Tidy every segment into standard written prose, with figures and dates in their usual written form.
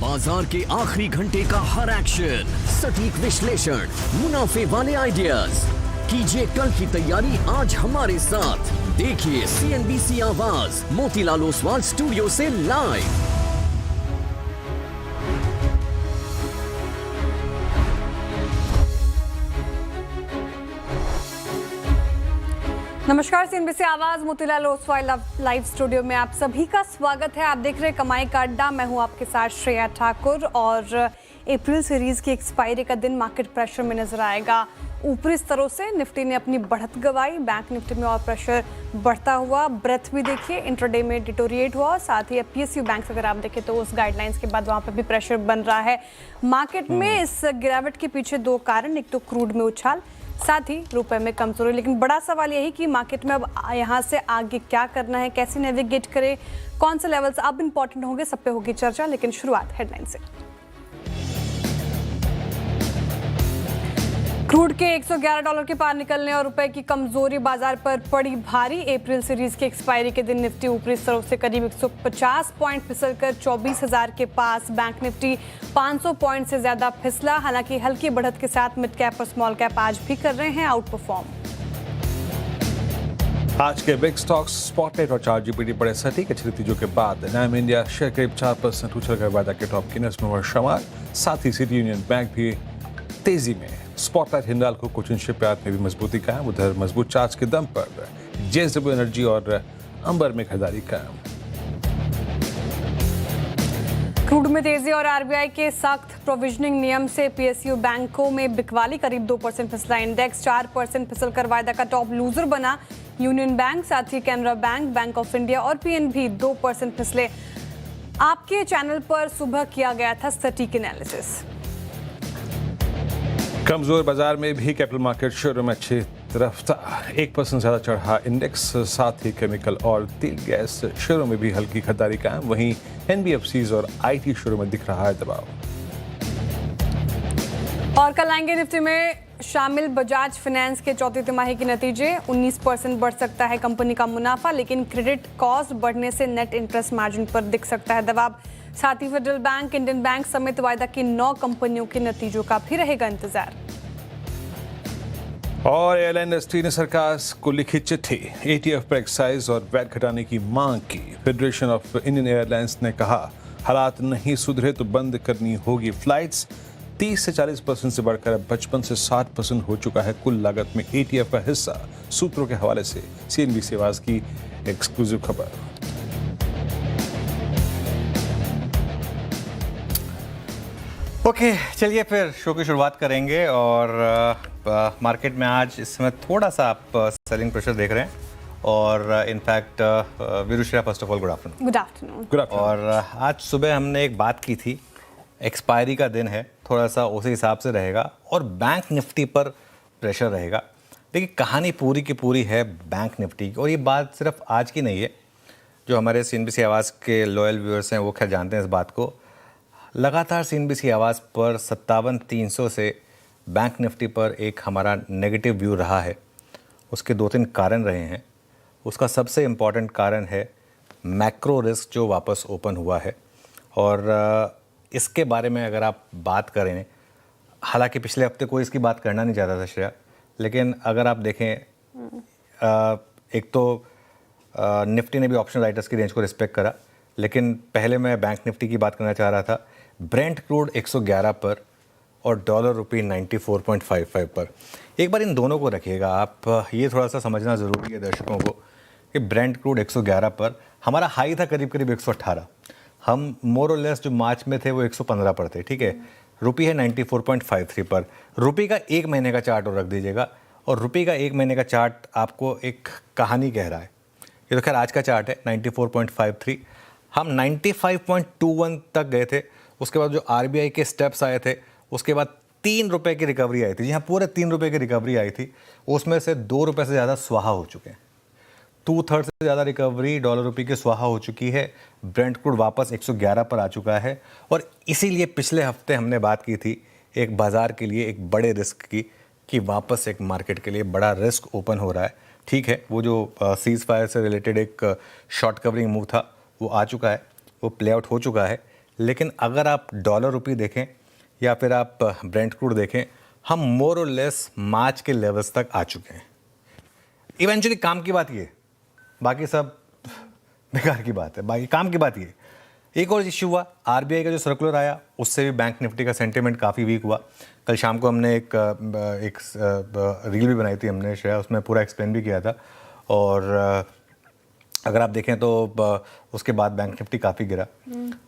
बाजार के आखिरी घंटे का हर एक्शन, सटीक विश्लेषण, मुनाफे वाले आइडियाज। कीजिए कल की तैयारी आज हमारे साथ। देखिए CNBC आवाज मोतीलाल ओसवाल स्टूडियो से लाइव। नमस्कार, CNBC आवाज मोतीलाल ओसवाल लाइव स्टूडियो में आप सभी का स्वागत है। आप देख रहे हैं कमाई का अड्डा। मैं हूं आपके साथ श्रेया ठाकुर। और अप्रैल सीरीज की एक्सपायरी का दिन मार्केट प्रेशर में नजर आएगा। ऊपरी स्तरों से निफ्टी ने अपनी बढ़त गंवाई। बैंक निफ्टी में और प्रेशर बढ़ता हुआ। ब्रेथ भी देखिए इंट्राडे में डिटोरिएट हुआ। साथ ही PSU बैंक अगर आप देखें तो उस गाइडलाइंस के बाद वहां पर भी प्रेशर बन रहा है। मार्केट में इस गिरावट के पीछे दो कारण, एक तो क्रूड में उछाल, साथ ही रुपए में कमजोरी। लेकिन बड़ा सवाल यही कि मार्केट में अब यहाँ से आगे क्या करना है, कैसे नेविगेट करें, कौन से लेवल्स अब इंपॉर्टेंट होंगे, सब पे होगी चर्चा। लेकिन शुरुआत हेडलाइन से। क्रूड के $111 के पार निकलने और रुपए की कमजोरी बाजार पर पड़ी भारी। अप्रैल सीरीज की एक्सपायरी के दिन निफ्टी ऊपरी स्तरों से करीब 150 पॉइंट फिसलकर 24,000 के पास। बैंक निफ्टी 500 पॉइंट से ज्यादा फिसला। हालांकि हल्की बढ़त के साथ मिड कैप और स्मॉल कैप आज भी कर रहे हैं आउट परफॉर्म। आज के बिग स्टॉक्स स्पॉटलाइट और 4GPT बड़े सटीक अच्छे नतीजों के बाद नाम इंडिया शेयर करीब 4% उछलकर वायदा के टॉप की नस्ल में शमार। साथ ही सिटी यूनियन बैंक भी तेजी में। स्पॉटलाइट हिंडाल्को कोचिन शिपयार्ड में भी मजबूती कायम। उधर मजबूत चार्ज के दम पर JSW एनर्जी और अंबर में खरीदारी कायम। क्रूड में तेजी और RBI के सख्त प्रोविजनिंग नियम से PSU बैंकों में बिकवाली। करीब 2% फिसला इंडेक्स। 4% फिसल कर वायदा का टॉप लूजर बना यूनियन बैंक। साथ ही Canara bank, bank of India और PNB 2% फिसले। आपके चैनल पर सुबह किया गया था सटीक एनालिसिस। कमजोर बाजार में भी कैपिटल मार्केट शेयरों में अच्छी रफ्तार। 1% ज्यादा चढ़ा इंडेक्स। साथ ही केमिकल और तेल गैस शेयरों में भी हल्की खरीदारी कायम। वहीं NBFCs और IT शेयरों में दिख रहा है दबाव। और कल आएंगे निफ्टी में शामिल बजाज फाइनेंस के चौथी तिमाही के नतीजे। 19% बढ़ सकता है कंपनी का मुनाफा, लेकिन क्रेडिट कॉस्ट बढ़ने से नेट इंटरेस्ट मार्जिन पर दिख सकता है दबाव। साथ ही फेडरल बैंक, इंडियन बैंक समेत वायदा की 9 कंपनियों के नतीजों का भी रहेगा इंतजार। और एयरलाइन इंडस्ट्री ने सरकार को लिखी चिट्ठी। ATF पर एक्साइज और वैट घटाने की मांग की। फेडरेशन ऑफ इंडियन एयरलाइंस ने कहा हालात नहीं सुधरे तो बंद करनी होगी फ्लाइट्स। 30 से 40% से बढ़कर अब 55 से 60% हो चुका है कुल लागत में ATF का हिस्सा। सूत्रों के हवाले से CNBC आवाज की एक्सक्लूसिव खबर। ओके, चलिए फिर शो की शुरुआत करेंगे। और मार्केट में आज इस समय थोड़ा सा आप सेलिंग प्रेशर देख रहे हैं। और इनफैक्ट विरुश्रा, first of all good afternoon. Good afternoon. और आज सुबह हमने एक बात की थी, एक्सपायरी का दिन है, थोड़ा सा उसी हिसाब से रहेगा और बैंक निफ्टी पर प्रेशर रहेगा। देखिए, कहानी पूरी की पूरी है बैंक निफ्टी की। और ये बात सिर्फ आज की नहीं है, जो हमारे CNBC आवाज़ के लॉयल व्यूअर्स हैं वो खैर जानते हैं इस बात को। लगातार CNBC आवाज़ पर 57,300 से बैंक निफ्टी पर एक हमारा नेगेटिव व्यू रहा है। उसके 2-3 कारण रहे हैं। उसका सबसे इम्पॉर्टेंट कारण है मैक्रो रिस्क जो वापस ओपन हुआ है। और इसके बारे में अगर आप बात करें, हालांकि पिछले हफ्ते कोई इसकी बात करना नहीं चाहता था श्रेया, लेकिन अगर आप देखें, एक तो निफ्टी ने भी ऑप्शन राइटर्स की रेंज को रिस्पेक्ट करा, लेकिन पहले मैं बैंक निफ्टी की बात करना चाह रहा था। ब्रेंट क्रूड 111 पर और डॉलर रुपये 94.55 पर। एक बार इन दोनों को रखिएगा आप। ये थोड़ा सा समझना ज़रूरी है दर्शकों को कि ब्रेंट क्रूड 111 पर, हमारा हाई था करीब करीब 118। हम मोर और लेस जो मार्च में थे वो 115 पर थे, ठीक है। रुपये है 94.53 पर। रुपये का एक महीने का चार्ट और रख दीजिएगा, और रुपये का एक महीने का चार्ट आपको एक कहानी कह रहा है। ये तो खैर आज का चार्ट है 94.53। हम 95.21 तक गए थे। उसके बाद जो RBI के स्टेप्स आए थे, उसके बाद 3 रुपये की रिकवरी आई थी। जी हाँ, पूरे 3 रुपये की रिकवरी आई थी। उसमें से 2 रुपये से ज़्यादा स्वाहा हो चुके हैं। 2/3 से ज़्यादा रिकवरी डॉलर रुपये की स्वाहा हो चुकी है। ब्रेंट क्रूड वापस 111 पर आ चुका है। और इसीलिए पिछले हफ्ते हमने बात की थी एक बाज़ार के लिए एक बड़े रिस्क की, कि वापस एक मार्केट के लिए बड़ा रिस्क ओपन हो रहा है। ठीक है, वो जो सीज़ फायर से रिलेटेड एक शॉर्ट कवरिंग मूव था वो आ चुका है, वो प्ले आउट हो चुका है। लेकिन अगर आप डॉलर रुपी देखें या फिर आप ब्रेंट क्रूड देखें, हम मोर और लेस मार्च के लेवल्स तक आ चुके हैं। इवेंचुअली काम की बात ये, बाकी सब बेकार की बात है। बाकी काम की बात ये, एक और इश्यू हुआ, आरबीआई का जो सर्कुलर आया उससे भी बैंक निफ्टी का सेंटिमेंट काफ़ी वीक हुआ। कल शाम को हमने एक रील भी बनाई थी हमने श्रेया, उसमें पूरा एक्सप्लेन भी किया था। और अगर आप देखें तो उसके बाद बैंक निफ्टी काफ़ी गिरा।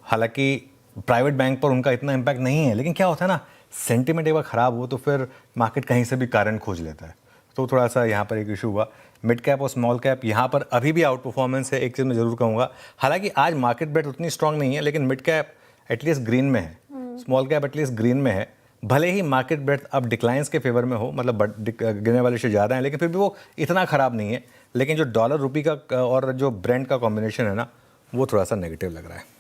हालांकि प्राइवेट बैंक पर उनका इतना इम्पैक्ट नहीं है, लेकिन क्या होता है ना, सेंटिमेंट एक बार ख़राब हो तो फिर मार्केट कहीं से भी कारण खोज लेता है। तो थोड़ा सा यहाँ पर एक इशू हुआ। मिड कैप और स्मॉल कैप यहाँ पर अभी भी आउट परफॉर्मेंस है, एक चीज़ मैं ज़रूर कहूँगा। हालांकि आज मार्केट ब्रेथ उतनी स्ट्रांग नहीं है, लेकिन मिड कैप एटलीस्ट ग्रीन में है, स्मॉल कैप एटलीस्ट ग्रीन में है। भले ही मार्केट ब्रेथ अब डिक्लाइंस के फेवर में हो, मतलब गिरने वाले से ज़्यादा है, लेकिन फिर भी वो इतना ख़राब नहीं है। लेकिन जो डॉलर रुपी का और जो ब्रेंट का कॉम्बिनेशन है ना, वो थोड़ा सा नेगेटिव लग रहा है।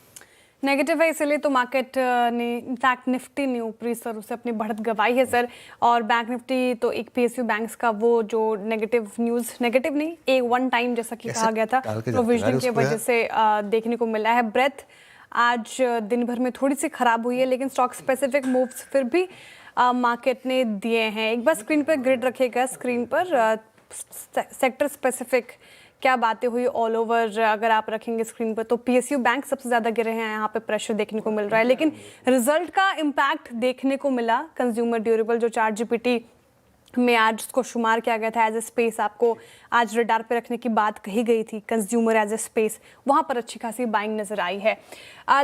नेगेटिव है, इसलिए तो मार्केट ने इनफैक्ट निफ्टी ने ऊपरी स्तरों से अपनी बढ़त गंवाई है सर। और बैंक निफ्टी तो एक पीएसयू बैंक्स का वो जो नेगेटिव न्यूज़, नेगेटिव नहीं, एक वन टाइम जैसा कि कहा गया था प्रोविजनिंग की वजह से देखने को मिला है। ब्रेथ आज दिन भर में थोड़ी सी खराब हुई है, लेकिन स्टॉक स्पेसिफिक मूव्स फिर भी मार्केट ने दिए हैं। एक बार स्क्रीन पर ग्रिड रखिएगा, स्क्रीन पर सेक्टर स्पेसिफिक क्या बातें हुई ऑल ओवर अगर आप रखेंगे स्क्रीन पर, तो पीएसयू बैंक सबसे ज़्यादा गिरे हैं, यहाँ पे प्रेशर देखने को मिल रहा है। लेकिन रिजल्ट का इम्पैक्ट देखने को मिला। कंज्यूमर ड्यूरेबल जो चार्ट जीपीटी में आज उसको शुमार किया गया था एज ए स्पेस, आपको आज रडार पे रखने की बात कही गई थी, कंज्यूमर एज ए स्पेस, वहाँ पर अच्छी खासी बाइंग नज़र आई है।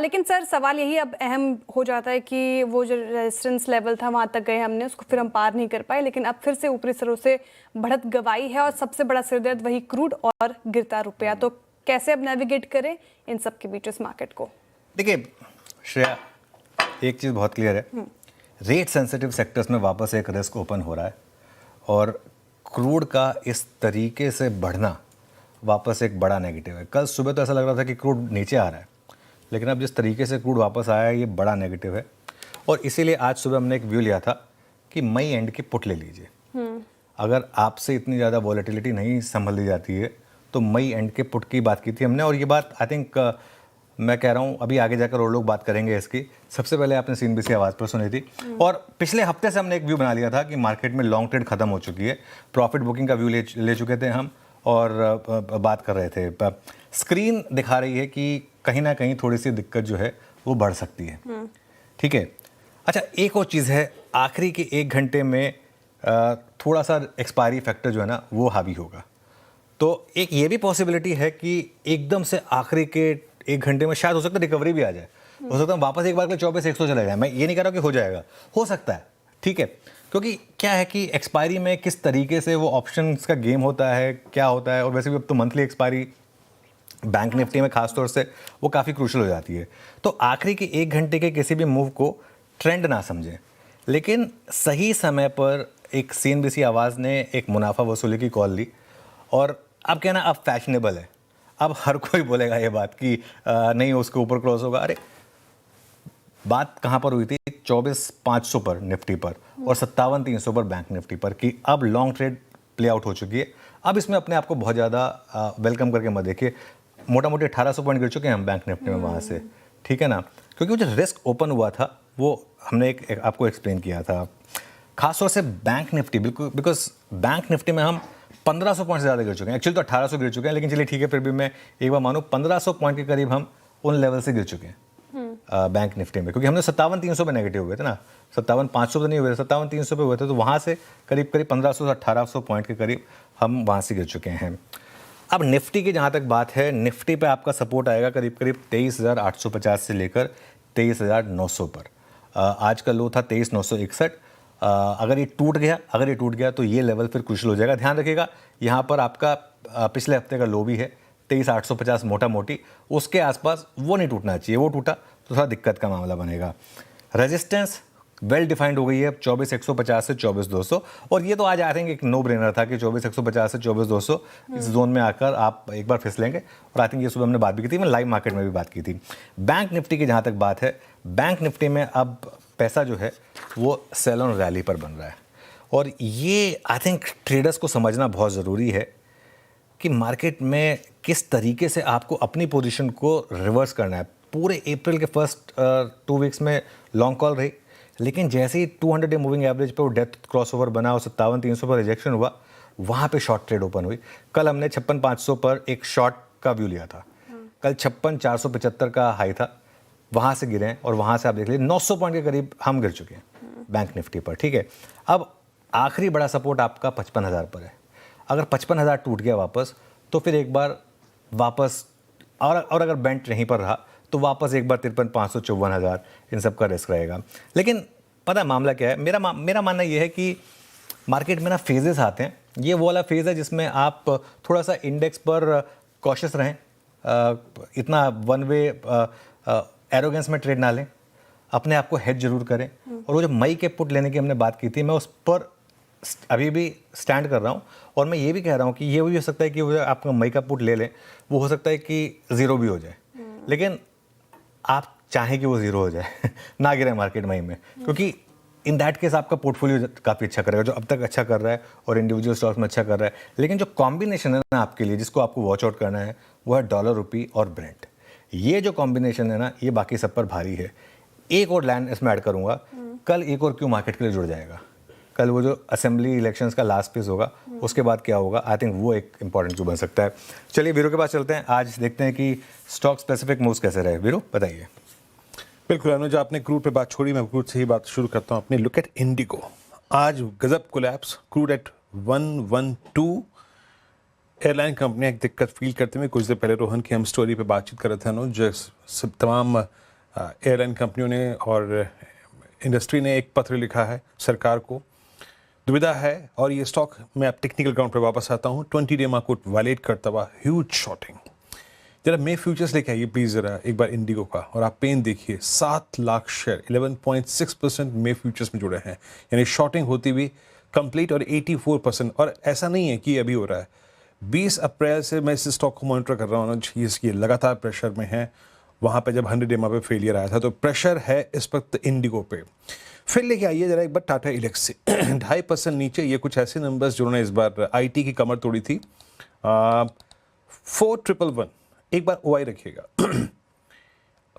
लेकिन सर सवाल यही अब अहम हो जाता है कि वो जो रेजिस्टेंस लेवल था वहाँ तक गए हमने, उसको फिर हम पार नहीं कर पाए, लेकिन अब फिर से ऊपरी स्तरों से बढ़त गंवाई है और सबसे बड़ा सिरदर्द वही क्रूड और गिरता रुपया। तो कैसे अब नेविगेट करें इन सब के बीच इस मार्केट को? देखिए श्रेया, एक चीज़ बहुत क्लियर है, रेट सेंसिटिव सेक्टर्स में वापस एक रिस्क ओपन हो रहा है और क्रूड का इस तरीके से बढ़ना वापस एक बड़ा नेगेटिव है। कल सुबह तो ऐसा लग रहा था कि क्रूड नीचे आ रहा है, लेकिन अब जिस तरीके से क्रूड वापस आया है ये बड़ा नेगेटिव है। और इसीलिए आज सुबह हमने एक व्यू लिया था कि मई एंड की पुट ले लीजिए। अगर आपसे इतनी ज़्यादा वॉलेटिलिटी नहीं संभल ली जाती है तो मई एंड के पुट की बात की थी हमने। और ये बात आई थिंक मैं कह रहा हूँ अभी आगे जाकर और लोग बात करेंगे इसकी। सबसे पहले आपने सीएनबीसी आवाज़ पर सुनी थी और पिछले हफ्ते से हमने एक व्यू बना लिया था कि मार्केट में लॉन्ग ट्रेड खत्म हो चुकी है, प्रॉफिट बुकिंग का व्यू ले चुके थे हम और बात कर रहे थे। स्क्रीन दिखा रही है कि कहीं ना कहीं थोड़ी सी दिक्कत जो है वो बढ़ सकती है। ठीक है, अच्छा एक और चीज़ है, आखिरी के 1 घंटे में थोड़ा सा एक्सपायरी फैक्टर जो है ना वो हावी होगा। तो एक ये भी पॉसिबिलिटी है कि एकदम से आखिरी के 1 घंटे में शायद हो सकता है रिकवरी भी आ जाए, हो सकता है वापस एक बार के लिए 24,100 चला जाए। मैं ये नहीं कह रहा कि हो जाएगा, हो सकता है, ठीक है। क्योंकि क्या है कि एक्सपायरी में किस तरीके से वो ऑप्शंस का गेम होता है, क्या होता है, और वैसे भी अब तो मंथली एक्सपायरी बैंक निफ्टी में खासतौर से वो काफ़ी क्रूशल हो जाती है। तो आखिरी के 1 घंटे के किसी भी मूव को ट्रेंड ना समझें, लेकिन सही समय पर एक सीएनबीसी आवाज़ ने एक मुनाफा वसूली की कॉल ली। और अब क्या ना, अब फैशनेबल है, अब हर कोई बोलेगा ये बात कि नहीं उसके ऊपर क्रॉस होगा। अरे बात कहाँ पर हुई थी? 24,500 पर निफ्टी पर और 57,300 पर बैंक निफ्टी पर, कि अब लॉन्ग ट्रेड प्ले आउट हो चुकी है। अब इसमें अपने आप को बहुत ज़्यादा वेलकम करके मत देखिए। मोटा मोटी 1800 पॉइंट गिर चुके हैं हम बैंक निफ्टी में वहाँ से, ठीक है ना। क्योंकि वो जो रिस्क ओपन हुआ था वो हमने एक आपको एक्सप्लेन किया था, खासतौर से बैंक निफ्टी, बिल्कुल बिकॉज बैंक निफ्टी में हम 1500 पॉइंट से ज़्यादा गिर चुके हैं। एक्चुअली तो 1800 गिर चुके हैं, लेकिन चलिए ठीक है, फिर भी मैं एक बार मानूँ 1500 पॉइंट के करीब हम उन लेवल से गिर चुके हैं बैंक निफ्टी में। क्योंकि हमने 57,300 पे नेगेटिव हुए थे ना, 57,500 पे नहीं हुए थे, 57,300 पे हुए थे। तो वहाँ से करीब 1500 से 1800 पॉइंट के करीब हम वहाँ से गिर चुके हैं। अब निफ्टी की जहाँ तक बात है, निफ्टी पे आपका सपोर्ट आएगा करीब 23,850 से लेकर 23,900 पर। आज का लो था 23,961। अगर ये टूट गया तो ये लेवल फिर क्रूशियल हो जाएगा। ध्यान रखिएगा, यहाँ पर आपका पिछले हफ्ते का लो भी है 23,850 मोटा मोटी, उसके आसपास वो नहीं टूटना चाहिए। वो टूटा तो थोड़ा दिक्कत का मामला बनेगा। रेजिस्टेंस वेल डिफाइंड हो गई है 24,150 से 24,200, और ये तो आज आई थिंक एक नो ब्रेनर था कि 24,150 से 24,200 इस जोन में आकर आप एक बार फिसलेंगे। और आई थिंक ये सुबह हमने बात भी की थी, मैं लाइव मार्केट में भी बात की थी। बैंक निफ्टी की जहाँ तक बात है, बैंक निफ्टी में अब पैसा जो है वो सेल ऑन रैली पर बन रहा है। और ये आई थिंक ट्रेडर्स को समझना बहुत ज़रूरी है कि मार्केट में किस तरीके से आपको अपनी पोजीशन को रिवर्स करना है। पूरे अप्रैल के फर्स्ट 2 वीक्स में लॉन्ग कॉल रही, लेकिन जैसे ही 200 डे मूविंग एवरेज पे वो डेथ क्रॉसओवर बना और 57,300 पर रिजेक्शन हुआ, वहाँ पे शॉर्ट ट्रेड ओपन हुई। कल हमने 56,500 पर एक शॉर्ट का व्यू लिया था, कल 56,475 का हाई था, वहाँ से गिरे हैं और वहाँ से आप देख लीजिए 900 पॉइंट के करीब हम गिर चुके हैं बैंक निफ्टी पर। ठीक है, अब आखिरी बड़ा सपोर्ट आपका 55,000 पर है। अगर 55,000 टूट गया वापस, तो फिर एक बार वापस और अगर बेंट यहीं पर रहा तो वापस एक बार 53,500 54,000 इन सब का रिस्क रहेगा। लेकिन पता है मामला क्या है, मेरा मानना यह है कि मार्केट में ना फेजेस आते हैं। ये वो वाला फेज़ है जिसमें आप थोड़ा सा इंडेक्स पर कॉशियस रहें, इतना वन वे एरोगेंस में ट्रेड ना लें, अपने आप को हेज जरूर करें। और वो जो मई के पुट लेने की हमने बात की थी, मैं उस पर अभी भी स्टैंड कर रहा हूँ और मैं ये भी कह रहा हूँ कि ये भी हो सकता है कि वो आपका मई का पुट ले लें, वो हो सकता है कि ज़ीरो भी हो जाए, लेकिन आप चाहें कि वो ज़ीरो हो जाए ना गिरे मार्केट मई में, क्योंकि इन दैट केस आपका पोर्टफोलियो काफ़ी अच्छा करेगा, जो अब तक अच्छा कर रहा है और इंडिविजुअल स्टॉक्स में अच्छा कर रहा है। लेकिन जो कॉम्बिनेशन है ना आपके लिए, जिसको आपको वॉच आउट करना है, वो है डॉलर रुपी और ब्रेंट। ये जो कॉम्बिनेशन है ना, ये बाकी सब पर भारी है। एक और लाइन इसमें ऐड करूंगा, कल एक और क्यों मार्केट के लिए जुड़ जाएगा। कल वो जो असेंबली इलेक्शंस का लास्ट फेज होगा, उसके बाद क्या होगा, आई थिंक वो एक इंपॉर्टेंट क्यों बन सकता है। चलिए वीरो के पास चलते हैं, आज देखते हैं कि स्टॉक स्पेसिफिक मूव्स कैसे रहे। वीरो बताइए। बिल्कुल अनुज, आपने क्रूड पे बात छोड़ी, मैं क्रूड से ही बात शुरू करता हूँ अपनी। लुक एट इंडिगो, आज गजब कोलैप्स, क्रूड एट 112। एयरलाइन कंपनियां एक दिक्कत फील करते हुए, कुछ देर पहले रोहन की हम स्टोरी पे बातचीत कर रहे थे अनुज, सब तमाम एयरलाइन कंपनियों ने और इंडस्ट्री ने एक पत्र लिखा है सरकार को, दुविधा है। और ये स्टॉक, मैं अब टेक्निकल ग्राउंड पर वापस आता हूँ, 20 डे मार्क को वायलेट करता हुआ ह्यूज शॉर्टिंग। जरा मे फ्यूचर्स लेके आइए प्लीज जरा एक बार इंडिगो का, और आप पेन देखिए, 7 लाख शेयर 11.6% मे फ्यूचर्स में जुड़े हैं, यानी शॉर्टिंग होती हुई कंप्लीट, और 84%। और ऐसा नहीं है कि अभी हो रहा है, 20 अप्रैल से मैं इस स्टॉक को मॉनिटर कर रहा हूँ, इसकी लगातार प्रेशर में है। वहाँ पे जब 100 डे पे फेलियर आया था, तो प्रेशर है इस वक्त इंडिगो पे। फिर लेके आइए जरा एक बार टाटा इलेक्स से 2.5% नीचे। ये कुछ ऐसे नंबर्स जिन्होंने इस बार आईटी की कमर तोड़ी थी। 4111 एक बार ओआई रखिएगा।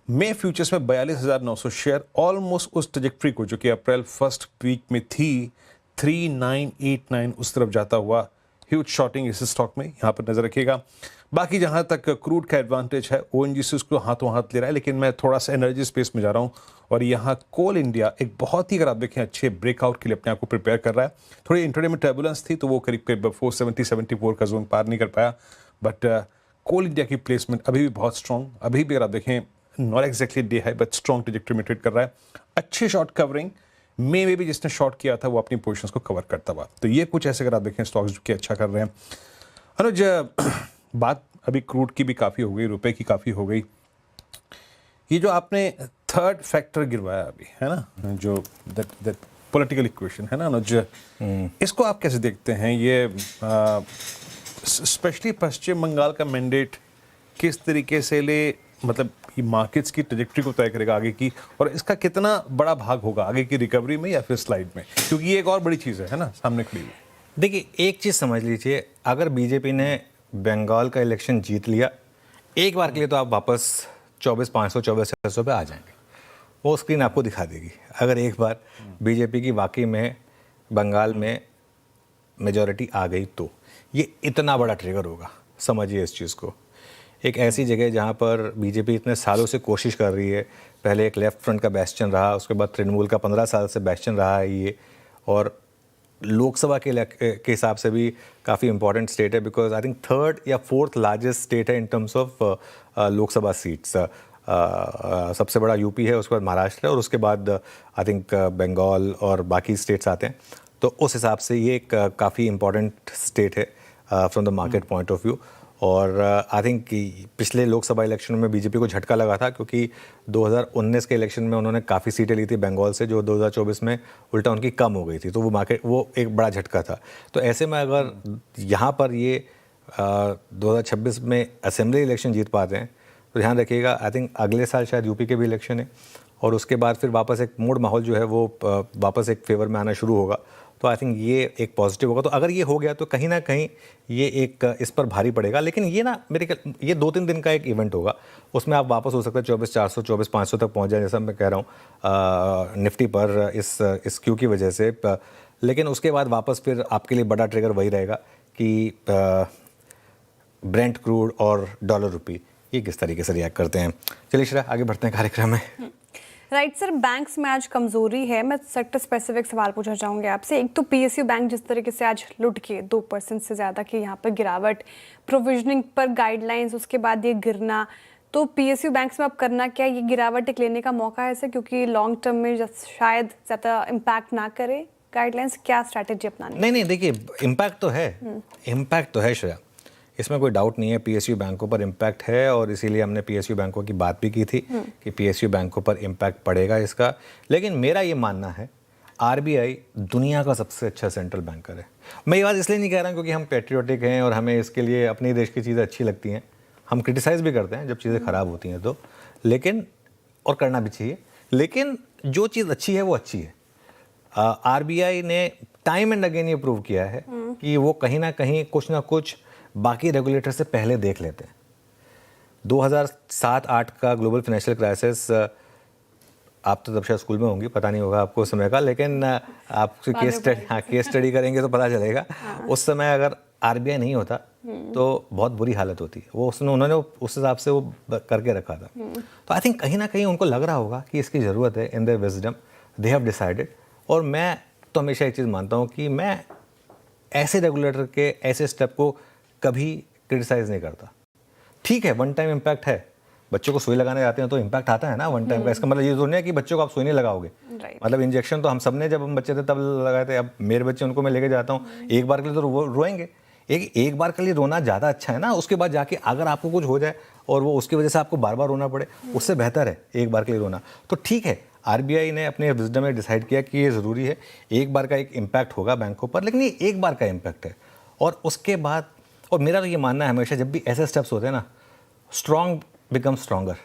मे फ्यूचर्स में 42,900 शेयर, ऑलमोस्ट उस ट्रजेक्ट्री को जो कि अप्रैल फर्स्ट वीक में थी 3989, उस तरफ जाता हुआ ह्यूज शॉर्टिंग इस स्टॉक में, यहाँ पर नजर रखिएगा। बाकी जहाँ तक क्रूड का एडवांटेज है, ओएनजीसी उसको हाथों हाथ ले रहा है, लेकिन मैं थोड़ा सा एनर्जी स्पेस में जा रहा हूँ, और यहाँ कोल इंडिया एक बहुत ही, अगर आप देखें, अच्छे ब्रेकआउट के लिए अपने आप को प्रिपेयर कर रहा है। थोड़ी इंटरडे में टर्बुलेंस थी, तो वो करीब करीब 470-74 का जोन पार नहीं कर पाया, बट कोल इंडिया की प्लेसमेंट अभी भी बहुत स्ट्रॉन्ग, अभी भी अगर आप देखें नॉट एग्जैक्टली डे है, बट स्ट्रॉन्ग ट्रजेक्टरी में ट्रेड कर रहा है। अच्छी शॉर्ट कवरिंग, मे में भी जिसने शॉर्ट किया था वो अपनी पोजीशंस को कवर करता हुआ। तो ये कुछ ऐसे अगर आप देखें स्टॉक्स जो कि अच्छा कर रहे हैं। अनुज, बात अभी क्रूड की भी काफ़ी हो गई, रुपए की काफ़ी हो गई। ये जो आपने थर्ड फैक्टर गिरवाया अभी, है ना, जो दैट पॉलिटिकल इक्वेशन है ना अनुज, इसको आप कैसे देखते हैं? ये स्पेशली पश्चिम बंगाल का मैंडेट किस तरीके से ले, मतलब ये मार्केट्स की ट्रजेक्टरी को तय करेगा आगे की, और इसका कितना बड़ा भाग होगा आगे की रिकवरी में या फिर स्लाइड में, क्योंकि ये एक और बड़ी चीज़ है ना सामने खड़ी हुई। देखिए, एक चीज़ समझ लीजिए, अगर बीजेपी ने बंगाल का इलेक्शन जीत लिया एक बार के लिए, तो आप वापस 24,500 24,600 पे आ जाएंगे, वो स्क्रीन आपको दिखा देगी। अगर एक बार बीजेपी की वाकई में बंगाल में मेजॉरिटी आ गई, तो ये इतना बड़ा ट्रिगर होगा, समझिए इस चीज़ को। एक ऐसी जगह जहाँ पर बीजेपी इतने सालों से कोशिश कर रही है, पहले एक लेफ्ट फ्रंट का बेस्टन रहा, उसके बाद तृणमूल का 15 साल से बेस्टन रहा है ये, और लोकसभा के हिसाब से भी काफ़ी इंपॉर्टेंट स्टेट है, बिकॉज आई थिंक 3rd या 4th लार्जेस्ट स्टेट है इन टर्म्स ऑफ लोकसभा सीट्स। सबसे बड़ा यूपी है, उसके बाद महाराष्ट्र है, और उसके बाद आई थिंक बंगाल और बाकी स्टेट्स आते हैं। तो उस हिसाब से ये एक काफ़ी इंपॉर्टेंट स्टेट है from the market point of view. और आई थिंक पिछले लोकसभा इलेक्शन में बीजेपी को झटका लगा था, क्योंकि 2019 के इलेक्शन में उन्होंने काफ़ी सीटें ली थी बंगाल से, जो 2024 में उल्टा उनकी कम हो गई थी, तो वो एक बड़ा झटका था। तो ऐसे में अगर यहाँ पर ये 2026 में असेंबली इलेक्शन जीत पाते हैं, तो ध्यान रखिएगा, आई थिंक अगले साल शायद यूपी के भी इलेक्शन है, और उसके बाद फिर वापस एक मूड माहौल जो है वो वापस एक फेवर में आना शुरू होगा, तो आई थिंक ये एक पॉजिटिव होगा। तो अगर ये हो गया तो कहीं ना कहीं ये एक इस पर भारी पड़ेगा। लेकिन ये ना ये 2-3 दिन का एक इवेंट होगा, उसमें आप वापस हो सकते हैं 24,400 24,500 तक पहुंच जाए, जैसा मैं कह रहा हूँ निफ्टी पर इस क्यू की वजह से। लेकिन उसके बाद वापस फिर आपके लिए बड़ा ट्रिगर वही रहेगा कि ब्रेंट क्रूड और डॉलर रुपी ये किस तरीके से रिएक्ट करते हैं। चलिए श्रेया, आगे बढ़ते हैं कार्यक्रम में। राइट सर, बैंक्स में आज कमजोरी है। मैं सेक्टर स्पेसिफिक सवाल पूछना चाहूँगी आपसे। एक तो पीएसयू बैंक जिस तरीके से आज लुट के 2% से ज़्यादा की यहाँ पर गिरावट, प्रोविजनिंग पर गाइडलाइंस, उसके बाद ये गिरना, तो पीएसयू बैंक्स में अब करना क्या, ये गिरावट एक लेने का मौका है ऐसे, क्योंकि लॉन्ग टर्म में शायद ज़्यादा इम्पैक्ट ना करे गाइडलाइंस, क्या स्ट्रैटेजी अपनानी? नहीं, देखिए इम्पैक्ट तो है श्रेया, इसमें कोई डाउट नहीं है, पीएसयू बैंकों पर इम्पैक्ट है। और इसीलिए हमने पीएसयू बैंकों की बात भी की थी कि पीएसयू बैंकों पर इम्पैक्ट पड़ेगा इसका। लेकिन मेरा ये मानना है आरबीआई दुनिया का सबसे अच्छा सेंट्रल बैंकर है। मैं ये बात इसलिए नहीं कह रहा हूँ क्योंकि हम पेट्रियोटिक हैं और हमें इसके लिए अपने देश की चीज़ें अच्छी लगती हैं, हम क्रिटिसाइज़ भी करते हैं जब चीज़ें ख़राब होती हैं तो, लेकिन और करना भी चाहिए, लेकिन जो चीज़ अच्छी है वो अच्छी है। आरबीआई ने टाइम एंड अगेन ये प्रूव किया है कि वो कहीं ना कहीं कुछ ना कुछ बाकी रेगुलेटर से पहले देख लेते हैं। 2007-8 का ग्लोबल फाइनेंशियल क्राइसिस, आप तो तब शायद स्कूल में होंगी, पता नहीं होगा आपको उस समय का, लेकिन आप केस स्टडी करेंगे तो पता चलेगा। उस समय अगर आरबीआई नहीं होता तो बहुत बुरी हालत होती है। उन्होंने उस हिसाब से वो करके रखा था। तो आई थिंक कहीं ना कहीं उनको लग रहा होगा कि इसकी ज़रूरत है, in their wisdom they have decided. और मैं तो हमेशा एक चीज़ मानता हूँ कि मैं ऐसे रेगुलेटर के ऐसे स्टेप को कभी क्रिटिसाइज़ नहीं करता। ठीक है, वन टाइम इम्पैक्ट है, बच्चों को सुई लगाने जाते हैं तो इम्पैक्ट आता है ना वन टाइम का। इसका मतलब ये तो नहीं है कि बच्चों को आप सुई नहीं लगाओगे। मतलब इंजेक्शन तो हम सब ने जब हम बच्चे थे तब लगाए थे। अब मेरे बच्चे, उनको मैं लेके जाता हूँ, एक बार के लिए तो रोएंगे। एक बार के लिए रोना ज़्यादा अच्छा है ना, उसके बाद जाके अगर आपको कुछ हो जाए और वो उसकी वजह से आपको बार बार रोना पड़े, उससे बेहतर है एक बार के लिए रोना। तो ठीक है, आरबीआई ने अपने विजडम में डिसाइड किया कि ये ज़रूरी है, एक बार का एक इम्पैक्ट होगा बैंकों पर, लेकिन ये एक बार का इम्पैक्ट है। और उसके बाद, और मेरा तो ये मानना है हमेशा जब भी ऐसे स्टेप्स होते हैं ना, स्ट्रॉन्ग बिकम स्ट्रॉन्गर,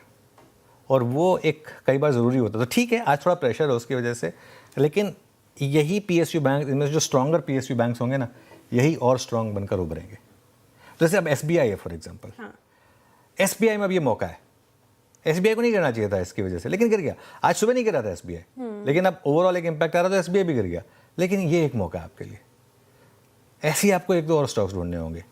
और वो एक कई बार ज़रूरी होता है। तो ठीक है, आज थोड़ा प्रेशर है उसकी वजह से, लेकिन यही पीएसयू बैंक, इनमें जो स्ट्रॉन्गर पीएसयू बैंक्स होंगे ना, यही और स्ट्रॉन्ग बनकर उभरेंगे। जैसे अब एसबीआई है फॉर एग्जांपल, एसबीआई में अब ये मौका है। एसबीआई को नहीं गिरना चाहिए था इसकी वजह से, लेकिन गिर गया। आज सुबह नहीं गिरा था एसबीआई, लेकिन अब ओवरऑल एक इम्पैक्ट आ रहा था तो एसबीआई भी गिर गया। लेकिन ये एक मौका है आपके लिए, ऐसे ही आपको एक दो और स्टॉक्स ढूंढने होंगे।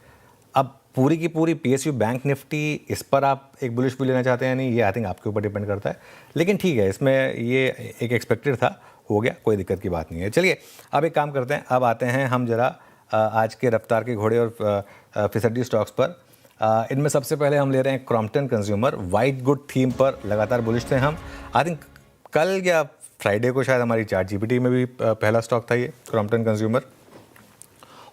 अब पूरी की पूरी पीएसयू बैंक निफ्टी, इस पर आप एक बुलिश भी लेना चाहते हैं या नहीं, ये आई थिंक आपके ऊपर डिपेंड करता है। लेकिन ठीक है, इसमें ये एक एक्सपेक्टेड था, हो गया, कोई दिक्कत की बात नहीं है। चलिए अब एक काम करते हैं, अब आते हैं हम जरा आज के रफ्तार के घोड़े और फिसड्डी स्टॉक्स पर। इनमें सबसे पहले हम ले रहे हैं Crompton consumer. White good theme पर लगातार बुलिश थे हम। आई थिंक कल या फ्राइडे को शायद हमारी चार्ट जीपीटी में भी पहला स्टॉक था ये क्रॉम्पटन कंज्यूमर।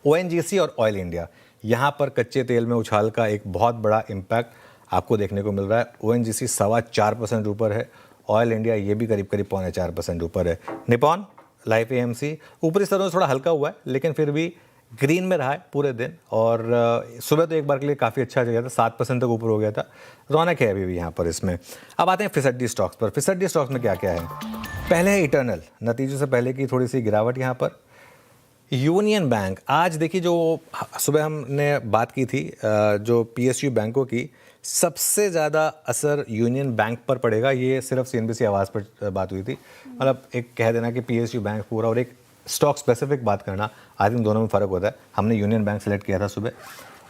ओएनजीसी और ऑयल इंडिया, यहाँ पर कच्चे तेल में उछाल का एक बहुत बड़ा इम्पैक्ट आपको देखने को मिल रहा है। ओएनजीसी 4.25% ऊपर है, ऑयल इंडिया ये भी करीब 4.25% ऊपर है। निपॉन लाइफ एएमसी ऊपरी स्तरों से थोड़ा हल्का हुआ है, लेकिन फिर भी ग्रीन में रहा है पूरे दिन। और सुबह तो एक बार के लिए काफ़ी अच्छा गया था, 7% तक ऊपर हो गया था। रौनक है अभी भी यहाँ पर इसमें। अब आते हैं फिसड्डी स्टॉक्स पर। फिसड्डी स्टॉक्स में क्या क्या है? पहले है इटर्नल, नतीजों से पहले की थोड़ी सी गिरावट यहाँ पर। यूनियन बैंक, आज देखिए जो सुबह हमने बात की थी, जो पीएसयू बैंकों की, सबसे ज़्यादा असर यूनियन बैंक पर पड़ेगा। ये सिर्फ सीएनबीसी आवाज़ पर बात हुई थी। मतलब एक कह देना कि पीएसयू बैंक पूरा और एक स्टॉक स्पेसिफिक बात करना, आई थिंक दोनों में फ़र्क होता है। हमने यूनियन बैंक सेलेक्ट किया था सुबह।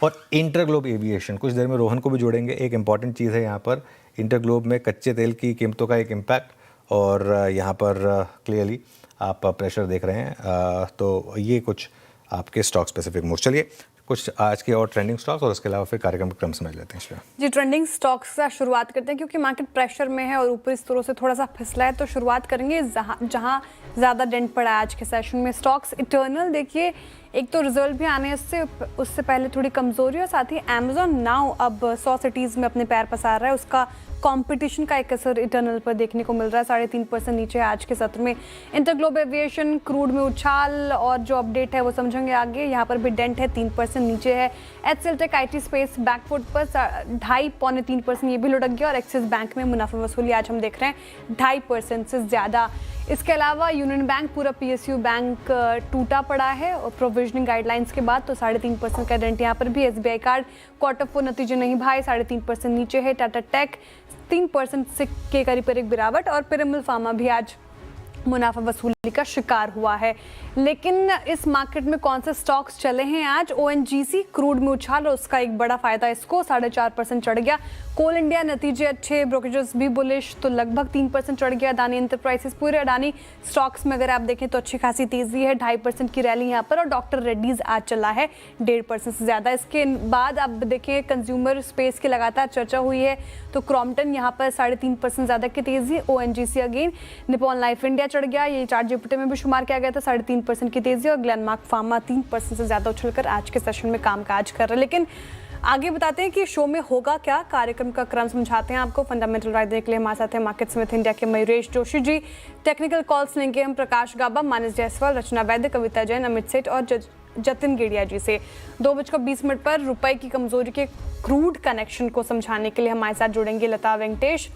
और इंटरग्लोब एविएशन, कुछ देर में रोहन को भी जोड़ेंगे। एक इंपॉर्टेंट चीज़ है यहाँ पर, इंटरग्लोब में कच्चे तेल की कीमतों का एक इम्पैक्ट, और यहाँ पर क्लियरली आप प्रेशर देख रहे हैं। तो ये कुछ आपके स्टॉक स्पेसिफिक मूव। चलिए कुछ आज के और ट्रेंडिंग स्टॉक्स और उसके अलावा फिर कार्यक्रम क्रम समझ लेते हैं। जी, ट्रेंडिंग स्टॉक्स से शुरुआत करते हैं क्योंकि मार्केट प्रेशर में है और ऊपरी स्तरों से थोड़ा सा फिसला है। तो शुरुआत करेंगे जहां ज़्यादा डेंट पड़ा है आज के सेशन में। स्टॉक्स इटर्नल, देखिए एक तो रिजल्ट भी आने उससे पहले थोड़ी कमजोरी, और साथ ही अमेजॉन नाउ अब 100 सिटीज़ में अपने पैर पसार रहा है। उसका कंपटीशन का एक असर इटर्नल पर देखने को मिल रहा है। 3.5% नीचे आज के सत्र में। इंटरग्लोब एविएशन, क्रूड में उछाल और जो अपडेट है वो समझेंगे आगे। यहाँ पर भी डेंट है, 3% नीचे है। HCL tech IT space back foot पर 2.5-3% ये भी लुढ़क गया। और एक्सिस बैंक में मुनाफा वसूली आज हम देख रहे हैं 2.5% से ज़्यादा। इसके अलावा यूनियन बैंक पूरा PSU बैंक टूटा पड़ा है और प्रोविजनिंग गाइडलाइंस के बाद तो 3.5% का रेंट यहाँ पर भी। SBI कार्ड क्वार्टर 4 नतीजे नहीं भाई, 3.5% नीचे है। टाटा टेक 3% के करीब गिरावट और पिरामिल फार्मा भी आज मुनाफा वसूली का शिकार हुआ है। लेकिन इस मार्केट में कौन से स्टॉक्स चले हैं आज? ONGC क्रूड में उछाल और उसका एक बड़ा फायदा इसको 4.5% चढ़ गया। कोल इंडिया नतीजे अच्छे, ब्रोकरेजेस भी बुलिश तो लगभग 3% चढ़ गया। अडानी एंटरप्राइजेस, पूरे अडानी स्टॉक्स में अगर आप देखें तो अच्छी खासी तेजी है, 2.5% की रैली यहाँ पर। और डॉक्टर रेड्डीज आज चला है 1.5% से ज़्यादा। इसके बाद आप देखें कंज्यूमर स्पेस की लगातार चर्चा हुई है तो क्रॉम्पटन यहाँ पर 3.5% ज़्यादा की तेजी। ONGC again, Nippon life India चढ़ गया, ये चार्ट जीपीटी में भी शुमार किया गया था, 3.5% की तेजी। और ग्लेनमार्क फार्मा 3% से ज़्यादा उछलकर आज के सेशन में कामकाज कर रहे हैं। लेकिन आगे बताते हैं कि शो में होगा क्या, कार्यक्रम का क्रम समझाते हैं आपको। फंडामेंटल राय देने के लिए हमारे साथ हैं मार्केट समिति इंडिया के मयूरेश जोशी जी। टेक्निकल कॉल्स लेंगे हम प्रकाश गाबा, मानस जायसवाल, रचना वैद्य, कविता जैन, अमित सेठ और जतिन गेड़िया जी से। 2:20 पर रुपए की कमजोरी के क्रूड कनेक्शन को समझाने के लिए हमारे साथ जुड़ेंगे लता वेंकटेश।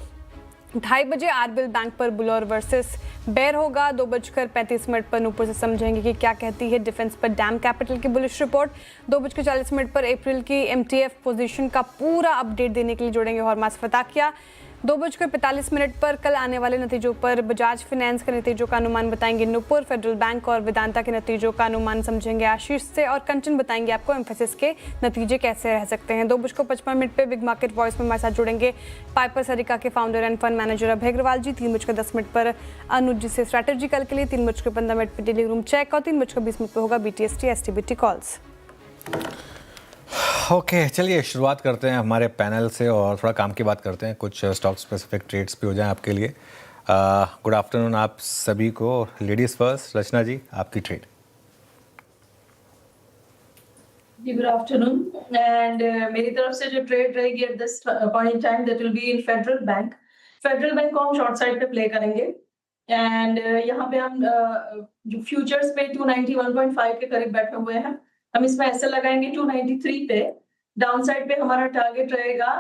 2:30 बजे आरबीएल बैंक पर बुलोर वर्सेस बेयर होगा। 2:35 पर नूपुर से समझेंगे कि क्या कहती है डिफेंस पर डैम कैपिटल की बुलिश रिपोर्ट। 2:40 पर अप्रैल की MTF पोजीशन का पूरा अपडेट देने के लिए जुड़ेंगे हरमास फताकिया। 2:45 पर कल आने वाले नतीजों पर बजाज फाइनेंस के नतीजों का अनुमान बताएंगे नूपुर। फेडरल बैंक और वेदांता के नतीजों का अनुमान समझेंगे आशीष से। और कंचन बताएंगे आपको एम्फेसिस के नतीजे कैसे रह सकते हैं। 2:55 पर बिग मार्केट वॉइस में हमारे साथ जुड़ेंगे पाइपर सरिका के फाउंडर एंड फंड मैनेजर अभय अग्रवाल जी। 3:10 पर अनुज जी से स्ट्रैटेजी कल के लिए। 3:15 पर डेली रूम चेक और 3:20 पर होगा BTST STBT कॉल्स। ओके, चलिए शुरुआत करते हैं हमारे पैनल से और थोड़ा काम की बात करते हैं। कुछ स्टॉक स्पेसिफिक ट्रेड्स भी हो जाएं आपके लिए। गुड आफ्टरनून आप सभी को। लेडीज फर्स्ट, रचना जी आपकी ट्रेड। जी गुड आफ्टरनून। एंड मेरी तरफ से जो ट्रेड रहेगी at this point in time that will be in Federal Bank. Federal Bank को हम शॉर्ट साइड पे प्ले करेंगे। एंड यहाँ पे हम जो फ्यूचर्स पे 291.5 के करीब बैठे हुए हैं, हम इसमें ऐसे लगाएंगे 293 पे। डाउन साइड पे हमारा टारगेट रहेगा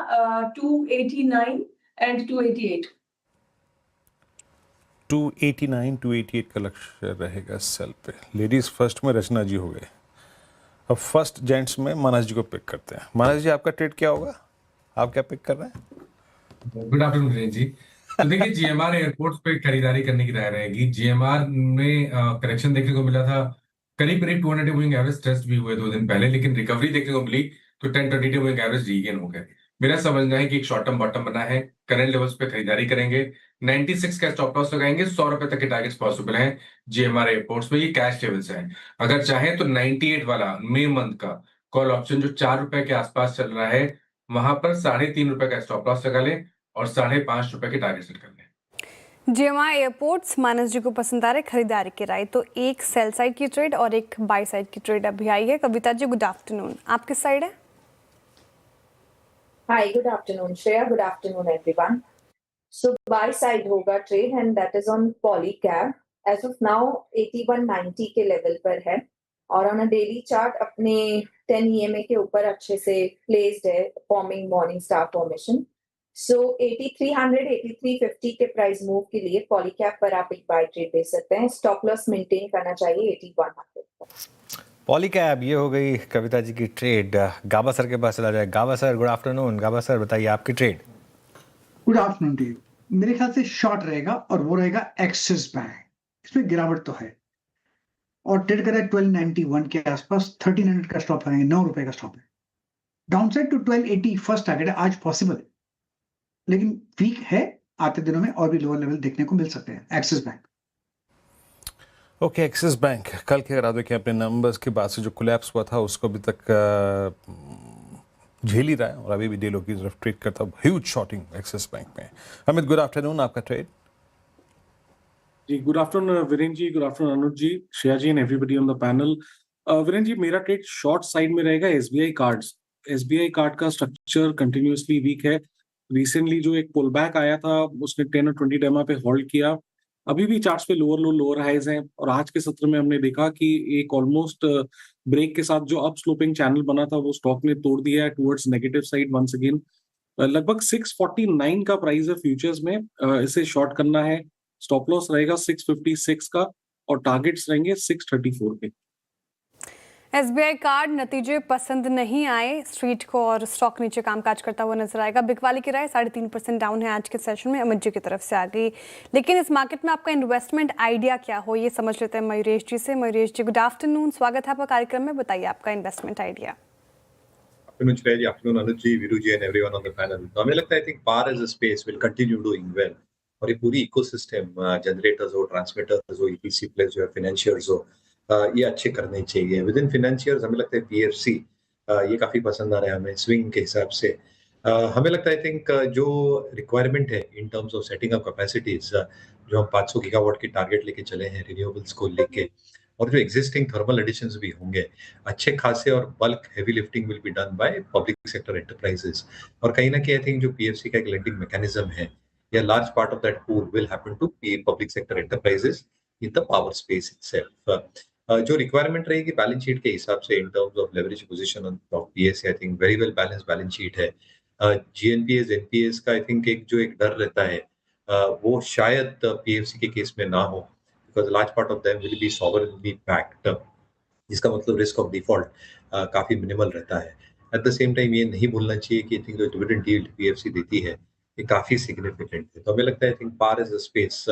289 एंड 288। 289, 288 का लक्ष्य रहेगा सेल पे। लेडीज फर्स्ट में रचना जी हो गए। अब फर्स्ट जेंट्स में मानस जी को पिक करते हैं। मानस जी आपका ट्रेड क्या होगा, आप क्या पिक कर रहे हैं? गुड आफ्टरनून विरेन जी। तो देखिए GMR एयरपोर्ट्स पे खरीदारी करने की राय रहेगी। GMR में करेक्शन देखने को मिला था, करीब 200 मूविंग एवरेज टेस्ट भी हुए 2 दिन पहले, लेकिन रिकवरी देखने को मिली तो 10-20 मूविंग एवरेज रीगेन हो गए। मेरा समझना है कि एक शॉर्ट टर्म बॉटम बना है, करंट लेवल्स पे खरीदारी करेंगे। 96 का स्टॉप लॉस लगाएंगे, 100 रुपए तक के टारगेट्स पॉसिबल हैं GMR एयरपोर्ट्स में। ये कैश लेवल्स हैं। अगर चाहें तो 98 वाला मई मंथ का कॉल ऑप्शन जो 4 रुपए के आसपास चल रहा है, वहां पर 3.5 रुपए का स्टॉप लॉस लगा लें और 5.5 रुपए के टारगेट सेट कर लें। GMR एयरपोर्ट्स मानस जी को पसंद आ रहे खरीदारी की राय। तो एक सेल साइड की ट्रेड और एक बाय साइड की ट्रेड अभी आई है। कविता जी गुड आफ्टरनून, आप किस साइड है? Hi, good afternoon, Shreya. Good afternoon, everyone. So buy side होगा trade and that is on Polycab. As of now, 8190 के level पर है और on a daily chart अपने 10 EMA के ऊपर अच्छे से placed है, forming morning star formation. So 8300, 8350 के प्राइस मूव के लिए Polycab पर आप एक buy trade दे सकते हैं। Stop loss मेंटेन करना चाहिए 8100 पर। पॉलीकैब ये हो गई कविता जी की ट्रेड। गाबा सर के पास चला जाए। Gaba sir good afternoon. Gaba sir बताइए आपकी trade. Good afternoon to you. मेरे ख्याल से शॉर्ट रहेगा और वो रहेगा एक्सिस बैंक। इसमें गिरावट तो है और ट्रेड कर रहा है 1291 के आसपास। 1300 का स्टॉप लगाएंगे, 9 रुपए का स्टॉप है। Down side to 1280 first target है, आज पॉसिबल है लेकिन वीक है। आते दिनों में और भी लोअर लेवल देखने को मिल सकते हैं axis bank. Okay, axis bank कल के अगर देखिए अपने नंबर्स के बाद से जो कोलैप्स हुआ था उसको अभी तक झेल ही रहा है और अभी भी डीलों की तरफ ट्रेड करता है। ह्यूज शॉर्टिंग एक्सिस बैंक में। अमित गुड आफ्टरनून, आपका ट्रेड। जी good afternoon Viren ji, good afternoon Anuj ji, Shreya ji and everybody on the panel. Viren ji मेरा ट्रेड शॉर्ट साइड में रहेगा SBI कार्ड्स। SBI कार्ड का स्ट्रक्चर कंटिन्यूअसली वीक है। रिसेंटली जो एक पुल बैक आया था उसने 10 और 20 डेमा पे होल्ड किया। अभी भी चार्ट्स पे लोअर लो लोअर हाइज हैं और आज के सत्र में हमने देखा कि एक ऑलमोस्ट ब्रेक के साथ जो अप स्लोपिंग चैनल बना था वो स्टॉक ने तोड़ दिया है towards negative side once again. लगभग 649 का प्राइस है फ्यूचर्स में। इसे शॉर्ट करना है स्टॉप लॉस रहेगा 656 का और टारगेट्स रहेंगे 634 के। एसबीआई कार्ड नतीजे पसंद नहीं आए स्ट्रीट को और स्टॉक नीचे कामकाज करता हुआ नजर आएगा। बिकवाली की राय 3.5% डाउन है आज के सेशन में, अमित जी की तरफ से आ गई। लेकिन इस मार्केट में आपका इन्वेस्टमेंट आइडिया क्या हो, ये समझ लेते हैं मयूरेश जी से। मयूरेश जी, गुड आफ्टरनून, स्वागत है आपका कार्यक्रम में, बताइए आपका investment idea. Afternoon, Shreya. Afternoon, Anuj ji, Viru ji, and everyone on the panel. तो हमें लगता है, I think PAR as a space will continue doing well. और ये पूरी इकोसिस्टम, जनरेटर्स हो, ट्रांसमिटर्स हो, ईपीसी प्लेयर्स जो है, फाइनेंशियर्स हो, ये अच्छे करने चाहिए। विद इन फाइनेंशियर्स हमें लगता है पीएफसी ये काफी पसंद आ रहा है हमें स्विंग के हिसाब से। हमें लगता है, आई थिंक जो रिक्वायरमेंट है इन terms of setting up capacities, जो हम 500 गीगावाट की टारगेट लेके चले हैं रिन्यूएबल्स को लेके, और जो एग्जिस्टिंग थर्मल एडिशंस भी होंगे अच्छे खासे, और bulk heavy lifting will be done by public sector enterprises. और कहीं ना कहीं आई थिंक जो पीएफसी का एक लेंडिंग मैकेनिज्म है, या large part of that pool will happen to public sector enterprises in the power space itself. जो रिक्वायरमेंट रहेगी बैलेंस शीट के हिसाब से in terms of leverage position of PSC, I think very well balance balance sheet है। GNPS NPS का I think एक डर रहता है, वो शायद पीएफसी के केस में ना हो, because a large part of them will be sovereignly backed, जिसका मतलब रिस्क ऑफ डिफॉल्ट काफी मिनिमल रहता है। एट द सेम टाइम ये नहीं भूलना चाहिए कि आई थिंक जो डिविडेंड यील्ड पीएफसी देती है ये काफी सिग्निफिकेंट है। तो हमें लगता है I think par as a space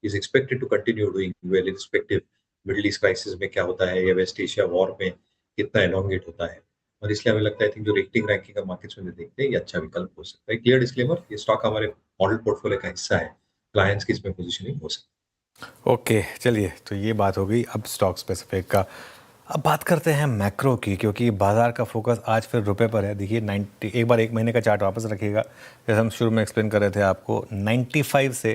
is expected to continue doing well irrespective Middle East crisis में क्या होता है, या वेस्ट एशिया वॉर में कितना एलोंगेट होता है। और इसलिए हमें लगता है आई थिंक जो रेटिंग रैंकिंग का मार्केट्स में देखते हैं ये अच्छा विकल्प हो सकता है। क्लियर डिस्क्लेमर, ये स्टॉक हमारे मॉडल पोर्टफोलियो का हिस्सा है, क्लाइंट्स की इसमें पोजीशनिंग हो सकती है। ओके, चलिए, तो ये बात हो गई अब स्टॉक स्पेसिफिक का। अब बात करते हैं मैक्रो की, क्योंकि बाजार का फोकस आज फिर रुपए पर है। देखिए 90, एक बार एक महीने का चार्ट वापस रखिएगा, जैसे हम शुरू में एक्सप्लेन कर रहे थे आपको, 95 से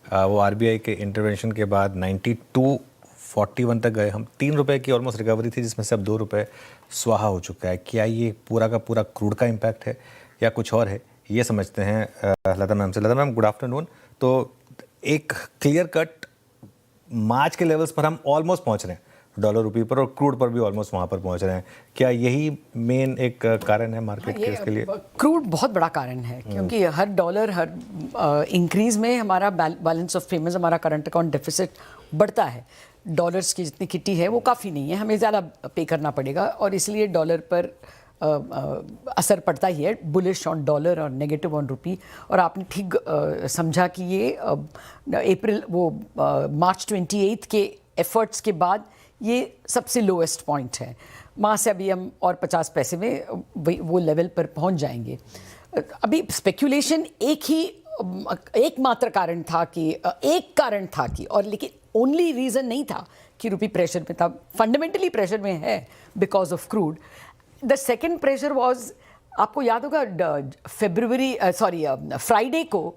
वो आरबीआई के इंटरवेंशन के बाद 92.41 तक गए हम। 3 रुपए की ऑलमोस्ट रिकवरी थी, जिसमें से अब 2 रुपए स्वाहा हो चुका है। क्या ये पूरा का पूरा क्रूड का इम्पैक्ट है या कुछ और है, ये समझते हैं लता मैम से। लता मैम, गुड आफ्टरनून। तो एक क्लियर कट मार्च के लेवल्स पर हम ऑलमोस्ट पहुंच रहे हैं, डॉलर रुपये पर, और क्रूड पर भी ऑलमोस्ट वहाँ पर पहुंच रहे हैं। क्या यही मेन एक कारण है मार्केट के इसके लिए? क्रूड बहुत बड़ा कारण है, क्योंकि हर डॉलर, हर इंक्रीज में हमारा बैलेंस ऑफ पेमेंट्स, हमारा करंट अकाउंट डेफिसिट बढ़ता है। डॉलर्स की जितनी किटी है वो काफ़ी नहीं है, हमें ज़्यादा पे करना पड़ेगा, और इसलिए डॉलर पर असर पड़ता ही है, बुलिश ऑन डॉलर और नेगेटिव ऑन रुपी। और आपने ठीक समझा कि ये मार्च 28 के एफर्ट्स के बाद ये सबसे लोएस्ट पॉइंट है। वहाँ से अभी हम और 50 पैसे में वो लेवल पर पहुँच जाएंगे। अभी स्पेक्यूलेशन एकमात्र कारण था कि और लेकिन ओनली रीज़न नहीं था कि रुपी प्रेशर में था, फंडामेंटली प्रेशर में है because of crude. The second pressure was, आपको याद होगा फ्राइडे को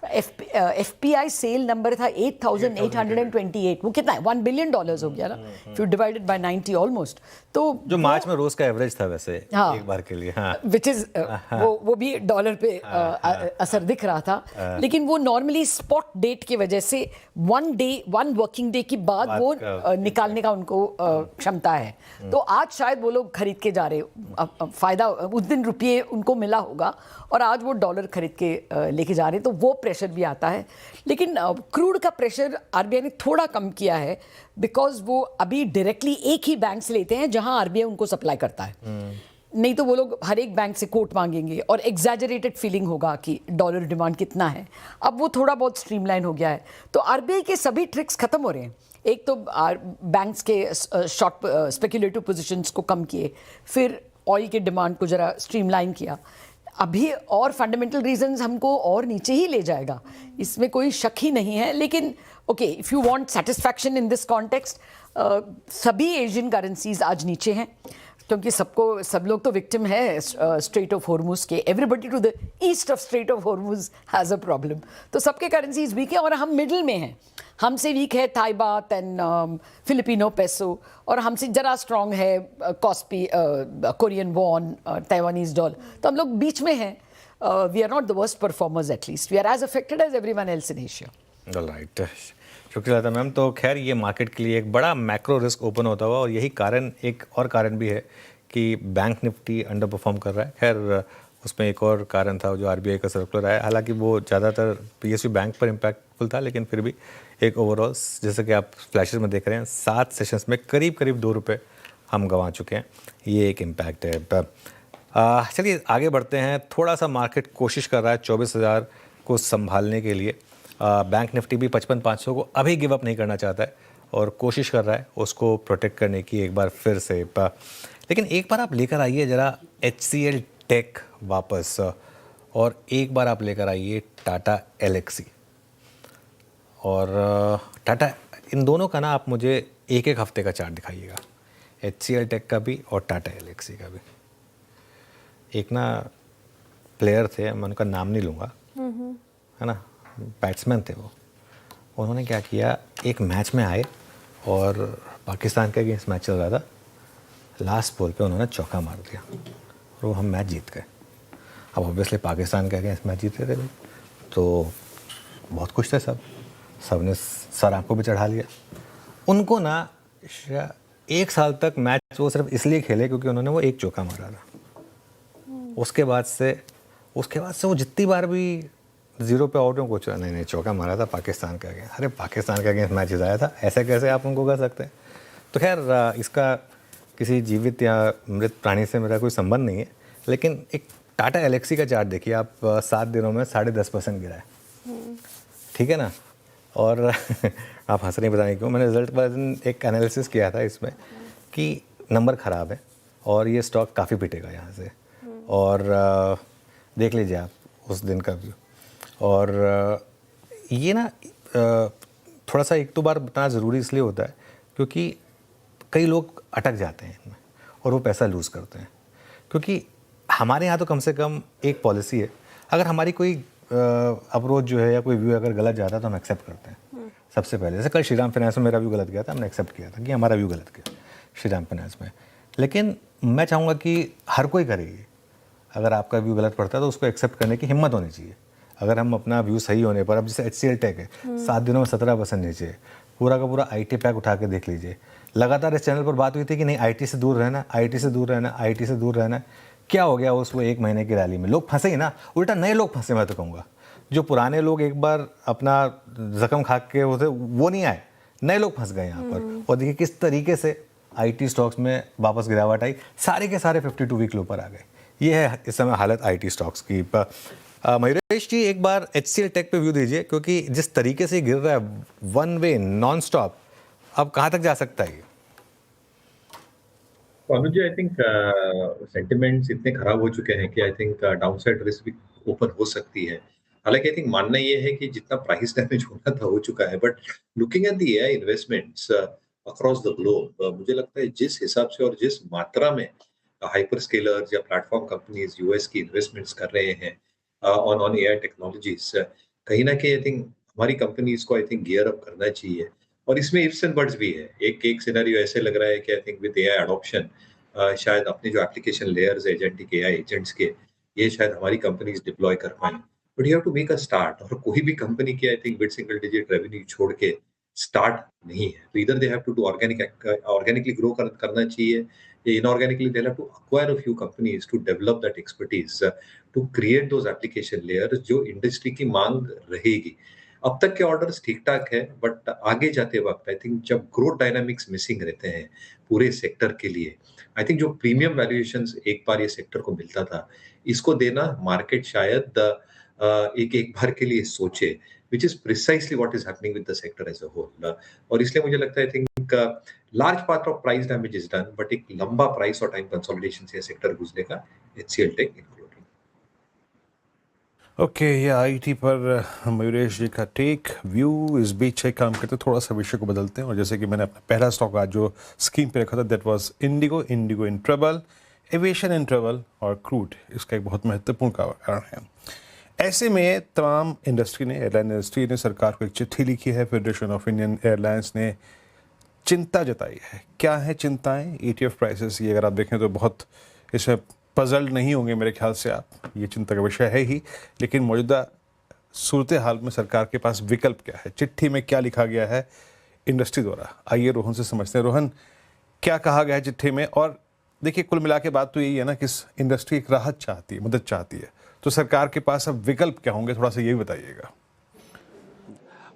एफपीआई सेल नंबर था 8,828। वो कितना है, $1 बिलियन हो गया ना, फिर डिवाइडेड बाय 90 ऑलमोस्ट। तो जो मार्च में रोज का एवरेज था वैसे, हाँ, एक बार के लिए, हाँ, विच इज वो भी डॉलर पे असर दिख रहा था। लेकिन वो नॉर्मली स्पॉट डेट की वजह से 1 वर्किंग डे के बाद वो निकालने का उनको क्षमता है। तो आज शायद वो लोग खरीद के जा रहे, फायदा उस दिन रुपये उनको मिला होगा, और आज वो डॉलर खरीद के लेके जा रहे हैं, तो वो प्रेशर भी आता है। लेकिन क्रूड का प्रेशर आरबीआई ने थोड़ा कम किया है, बिकॉज वो अभी डायरेक्टली एक ही बैंक से लेते हैं जहां आरबीआई उनको सप्लाई करता है। नहीं तो वो लोग हर एक बैंक से कोट मांगेंगे, और एग्जैजरेटेड फीलिंग होगा कि डॉलर डिमांड कितना है। अब वो थोड़ा बहुत स्ट्रीमलाइन हो गया है, तो आरबीआई के सभी ट्रिक्स खत्म हो रहे हैं। एक तो बैंक्स के शॉर्ट स्पेक्युलेटिव पोजीशंस को कम किए, फिर ऑयल के डिमांड को जरा स्ट्रीमलाइन किया। अभी और फंडामेंटल रीजंस हमको और नीचे ही ले जाएगा, इसमें कोई शक ही नहीं है। लेकिन okay, if you want satisfaction in this context, सभी एशियन करेंसीज आज नीचे हैं, क्योंकि सब लोग तो विक्टिम है स्ट्रेट ऑफ हॉर्मुज के। Everybody to the east of strait of Hormuz has a problem. तो सबके करेंसीज वीक है, और हम मिडिल में हैं। हमसे वीक है थाई बात एंड फिलिपिनो पेसो, और हमसे जरा स्ट्रॉन्ग है KOSPI, Korean won, Taiwanese dollar. तो हम लोग बीच में हैं। We are not the worst performers, at least we are as affected as everyone else in Asia. Right, शुक्रिया था मैम। तो खैर ये मार्केट के लिए एक बड़ा मैक्रो रिस्क ओपन होता हुआ, और यही कारण, एक और कारण भी है कि बैंक निफ्टी अंडर परफॉर्म कर रहा है। खैर उसमें एक और कारण था जो आरबीआई का सर्कुलर आया, हालांकि वो ज़्यादातर पीएसयू बैंक पर इम्पैक्टफुल था, लेकिन फिर भी एक ओवरऑल जैसे कि आप फ्लैशेस में देख रहे हैं 7 सेशंस में करीब करीब 2 रुपये हम गंवा चुके हैं, ये एक इम्पैक्ट है। चलिए आगे बढ़ते हैं। थोड़ा सा मार्केट कोशिश कर रहा है 24,000 को संभालने के लिए। बैंक निफ्टी भी 55,500 को अभी गिव अप नहीं करना चाहता है और कोशिश कर रहा है उसको प्रोटेक्ट करने की एक बार फिर से। लेकिन एक बार आप लेकर आइए ज़रा HCL टेक वापस, और एक बार आप लेकर आइए टाटा एलेक्सी और टाटा, इन दोनों का ना आप मुझे एक एक हफ्ते का चार्ट दिखाइएगा, HCL टेक का भी और टाटा एलेक्सी का भी। एक ना प्लेयर थे, मैं उनका नाम नहीं लूँगा, है ना, बैट्समैन थे वो, उन्होंने क्या किया, एक मैच में आए और पाकिस्तान के अगेंस्ट मैच चल रहा था, लास्ट बॉल पे उन्होंने चौका मार दिया और वो हम मैच जीत गए। अब ऑब्वियसली पाकिस्तान के अगेंस्ट मैच जीते थे तो बहुत खुश थे सब ने सर आंखों पे चढ़ा लिया। उनको ना 1 साल तक मैच वो सिर्फ इसलिए खेले क्योंकि उन्होंने वो एक चौका मारा था। उसके बाद से वो जितनी बार भी 0 पे आउट हो, कुछ नहीं चौका मारा था पाकिस्तान के अगेंस्ट। अरे पाकिस्तान के अगेंस्ट मैच जिताया था, ऐसे कैसे आप उनको कर सकते हैं? तो खैर इसका किसी जीवित या मृत प्राणी से मेरा कोई संबंध नहीं है, लेकिन एक टाटा एलेक्सी का चार्ट देखिए आप, 7 दिनों में 10.5% गिरा है, ठीक है ना। और आप हंस रहे, बताने क्यों, मैंने रिजल्ट वाले दिन एक एनालिसिस किया था इसमें कि नंबर ख़राब है और ये स्टॉक काफ़ी पिटेगा यहाँ से, और देख लीजिए आप उस दिन का व्यू। और ये ना थोड़ा सा 1-2 बार बताना ज़रूरी इसलिए होता है क्योंकि कई लोग अटक जाते हैं इनमें और वो पैसा लूज़ करते हैं। क्योंकि हमारे यहाँ तो कम से कम एक पॉलिसी है, अगर हमारी कोई अप्रोच जो है या कोई व्यू अगर गलत जाता है तो हम एक्सेप्ट करते हैं सबसे पहले। जैसे कल श्रीराम फाइनेंस में मेरा व्यू गलत गया था, हमने एक्सेप्ट किया था कि हमारा व्यू गलत गया श्रीराम फाइनेंस में। लेकिन मैं चाहूँगा कि हर कोई करेगी, अगर आपका व्यू गलत पड़ता है तो उसको एक्सेप्ट करने की हिम्मत होनी चाहिए। अगर हम अपना व्यू सही होने पर, अब जैसे HCL टेक है 7 दिनों में 17% नीचे है, पूरा का पूरा IT पैक उठा के देख लीजिए। लगातार इस चैनल पर बात हुई थी कि नहीं IT से दूर रहना, IT से दूर रहना, IT से दूर रहना। क्या हो गया उस वो 1 महीने की रैली में? लोग फंसे ही ना, उल्टा नए लोग फंसे। मैं तो कहूँगा जो पुराने लोग एक बार अपना जख्म खा के होते वो नहीं आए, नए लोग फंस गए यहाँ पर। और देखिए किस तरीके से IT स्टॉक्स में वापस गिरावट आई, सारे के सारे 52 वीक लो पर आ गए। ये है इस समय हालत IT स्टॉक्स की। मयूरेश जी एक बार HCL टेक पे व्यू दीजिए, क्योंकि जिस तरीके से गिर रहा है वन वे नॉन स्टॉप, अब कहाँ तक जा सकता है ये? अनुज जी, आई थिंक सेंटिमेंट्स इतने खराब हो चुके हैं कि आई थिंक डाउनसाइड रिस्क भी ओपन हो सकती है। हालांकि आई थिंक मानना ये है कि जितना प्राइस डैमेज होना था हो चुका है, but looking at the AI investments across the globe, मुझे लगता है जिस हिसाब से और जिस मात्रा में हाइपर स्केलर्स या प्लेटफॉर्म कंपनीज US की इन्वेस्टमेंट्स कर रहे हैं ऑन AI टेक्नोलॉजीज, कहीं ना कहीं आई थिंक हमारी कंपनीज को आई थिंक गियर अप करना चाहिए। और इसमें इफ्स एंड बट्स भी है। एक सिनेरियो ऐसे लग रहा है कि I think with AI adoption शायद अपने जो एप्लीकेशन लेयर्स है एजेंटिक AI एजेंट्स के, ये शायद हमारी कंपनीज डिप्लॉय कर पाएं। But you have to make a start, और कोई भी कंपनी की I think mid single digit revenue छोड़ के स्टार्ट नहीं है। तो इधर they have to do organically grow करना चाहिए, या inorganically they have to acquire a few companies to develop that expertise to create those application layers जो इंडस्ट्री की मांग रहेगी। अब तक के ऑर्डर्स ठीक ठाक है, बट आगे जाते वक्त आई थिंक जब ग्रोथ डायनामिक्स मिसिंग रहते हैं पूरे सेक्टर के लिए, आई थिंक जो प्रीमियम वैल्यूएशंस एक बार ये सेक्टर को मिलता था, इसको देना मार्केट शायद एक बार के लिए सोचे, which is precisely what is happening with the sector as a whole. और इसलिए मुझे लगता है I think large part of price damage is done, but एक लंबा प्राइस और टाइम कंसोलिडेशन से सेक्टर गुजरे का HCL टेक इंक्लूडिंग। ओके, ये IT पर मयूरेश जी का टेक व्यू इस बीच से काम करते थोड़ा सा विषय को बदलते हैं। और जैसे कि मैंने अपना पहला स्टॉक आज जो स्क्रीन पे रखा था, that was Indigo in trouble, aviation in trouble, और क्रूड इसका एक बहुत महत्वपूर्ण कारण है। ऐसे में तमाम इंडस्ट्री ने, एयरलाइन इंडस्ट्री ने सरकार को एक चिट्ठी लिखी है। फेडरेशन ऑफ इंडियन एयरलाइंस ने चिंता जताई है। क्या है चिंताएं? ETF प्राइसेस, ये अगर आप देखें तो बहुत इसमें पजल्ड नहीं होंगे मेरे ख्याल से आप, ये चिंता का विषय है ही। लेकिन मौजूदा सूरत हाल में सरकार के पास विकल्प क्या है? चिट्ठी में क्या लिखा गया है इंडस्ट्री द्वारा? आइए रोहन से समझते हैं। रोहन, क्या कहा गया है चिट्ठी में, और देखिए कुल मिला के बात तो यही है ना कि इस इंडस्ट्री एक राहत चाहती है, मदद चाहती है, तो सरकार के पास अब विकल्प क्या होंगे, थोड़ा सा ये भी बताइएगा।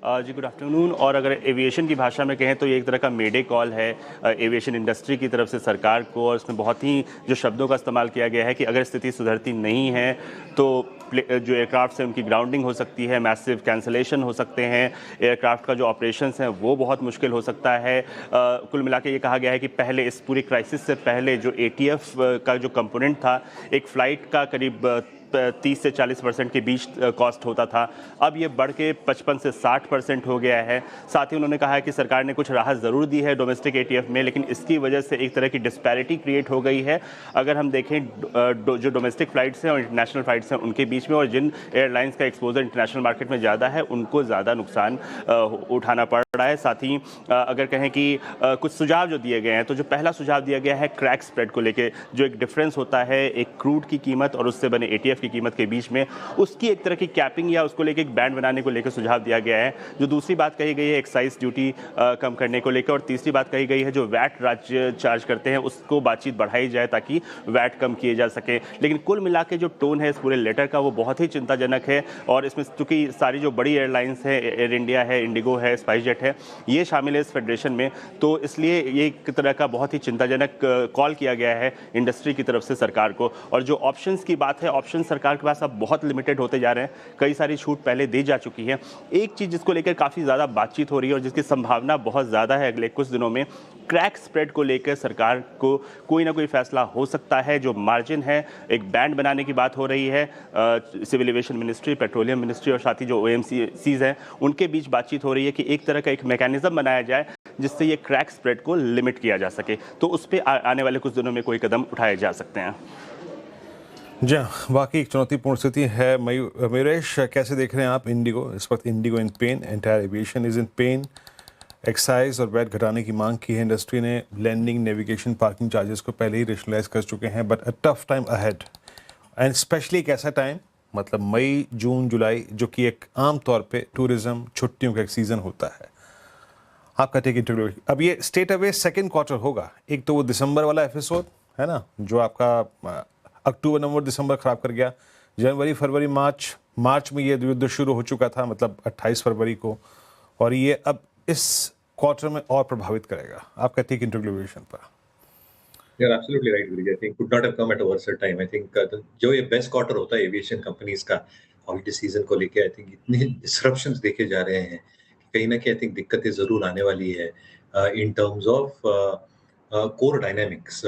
जी गुड आफ्टरनून। और अगर एविएशन की भाषा में कहें तो ये एक तरह का मेडे कॉल है एविएशन इंडस्ट्री की तरफ से सरकार को, और इसमें बहुत ही जो शब्दों का इस्तेमाल किया गया है कि अगर स्थिति सुधरती नहीं है तो जो एयरक्राफ्ट है उनकी ग्राउंडिंग हो सकती है, मैसिव कैंसलेशन हो सकते हैं, एयरक्राफ्ट का जो ऑपरेशंस हैं वो बहुत मुश्किल हो सकता है। कुल मिला के ये कहा गया है कि पहले इस पूरी क्राइसिस से पहले जो ATF का जो कंपोनेंट था, एक फ़्लाइट का करीब 30 से 40% के बीच कॉस्ट होता था, अब ये बढ़ के 55 से 60% हो गया है। साथ ही उन्होंने कहा है कि सरकार ने कुछ राहत ज़रूर दी है डोमेस्टिक ATF में, लेकिन इसकी वजह से एक तरह की डिस्पैरिटी क्रिएट हो गई है। अगर हम देखें जो डोमेस्टिक फ़्लाइट्स हैं और इंटरनेशनल फ़्लाइट्स हैं उनके बीच में, और जिन एयरलाइंस का एक्सपोजर इंटरनेशनल मार्केट में ज़्यादा है उनको ज़्यादा नुकसान उठाना पड़ रहा है। साथ ही अगर कहें कि कुछ सुझाव जो दिए गए हैं, तो जो पहला सुझाव दिया गया है क्रैक स्प्रेड को लेके, जो एक डिफरेंस होता है एक क्रूड की कीमत और उससे बने ATF की कीमत के बीच में, उसकी एक तरह की कैपिंग या उसको लेके एक बैंड बनाने को लेकर सुझाव दिया गया है। जो दूसरी बात कही गई है एक्साइज ड्यूटी कम करने को लेकर, और तीसरी बात कही गई है जो वैट राज्य चार्ज करते हैं उसको बातचीत बढ़ाई जाए ताकि वैट कम किए जा सके। लेकिन कुल मिला के जो टोन है इस पूरे लेटर का वो बहुत ही चिंताजनक है, और इसमें चूंकि सारी जो बड़ी एयरलाइंस है, एयर इंडिया है, इंडिगो है, स्पाइसजेट है, ये शामिल है इस फेडरेशन में, तो इसलिए ये एक तरह का बहुत ही चिंताजनक कॉल किया गया है इंडस्ट्री की तरफ से सरकार को। और जो ऑप्शंस की बात है, ऑप्शन सरकार के पास अब बहुत लिमिटेड होते जा रहे हैं, कई सारी छूट पहले दी जा चुकी है। एक चीज़ जिसको लेकर काफ़ी ज़्यादा बातचीत हो रही है और जिसकी संभावना बहुत ज़्यादा है अगले कुछ दिनों में, क्रैक स्प्रेड को लेकर सरकार को कोई ना कोई फैसला हो सकता है। जो मार्जिन है, एक बैंड बनाने की बात हो रही है, civil aviation ministry, petroleum ministry और साथ ही जो OMCs हैं उनके बीच बातचीत हो रही है कि एक तरह का एक मैकेनिज्म बनाया जाए जिससे ये क्रैक स्प्रेड को लिमिट किया जा सके। तो उस पर आने वाले कुछ दिनों में कोई कदम उठाए जा सकते हैं। जी बाकी एक चुनौतीपूर्ण स्थिति है। मयूरेश, कैसे देख रहे हैं आप इंडिगो? इस वक्त Indigo in pen, entire aviation is in pen. Excise और वैट घटाने की मांग की है इंडस्ट्री ने। लैंडिंग, नेविगेशन, पार्किंग चार्जेस को पहले ही रेशनलाइज कर चुके हैं, but a tough time ahead, and specially एक ऐसा टाइम, मतलब मई, जून, जुलाई, जो कि एक आम तौर पे टूरिज्म छुट्टियों का एक सीज़न होता है। आपका टेक इंटरव्यू, अब ये स्टेट अवे सेकेंड क्वार्टर होगा। एक तो वो दिसंबर वाला एपिसोड है ना, जो आपका अक्टूबर, नवंबर, दिसंबर खराब कर गया। जनवरी, फरवरी, मार्च में ये युद्ध शुरू हो चुका था, मतलब 28 फरवरी को, और ये अब इस क्वार्टर में और प्रभावित करेगा। आपका टेक इंटरव्यूएशन पर। You're absolutely right, Viraj. I think could not have come at a worse time. I think जो ये बेस्ट क्वार्टर होता है एविएशन कंपनीज का हॉलिडे सीजन को लेके, आई थिंक इतने डिसरप्शंस देखे जा रहे हैं कि कहीं ना कहीं आई थिंक दिक्कतें जरूर आने वाली है इन टर्म्स ऑफ कोर डायनामिक्स।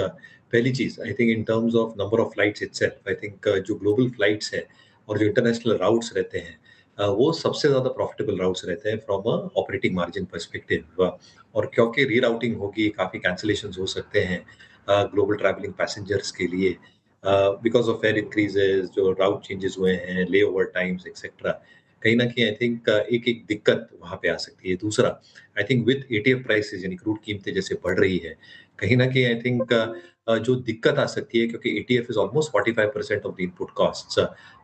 पहली चीज I think in terms of number of flights itself, I think जो ग्लोबल फ्लाइट्स है और जो इंटरनेशनल राउट्स रहते हैं वो सबसे ज्यादा प्रॉफिटेबल राउट्स रहते हैं from a operating margin perspective. और क्योंकि रीराउटिंग होगी, काफी कैंसिलेशंस हो सकते हैं ग्लोबल ट्रैवलिंग पैसेंजर्स के लिए बिकॉज ऑफ फेयर इंक्रीजेस, जो राउट चेंजेस हुए हैं, ले ओवर टाइम्स एक्सेट्रा, कहीं ना कहीं आई थिंक एक दिक्कत वहां पे आ सकती है। दूसरा आई थिंक विद ATF प्राइसेस यानी क्रूड कीमतें जैसे बढ़ रही है, कहीं ना कहीं आई थिंक जो दिक्कत आ सकती है, क्योंकि ATF is almost 45% of the input costs,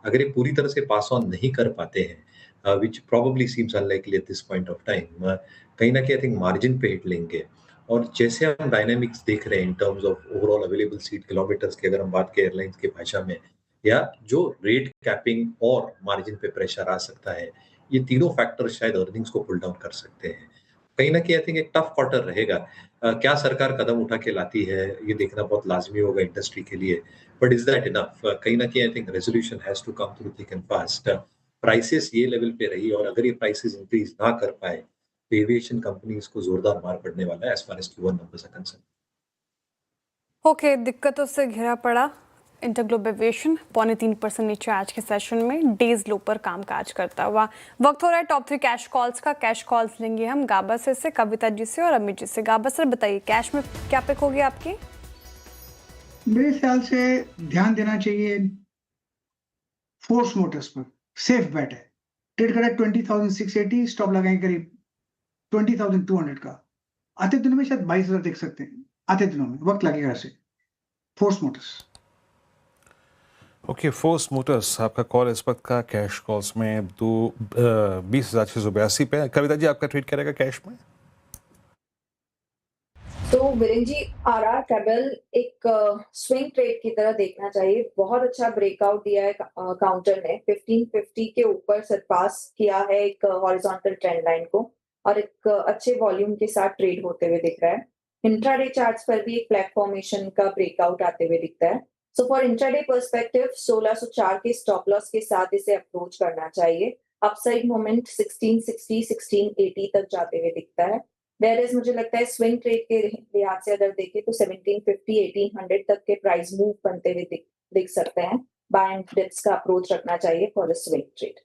अगर ये पूरी तरह से पास ऑन नहीं कर पाते हैं, which probably seems unlikely at this point of time, कहीं ना कहीं आई थिंक मार्जिन पे हिट लेंगे। और जैसे हम डायनामिक्स देख रहे हैं in terms of overall available seat kilometers की, अगर हम बात करें एयरलाइंस की भाषा में, या जो रेट कैपिंग और मार्जिन पे प्रेशर आ सकता है, ये तीनों फैक्टर शायद अर्निंग्स को पुल डाउन कर सकते हैं। कहीं ना कहीं आई थिंक एक टफ क्वार्टर रहेगा। क्या सरकार कदम उठा के लाती है ये देखना बहुत लाजमी होगा इंडस्ट्री के लिए, बट इज दैट इनफ? कहीं ना कहीं I think resolution has to come through thick and fast. Prices ये लेवल पे रही और अगर ये प्राइसेस इंक्रीज ना कर पाए, एविएशन कंपनीज को जोरदार मार पड़ने वाला है as far as Q1 numbers are concern. Okay, दिक्कतों से घिरा पड़ा इंटरग्लोब एविएशन 0.3% नीचे आज के सेशन में डेज लो पर कामकाज करता हुआ। वक्त हो रहा है टॉप 3 कैश कॉल्स का। कैश कॉल्स लेंगे हम गाबा से कविता जी से और अमित जी से। गाबा सर बताइए, कैश में क्या पिक होगी आपकी? मेरे ख्याल से ध्यान देना चाहिए फोर्स मोटर्स पर, सेफ बेट है। ट्रेड करा 20,680, स्टॉप लगाएंगे करीब 20,200 का। आते दिनों में शायद 22,000 देख सकते हैं, आते दिनों में वक्त लगेगा ऐसे। Force Motors. Okay, force Motors आपका कॉल इस वक्त का कैश कॉल्स में 20,682 पे। कविता जी आपका ट्रेड करेगा कैश में? तो वीरेन जी, आरआर कैबल एक स्विंग ट्रेड की तरह देखना चाहिए। बहुत अच्छा ब्रेकआउट दिया है काउंटर ने, 1550 के ऊपर सरपास किया है एक हॉरिजॉन्टल ट्रेंड लाइन को, और एक अच्छे वॉल्यूम के साथ ट्रेड होते हुए दिख रहा है। इंट्राडे चार्ट्स पर भी एक फ्लैग फॉर्मेशन का ब्रेकआउट आते हुए दिखता है। सो फॉर इंट्राडे पर्सपेक्टिव 1604 के स्टॉप लॉस के साथ इसे अप्रोच करना चाहिए। अपसाइड मोमेंट 1660 1680 तक जाते हुए दिखता है। वेयरएज मुझे लगता है स्विंग ट्रेड के लिहाज से अगर देखें तो 1750 1800 तक के प्राइस मूव बनते हुए दिख सकते हैं। बाय एंड डिप्स का अप्रोच रखना चाहिए फॉर द स्विंग ट्रेड।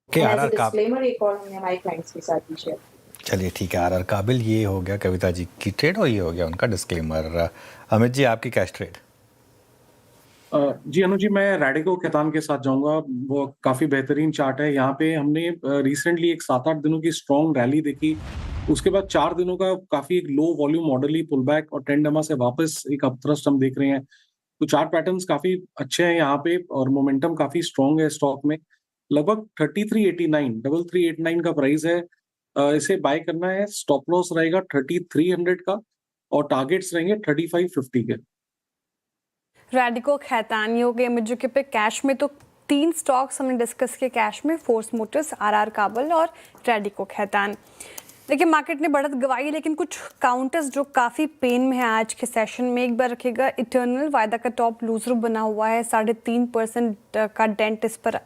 के एज आरआर अ डिस्क्लेमर एक और हमने हमारे क्लाइंट्स के साथ भी शेयर। चलिए ठीक है, आरआर काबिल ये हो गया कविता जी की ट्रेड और ये हो गया उनका डिस्क्लेमर। अमित जी आपकी कैश ट्रेड? जी अनुज जी, मैं रैडिको खैतान के साथ जाऊंगा। वो काफी बेहतरीन चार्ट है। यहाँ पे हमने रिसेंटली एक 7-8 दिनों की स्ट्रॉन्ग रैली देखी, उसके बाद 4 दिनों का काफी एक लो वॉल्यूम मॉडली पुल बैक और टेंडमा से वापस एक अपथ्रस्ट हम देख रहे हैं। तो चार्ट पैटर्न्स काफी अच्छे हैं यहाँ पे और मोमेंटम काफी स्ट्रॉन्ग है स्टॉक में। लगभग 3389 का प्राइस है। इसे बाय करना है। स्टॉप लॉस रहेगा 3300 का और टारगेट्स रहेंगे 3550 के। रैडिको खैतान, योग एमएचयूके पे कैश में तो 3 स्टॉक्स हमने डिस्कस किए कैश में, फोर्स मोटर्स, आरआर काबल और रैडिको खैतान। देखिए मार्केट ने बढ़त गवाई, लेकिन कुछ काउंटर्स जो काफ़ी पेन में है आज के सेशन में। एक बार रखिएगा, इटर्नल वायदा का टॉप लूजर बना हुआ है, 3.5% का डेंट इस पर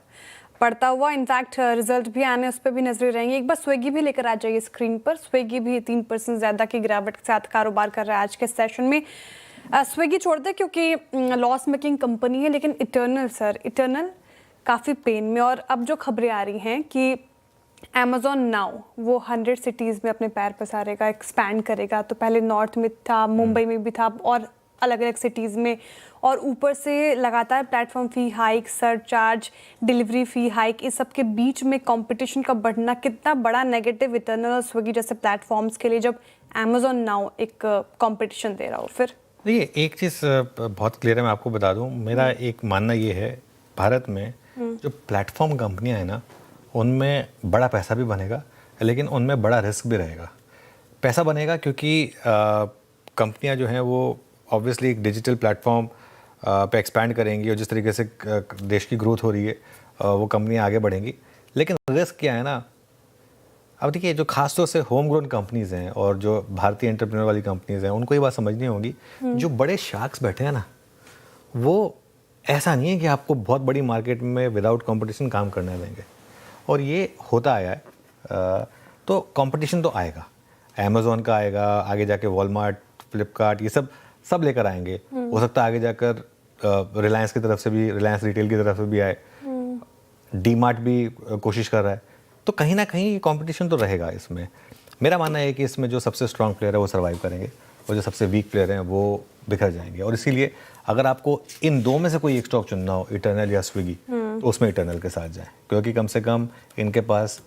पड़ता हुआ। इनफैक्ट रिजल्ट भी आने उस पर भी नजरें रहेंगी। एक बार स्विगी भी लेकर आ जाइए स्क्रीन पर। स्विगी भी 3% ज़्यादा की गिरावट के साथ कारोबार कर रहा है आज के सेशन में। स्विगी छोड़ दे क्योंकि लॉस मेकिंग कंपनी है, लेकिन इटर्नल काफ़ी पेन में। और अब जो खबरें आ रही हैं कि Amazon नाउ वो 100 सिटीज़ में अपने पैर पसारेगा, एक्सपैंड करेगा। तो पहले नॉर्थ में था, मुंबई में भी था और अलग अलग सिटीज़ में, और ऊपर से लगातार प्लेटफॉर्म फ़ी हाइक, सरचार्ज, डिलीवरी फ़ी हाइक, इस सब के बीच में कंपटीशन का बढ़ना कितना बड़ा नेगेटिव इटर्नल और स्विगी जैसे प्लेटफॉर्म्स के लिए, जब Amazon नाउ एक कंपटीशन दे रहा हो। फिर देखिए एक चीज़ बहुत क्लियर है, मैं आपको बता दूं, मेरा एक मानना ये है, भारत में जो प्लेटफॉर्म कंपनियां हैं ना, उनमें बड़ा पैसा भी बनेगा, लेकिन उनमें बड़ा रिस्क भी रहेगा। पैसा बनेगा क्योंकि कंपनियां जो हैं वो ऑब्वियसली एक डिजिटल प्लेटफॉर्म पे एक्सपैंड करेंगी और जिस तरीके से देश की ग्रोथ हो रही है वो कंपनियां आगे बढ़ेंगी। लेकिन रिस्क क्या है ना, अब देखिए जो खासतौर से होम ग्रोन कंपनीज़ हैं और जो भारतीय एंटरप्रेन्योर वाली कंपनीज़ हैं, उनको ये बात समझनी होगी, जो बड़े शार्क्स बैठे हैं ना, वो ऐसा नहीं है कि आपको बहुत बड़ी मार्केट में विदाउट कंपटीशन काम करने देंगे। और ये होता आया है। तो कंपटीशन तो आएगा, अमेज़ॉन का आएगा, आगे जाके वॉलमार्ट, फ्लिपकार्ट, ये सब लेकर आएंगे। हो सकता है आगे जाकर रिलायंस की तरफ से भी, रिलायंस रिटेल की तरफ से भी आए, डीमार्ट भी कोशिश कर रहा है। तो कहीं ना कहीं कंपटीशन तो रहेगा इसमें। मेरा मानना है कि इसमें जो सबसे स्ट्रांग प्लेयर है वो सर्वाइव करेंगे और जो सबसे वीक प्लेयर हैं वो बिखर जाएंगे। और इसीलिए अगर आपको इन दो में से कोई एक स्टॉक चुनना हो, इटर्नल या स्विगी, तो उसमें इटर्नल के साथ जाएं, क्योंकि कम से कम इनके पास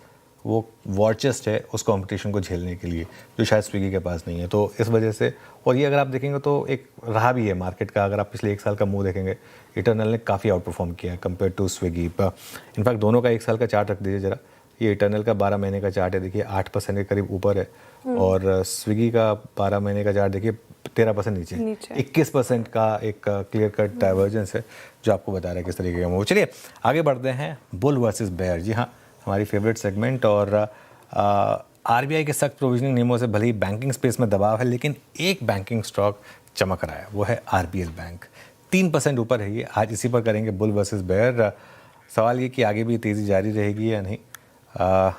वो वॉर चेस्ट है उस कंपटीशन को झेलने के लिए, जो शायद स्विगी के पास नहीं है। तो इस वजह से, और ये अगर आप देखेंगे तो एक रहा भी है मार्केट का, अगर आप पिछले 1 साल का मुंह देखेंगे, इटर्नल ने काफ़ी आउट परफॉर्म किया है कंपेयर टू स्विगी। इनफैक्ट दोनों का 1 साल का चार्ट रख दीजिए ज़रा। ये इटर्नल का 12 महीने का चार्ट है, देखिए 8% के करीब ऊपर है, और स्विगी का 12 महीने का चार्ट देखिए 13% नीचे, 21% का एक क्लियर कट डाइवर्जेंस है, जो आपको बता रहा है किस तरीके का मूव। चलिए आगे बढ़ते हैं, बुल वर्सेस बेयर। जी हाँ, हमारी फेवरेट सेगमेंट। और आरबीआई के सख्त प्रोविजनिंग नियमों से भले ही बैंकिंग स्पेस में दबाव है, लेकिन एक बैंकिंग स्टॉक चमक रहा है, वो है आरबीएल बैंक। 3% ऊपर है ये। आज इसी पर करेंगे बुल वर्सेस बेयर। सवाल ये कि आगे भी तेज़ी जारी रहेगी या नहीं।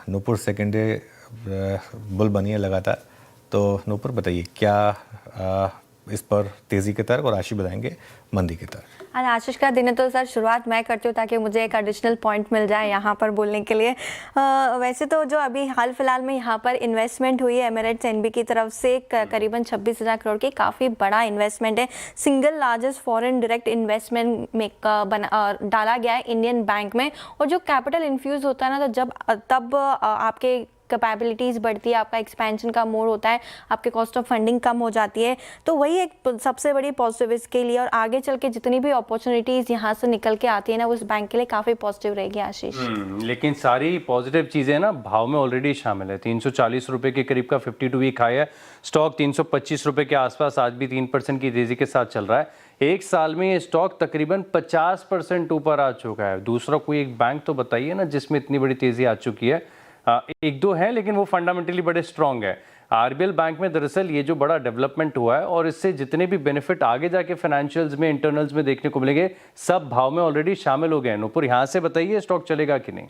नूपुर सेकेंड डे बुल बनी है लगातार, तो नूपुर बताइए क्या इस पर तेज़ी की तरफ, और आशीष बताएंगे मंदी की तरफ। आज आशीष का दिन है तो सर शुरुआत मैं करती हूँ ताकि मुझे एक एडिशनल पॉइंट मिल जाए यहाँ पर बोलने के लिए। वैसे तो जो अभी हाल फिलहाल में यहाँ पर इन्वेस्टमेंट हुई है एमिरेट्स एनबी की तरफ से करीबन 26,000 करोड़ की, काफ़ी बड़ा इन्वेस्टमेंट है। Single largest foreign direct investment में डाला गया है इंडियन बैंक में। और जो कैपिटल इन्फ्यूज़ होता है ना, तो तब आपके कैपेबिलिटीज़ बढ़ती है, आपका एक्सपेंशन का मोड होता है, आपके कॉस्ट ऑफ फंडिंग कम हो जाती है। तो वही एक सबसे बड़ी पॉजिटिव इसके लिए, और आगे चल के जितनी भी अपॉर्चुनिटीज़ यहाँ से निकल के आती है ना, उस बैंक के लिए काफ़ी पॉजिटिव रहेगी आशीष। लेकिन सारी पॉजिटिव चीज़ें ना भाव में ऑलरेडी शामिल है। 340 रुपये के करीब का 52 वीक हाई है। स्टॉक 325 रुपये के आसपास आज भी 3% की तेज़ी के साथ चल रहा है। एक साल में ये स्टॉक तकरीबन 50% ऊपर आ चुका है। दूसरा कोई एक बैंक तो बताइए ना जिसमें इतनी बड़ी तेज़ी आ चुकी है। एक दो है लेकिन वो फंडामेंटली बड़े स्ट्रॉन्ग है। आरबीएल बैंक में दरअसल ये जो बड़ा डेवलपमेंट हुआ है और इससे जितने भी बेनिफिट आगे जाके फाइनेंशियल्स में, इंटरनल्स में देखने को मिलेंगे, सब भाव में ऑलरेडी शामिल हो गए हैं। नुपुर, यहाँ से बताइए स्टॉक चलेगा कि नहीं?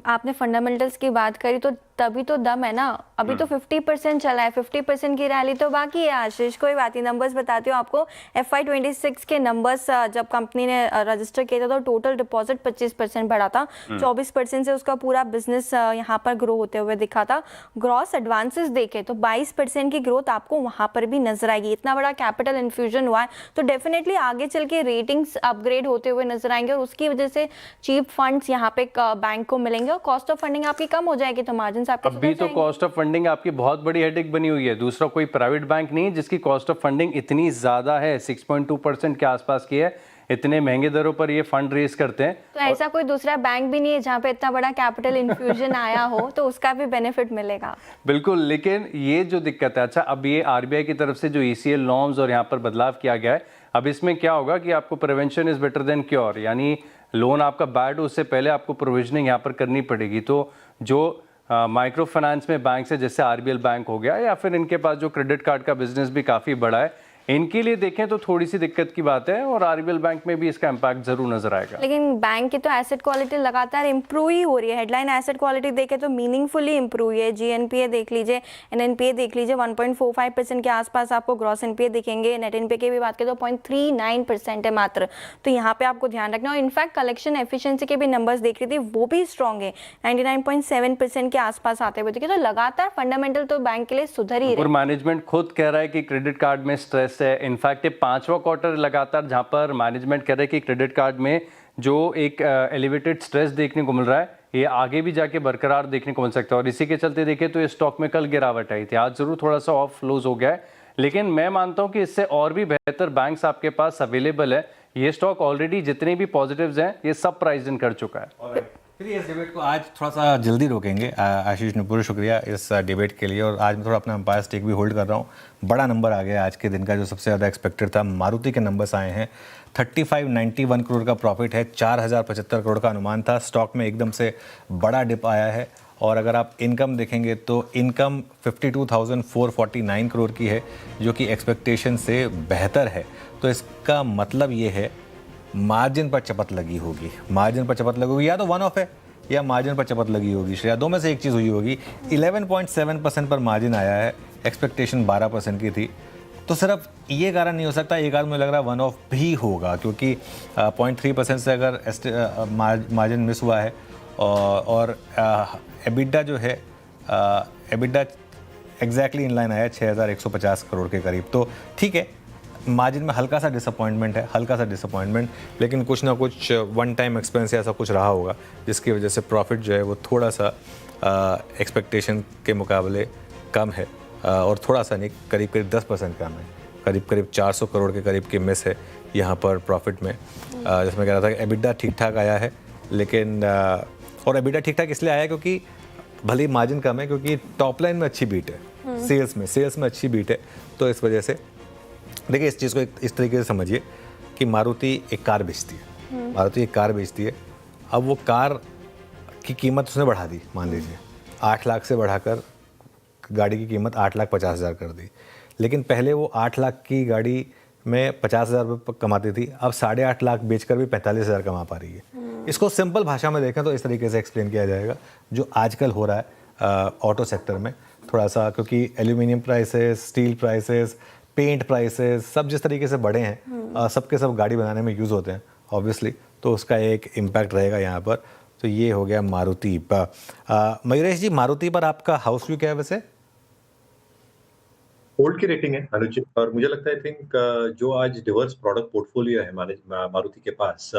आपने फंडामेंटल्स की बात करी तो तभी तो दम है ना। अभी तो 50% चला है, 50% की रैली तो बाकी है आशीष। कोई बात नहीं, नंबर्स बताती हूँ आपको। FY26 के नंबर्स जब कंपनी ने रजिस्टर किया था तो टोटल डिपॉजिट 25% बढ़ा था, 24% से उसका पूरा बिजनेस यहाँ पर ग्रो होते हुए दिखा था। ग्रॉस एडवांसेस देखे तो 22% की ग्रोथ आपको वहाँ पर भी नजर आएगी। इतना बड़ा कैपिटल इन्फ्यूजन हुआ है तो डेफिनेटली आगे चल के रेटिंग्स अपग्रेड होते हुए नजर आएंगे और उसकी वजह से चीप फंड्स यहाँ पे बैंक को मिलेंगे और कॉस्ट ऑफ फंडिंग आपकी कम हो जाएगी, तो मार्जिन अभी तो कॉस्ट ऑफ फंडिंग आपकी बहुत बड़ी हेडेक बनी हुई है। दूसरा कोई प्राइवेट बैंक नहीं है जिसकी कॉस्ट ऑफ फंडिंग इतनी ज्यादा है, 6.2% के आसपास की है। इतने महंगे दरों पर ये फंड रेज करते हैं। तो ऐसा कोई दूसरा बैंक भी नहीं है जहाँ पे इतना बड़ा कैपिटल इन्फ्यूजन आया हो, तो उसका भी बेनिफिट मिलेगा। बिल्कुल, लेकिन ये जो दिक्कत है, अच्छा अब ये आरबीआई की तरफ से जो ECL नॉर्म्स और यहाँ पर बदलाव किया गया है, अब इसमें क्या होगा कि आपको prevention is better than cure, यानी लोन आपका बैड हो उससे पहले आपको प्रोविजनिंग यहाँ पर करनी पड़ेगी। तो जो माइक्रो फाइनेंस में बैंक है जैसे आरबीएल बैंक हो गया या फिर इनके पास जो क्रेडिट कार्ड का बिजनेस भी काफ़ी बड़ा है, इनके लिए देखें तो थोड़ी सी दिक्कत की बात है और आरबीएल बैंक में भी इसका इम्पैक्ट जरूर नजर आएगा। लेकिन बैंक की तो एसेट क्वालिटी लगातार इंप्रूव ही हो रही है। हेडलाइन एसेट क्वालिटी देखें तो मीनिंगफुली इंप्रूव है। GNPA देख लीजिए, NNPA देख लीजिए, 1.45% के आसपास आपको ग्रॉस NPA दिखेंगे। नेट NPA की भी बात करें तो 0.39% है मात्र। तो यहाँ पे आपको ध्यान रखना। और इनफैक्ट कलेक्शन एफिशिएंसी के भी नंबर्स देख रही थी, वो भी स्ट्रॉन्ग है, 99.7% के आसपास आते हुए दिखे। तो लगातार फंडामेंटल तो बैंक के लिए सुधर ही रहे। और मैनेजमेंट खुद कह रहा है कि क्रेडिट कार्ड में स्ट्रेस है। इनफैक्ट 5वां क्वार्टर लगातार जहां पर मैनेजमेंट कह रहा है कि क्रेडिट कार्ड में जो एक एलिवेटेड स्ट्रेस देखने को मिल रहा है, ये आगे भी जाके बरकरार देखने को मिल सकता है। और इसी के चलते देखें तो ये स्टॉक में कल गिरावट आई थी, आज जरूर थोड़ा सा ऑफ क्लोज हो गया है, लेकिन मैं मानता हूं कि इससे और भी बेहतर बैंक्स आपके पास अवेलेबल है। ये स्टॉक ऑलरेडी जितने भी पॉजिटिव्स हैं ये सब प्राइस इन कर चुका है। चलिए इस डिबेट को आज थोड़ा सा जल्दी रोकेंगे। आशीष नुपुर, शुक्रिया इस डिबेट के लिए। और आज मैं थोड़ा अपना एम्पायर स्टेक भी होल्ड कर रहा हूँ। बड़ा नंबर आ गया आज के दिन का, जो सबसे ज़्यादा एक्सपेक्टेड था। मारुति के नंबर्स आए हैं, 3591 करोड़ का प्रॉफिट है, 4075 करोड़ का अनुमान था। स्टॉक में एकदम से बड़ा डिप आया है। और अगर आप इनकम देखेंगे तो इनकम 52,449 करोड़ की है, जो कि एक्सपेक्टेशन से बेहतर है। तो इसका मतलब ये है मार्जिन पर चपत लगी होगी, मार्जिन पर चपत लगी होगी, या तो वन ऑफ है या मार्जिन पर चपत लगी होगी। श्रेया, दो में से एक चीज़ हुई होगी। 11.7% पर मार्जिन आया है, एक्सपेक्टेशन 12% की थी। तो सिर्फ ये कारण नहीं हो सकता, एक आध मुझे लग रहा है वन ऑफ भी होगा, क्योंकि 0.3% से अगर मार्जिन मिस हुआ है और एबिडा जो है, एबिडा एग्जैक्टली इन लाइन आया 6150 करोड़ के करीब। तो ठीक है, मार्जिन में हल्का सा डिसअपॉइंटमेंट है, हल्का सा डिसअपॉइंटमेंट, लेकिन कुछ ना कुछ वन टाइम एक्सपेंस ऐसा कुछ रहा होगा जिसकी वजह से प्रॉफिट जो है वो थोड़ा सा एक्सपेक्टेशन के मुकाबले कम है। और थोड़ा सा नहीं, करीब करीब 10% कम है, करीब करीब 400 करोड़ के करीब की मिस है यहाँ पर प्रॉफिट में। जिसमें कह रहा था कि एबिडा ठीक ठाक आया है, लेकिन और एबिडा ठीक ठाक इसलिए आया क्योंकि भले ही मार्जिन कम है, क्योंकि टॉप लाइन में अच्छी बीट है, सेल्स में अच्छी बीट है। तो इस वजह से देखिए, इस चीज़ को इस तरीके से समझिए कि मारुति एक कार बेचती है, मारुति एक कार बेचती है। अब वो कार की कीमत उसने बढ़ा दी, मान लीजिए 8 लाख से बढ़ाकर गाड़ी की कीमत 8,50,000 कर दी। लेकिन पहले वो 8 लाख की गाड़ी में 50,000 रुपये कमाती थी, अब 8.5 लाख बेचकर भी 45,000 कमा पा रही है। इसको सिंपल भाषा में देखें तो इस तरीके से एक्सप्लेन किया जाएगा, जो आजकल हो रहा है ऑटो सेक्टर में थोड़ा सा, क्योंकि aluminium prices, steel prices, paint prices सब जिस तरीके से बढ़े हैं, सबके सब गाड़ी बनाने में यूज़ होते हैं ऑब्वियसली, तो उसका एक इम्पैक्ट रहेगा यहाँ पर। तो ये हो गया मारुति पर। मयूरेश जी, मारुति पर आपका हाउस व्यू क्या है वैसे? होल्ड की रेटिंग है अनुज जी, और मुझे लगता है आई थिंक जो आज डिवर्स प्रोडक्ट पोर्टफोलियो है मारुति के पास,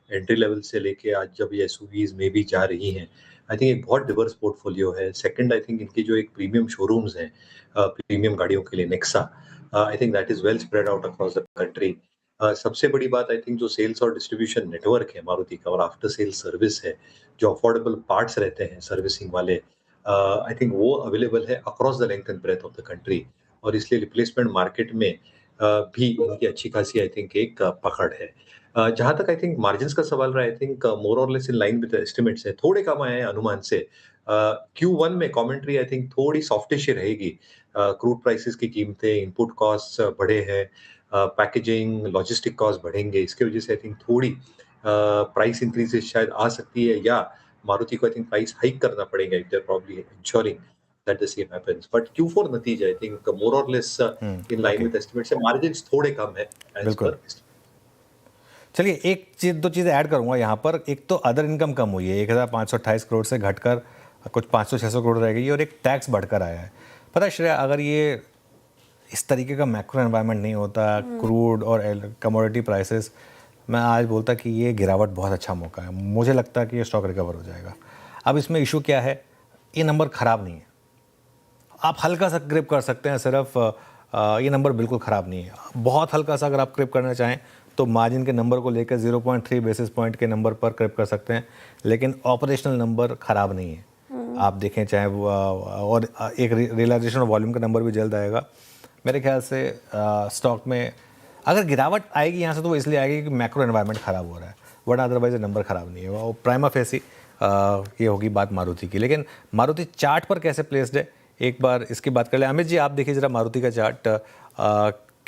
एंट्री लेवल से लेके आज जब ये एसयूवीज में भी जा रही हैं, आई थिंक एक बहुत डिवर्स पोर्टफोलियो है। सेकंड, आई थिंक इनके जो एक प्रीमियम शोरूम्स हैं प्रीमियम गाड़ियों के लिए, Nexa, I think that is well spread out across the country. सबसे बड़ी बात आई थिंक जो सेल्स और डिस्ट्रीब्यूशन नेटवर्क है मारुति का और आफ्टर सेल्स सर्विस है, जो अफोर्डेबल पार्ट्स रहते हैं सर्विसिंग वाले, आई थिंक वो अवेलेबल है across the length and breadth of the country, और इसलिए रिप्लेसमेंट मार्केट में भी इनकी अच्छी खासी आई थिंक एक पकड़ है। जहाँ तक आई थिंक मार्जिन्स का सवाल रहा है, आई थिंक मोर और less in line with estimates है, थोड़े कम आए हैं अनुमान से। Q1 में कमेंट्री आई थिंक थोड़ी सॉफ्टिश ही रहेगी। क्रूड प्राइसेस की कीमतें, इनपुट कॉस्ट बढ़े हैं, पैकेजिंग लॉजिस्टिक कॉस्ट बढ़ेंगे, इसकी वजह से आई थिंक थोड़ी प्राइस इंक्रीजेस शायद आ सकती है, या मारुति को आई थिंक प्राइस हाइक करना पड़ेगा if they are probably ensuring that the same happens. But Q4 नतीजा I think more or less in line with estimates है, margins थोड़े कम है as per estimate. चलिए एक चीज़ दो चीज़ें ऐड करूंगा यहाँ पर। एक तो अदर इनकम कम हुई है, 1528 करोड़ से घटकर कुछ 500-600 करोड़ रह गई, और एक टैक्स बढ़कर आया है। पता है श्रेया, अगर ये इस तरीके का मैक्रो एनवायरनमेंट नहीं होता, क्रूड और कमोडिटी प्राइसेस, मैं आज बोलता कि ये गिरावट बहुत अच्छा मौका है। मुझे लगता है कि ये स्टॉक रिकवर हो जाएगा। अब इसमें इशू क्या है, ये नंबर ख़राब नहीं है, आप हल्का सा क्रिप कर सकते हैं सिर्फ, ये नंबर बिल्कुल ख़राब नहीं है। बहुत हल्का सा अगर आप क्रिप करना चाहें तो मार्जिन के नंबर को लेकर 0.3 बेसिस पॉइंट के नंबर पर क्रिप कर सकते हैं, लेकिन ऑपरेशनल नंबर ख़राब नहीं है। आप देखें चाहे वो, और एक रियलाइजेशन और वॉल्यूम का नंबर भी जल्द आएगा मेरे ख्याल से। स्टॉक में अगर गिरावट आएगी यहाँ से तो वो इसलिए आएगी कि मैक्रो एनवायरनमेंट ख़राब हो रहा है, वरना अदरवाइज नंबर ख़राब नहीं है। वो प्राइमा फेसी ये होगी बात मारुति की। लेकिन मारुति चार्ट पर कैसे प्लेस्ड है, एक बार इसकी बात कर ले। अमित जी, आप देखिए जरा मारुति का चार्ट,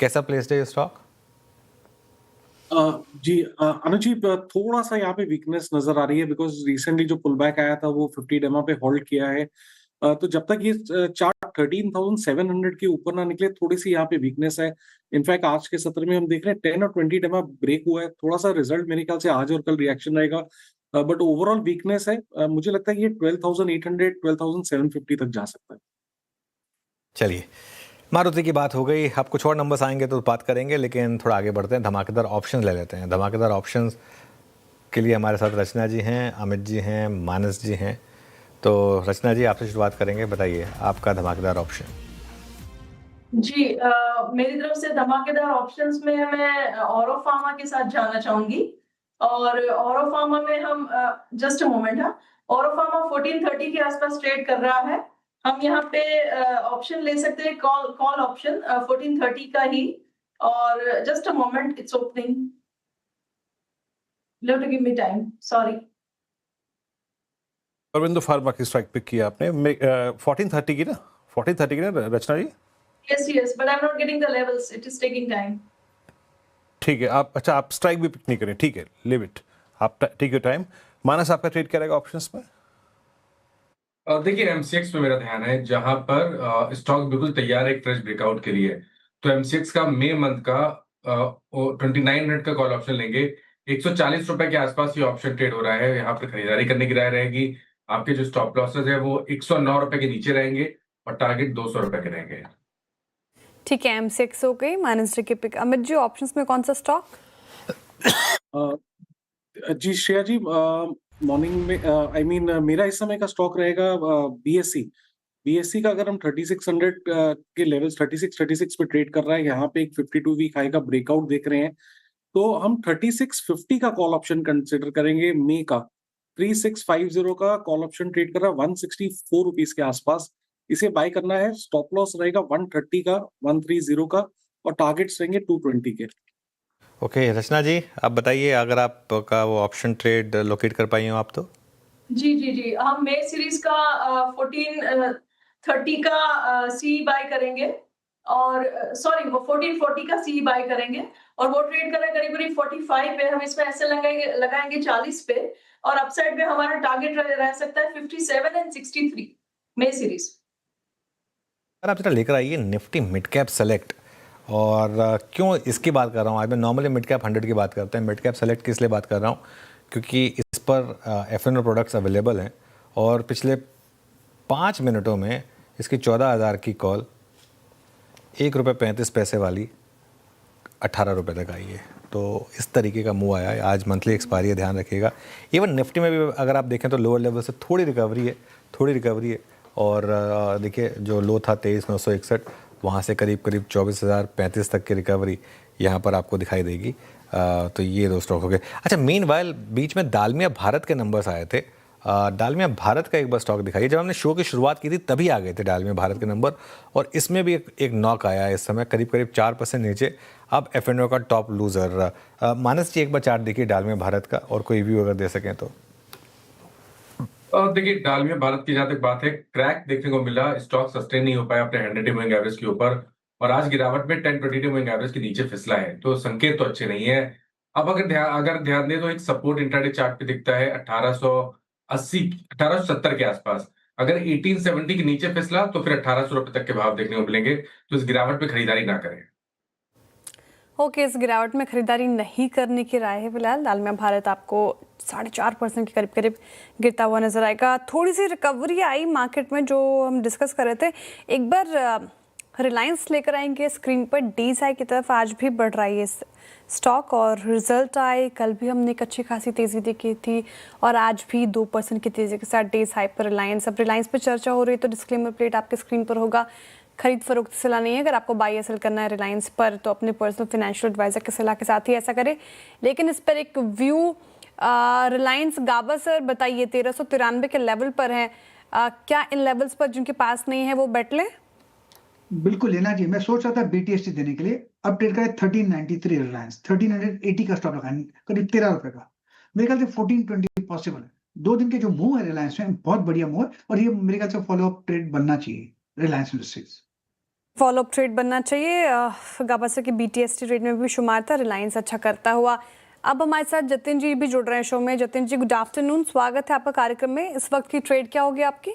कैसा प्लेस्ड है ये स्टॉक? जी अनुज जी, थोड़ा सा यहाँ पे वीकनेस नजर आ रही है, बिकॉज रिसेंटली जो पुल बैक आया था वो 50 डेमा पे होल्ड किया है। तो जब तक ये चार्ट 13,700 के ऊपर ना निकले, थोड़ी सी यहाँ पे वीकनेस है। इनफैक्ट आज के सत्र में हम देख रहे हैं 10 और 20 डेमा ब्रेक हुआ है। थोड़ा सा रिजल्ट मेरे ख्याल से आज और कल रिएक्शन रहेगा, बट ओवरऑल वीकनेस है। मुझे लगता है ये 12,800 12,750 तक जा सकता है। चलिए, मारुति की बात हो गई, अब कुछ और नंबर्स आएंगे तो बात करेंगे, लेकिन थोड़ा आगे बढ़ते हैं, धमाकेदार ऑप्शंस ले लेते हैं। धमाकेदार ऑप्शंस के लिए हमारे साथ रचना जी हैं, अमित जी हैं, मानस जी हैं। तो रचना जी, आपसे शुरुआत करेंगे, बताइए आपका धमाकेदार ऑप्शन। जी मेरी तरफ से धमाकेदार ऑप्शंस में मैं ऑरो फार्मा के साथ जाना चाहूंगी, और ऑरो फार्मा में हम just a moment, Auro pharma 1430 के आसपास ट्रेड कर रहा है। हम यहाँ पे ऑप्शन ले सकते हैं, कॉल ऑप्शन 1430 का ही, और just a moment, it's opening, you have to give me time, sorry. Aurobindo Pharma की स्ट्राइक पिक किया आपने, 1430 की ना, 1430 की ना रचना जी? yes, but I'm not getting the levels, it is taking time. ठीक है, आप अच्छा आप स्ट्राइक भी पिक नहीं करें, ठीक है, लिव इट, आप टेक योर टाइम। मानस, आपका ट्रेड क्या रहेगा ऑप्शंस में? देखिए MCX पे मेरा ध्यान है, जहां पर स्टॉक बिल्कुल तैयार है एक फ्रेश ब्रेकआउट के लिए। तो MCX का मई मंथ का 2900 का कॉल ऑप्शन लेंगे। 140 रुपए के आसपास ये ऑप्शन ट्रेड हो रहा है, यहाँ पर खरीदारी करने की राय रहेगी। आपके जो स्टॉप लॉसेस है वो 109 रुपए के नीचे रहेंगे और टारगेट 200 रुपए के रहेंगे। ठीक है, M6 हो गई, मानस जी के पिक। अमित जी, ऑप्शंस में कौन सा स्टॉक? जी श्रेया जी, मॉर्निंग में मेरा इस समय का स्टॉक रहेगा BSC का। अगर हम 3600 के लेवल्स 36 पे ट्रेड कर रहा है, यहाँ पे एक 52 वीक हाई का ब्रेकआउट देख रहे हैं, तो हम 3650 का कॉल ऑप्शन कंसिडर करेंगे। मई का 3650 का कॉल ऑप्शन ट्रेड कर रहा है 164 रुपीज के आसपास, इसे बाय करना है। स्टॉप लॉस रहेगा 130 का, 130 का, और टारगेट्स रहेंगे 220 के। ओके, रचना जी आप बताइए, अगर आपका वो ऑप्शन ट्रेड लोकेट कर पाई हो आप तो? जी हम मे सीरीज का 1430 का सी बाय करेंगे, और सॉरी वो 1440 का सी बाय करेंगे, और वो ट्रेड कर रहे हैं करीब 45 पे। हम इसमें ऐसे लगाएंगे 40 पे, और अपसाइड पे हमारा टारगेट रह सकता है 57 एंड 63 मे सीरीज। अगर आप जरा लेकर आइए निफ्टी मिड कैप सेलेक्ट, और क्यों इसकी बात कर रहा हूँ आज मैं, नॉर्मली मिड कैप 100 की बात करते हैं, मिड कैप सेलेक्ट की इसलिए बात कर रहा हूँ क्योंकि इस पर F&O प्रोडक्ट्स अवेलेबल हैं, और पिछले 5 मिनटों में इसकी 14,000 की कॉल ₹1.35 वाली 18 रुपये तक आई है। तो इस तरीके का मूव आया है। आज मंथली एक्सपायरी है, ध्यान रखिएगा। इवन निफ्टी में भी अगर आप देखें तो लोअर लेवल से थोड़ी रिकवरी है और देखिए जो लो था 23,961, वहाँ से करीब 24,035 तक की रिकवरी यहाँ पर आपको दिखाई देगी। तो ये दो स्टॉक हो गए। अच्छा, मीनवाइल बीच में डालमिया भारत के नंबर्स आए थे। डालमिया भारत का एक बार स्टॉक दिखाइए। जब हमने शो की शुरुआत की थी तभी आ गए थे डालमिया भारत के नंबर, और इसमें भी एक नॉक आया है इस समय करीब 4% नीचे। अब F&O का टॉप लूजर। मानस जी एक बार चार्ट देखिए डालमिया भारत का, और कोई व्यू अगर दे सकें तो। देखिए डालमिया भारत की जहां तक बात है, क्रैक देखने को मिला, स्टॉक सस्टेन नहीं हो पाया अपने 100 मूविंग एवरेज के ऊपर, और आज गिरावट में 10-20 मूविंग एवरेज के नीचे फिसला है, तो संकेत तो अच्छे नहीं है। अब अगर ध्यान दें तो एक सपोर्ट इंट्राडे चार्ट पे दिखता है 1880 1870 के आसपास। अगर 1870 के नीचे फिसला तो फिर 1800 रुपए तक के भाव देखने को मिलेंगे, तो इस गिरावट में खरीदारी ना करें। ओके, इस गिरावट में खरीदारी नहीं करने की राय है फिलहाल। डालमिया भारत आपको 4.5% के करीब गिरता हुआ नजर आएगा। थोड़ी सी रिकवरी आई मार्केट में जो हम डिस्कस कर रहे थे। एक बार रिलायंस लेकर आएंगे स्क्रीन पर। डेज हाई की तरफ आज भी बढ़ रही है स्टॉक, और रिजल्ट आए कल भी हमने एक अच्छी खासी तेजी देखी थी, और आज भी 2% की तेजी के साथ डेज हाई पर रिलायंस। अब रिलायंस पर चर्चा हो रही है तो डिस्क्लेमर प्लेट आपके स्क्रीन पर होगा। खरीद फरोख्त की सलाह नहीं है। अगर आपको बाई या सेल करना है रिलायंस पर तो अपने पर्सनल फाइनेंशियल एडवाइजर की सलाह के साथ ही ऐसा करें। लेकिन इस पर एक व्यू, रिलायंस गाबा सर बताइए, 1393 के लेवल पर है। क्या इन लेवल्स पर जिनके पास नहीं है वो बैठ लें? बिल्कुल लेना चाहिए। मैं सोच रहा था BTST देने के लिए। अब ट्रेड करें 1393 रिलायंस, 1380 का स्टॉप लगाएं, करीब 13 रुपए का। मेरे ख्याल से 1420 पॉसिबल है। 2 दिन के जो मूव है रिलायंस में बहुत बढ़िया मूव है, और ये मेरे ख्याल से फॉलोअप ट्रेड बनना चाहिए रिलायंस इंडस्ट्रीज। फॉलोअप ट्रेड बनना चाहिए। गाबा सर की BTST ट्रेड में भी शुमार था रिलायंस अच्छा करता हुआ। अब हमारे साथ जतिन जी भी जुड़ रहे हैं शो में। जतिन जी गुड आफ्टरनून, स्वागत है आपका कार्यक्रम में। इस वक्त की ट्रेड क्या होगी आपकी?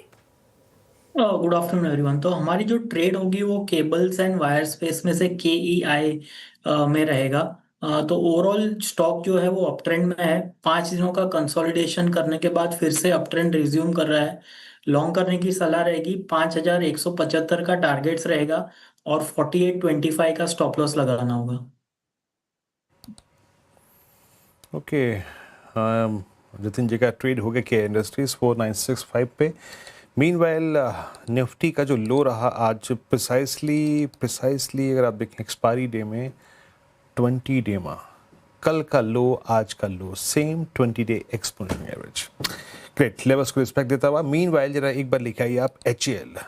Good afternoon everyone. तो हमारी जो ट्रेड होगी वो केबल्स एंड वायर स्पेस में से KEI में रहेगा। तो ओवरऑल स्टॉक जो है वो अप ट्रेंड में है। 5 दिनों का कंसोलिडेशन करने के बाद फिर से अप ट्रेंड रिज्यूम कर रहा है। लॉन्ग करने की सलाह रहेगी। 5175 का टारगेट्स रहेगा और 4825 का स्टॉप लॉस लगाना होगा। ओके, जतिन जी का ट्रेड हो गया के इंडस्ट्रीज 4965 पे। मीनवाइल निफ्टी का जो लो रहा आज प्रिसाइसली अगर आप देखें एक्सपायरी डे में 20 डे में, कल का लो आज का low same 20 day exponential average. Great, levels को रिस्पेक्ट देता हुआ मीनवाइल जरा एक बार लिखा है आप HAL।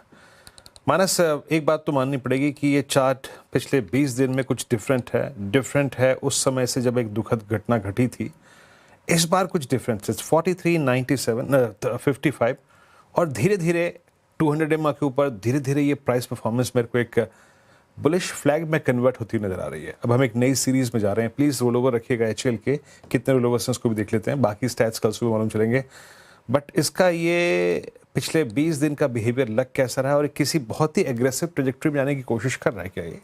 मानस, एक बात तो माननी पड़ेगी कि ये चार्ट पिछले 20 दिन में कुछ डिफरेंट है उस समय से जब एक दुखद घटना घटी थी। इस बार कुछ डिफरेंसेस 43.97 और धीरे धीरे 200 EMA के ऊपर धीरे धीरे ये प्राइस परफॉर्मेंस मेरे को एक बुलिश फ्लैग में कन्वर्ट होती नजर आ रही है। अब हम एक नई सीरीज में जा रहे हैं। प्लीज रोल ओवर रखिएगा HAL के, कितने रोल ओवर्स हैं उसको भी देख लेते हैं। बाकी स्टैट्स कल सुबह मालूम चलेंगे, बट इसका ये पिछले 20 दिन का बिहेवियर लग कैसा रहा है, और किसी बहुत ही एग्रेसिव ट्रेजेक्टरी में जाने की कोशिश कर रहा है क्या ये?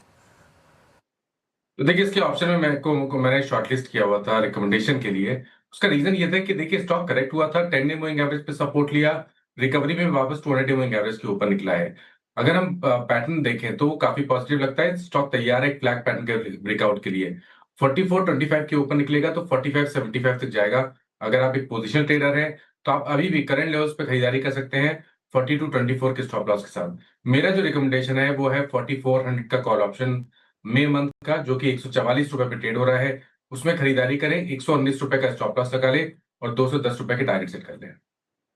तो देखिए इसके ऑप्शन में मैंने शॉर्टलिस्ट किया हुआ था रिकमेंडेशन के लिए। उसका रीजन ये था कि देखिए स्टॉक करेक्ट हुआ था, 10 डे मूविंग एवरेज पे सपोर्ट लिया, रिकवरी में वापस 200 डे मूविंग एवरेज के ऊपर निकला है। अगर हम पैटर्न देखें तो काफी पॉजिटिव लगता है। स्टॉक तैयार है एक फ्लैग पैटर्न के ब्रेकआउट के लिए। 44.25 के ऊपर निकलेगा तो 45.75 तक जाएगा। अगर आप एक पोजिशन ट्रेडर है तो आप अभी भी करंट लेवल्स पे खरीदारी कर सकते हैं 42.24 के स्टॉप लॉस के साथ। मेरा जो रिकमेंडेशन है वो है 4400 का कॉल ऑप्शन मई मंथ का, जो कि 144 रुपए पे ट्रेड हो रहा है। उसमें खरीदारी करें, 119 रुपए का स्टॉप लॉस लगा ले और 210 रुपए के टारगेट सेट कर लें।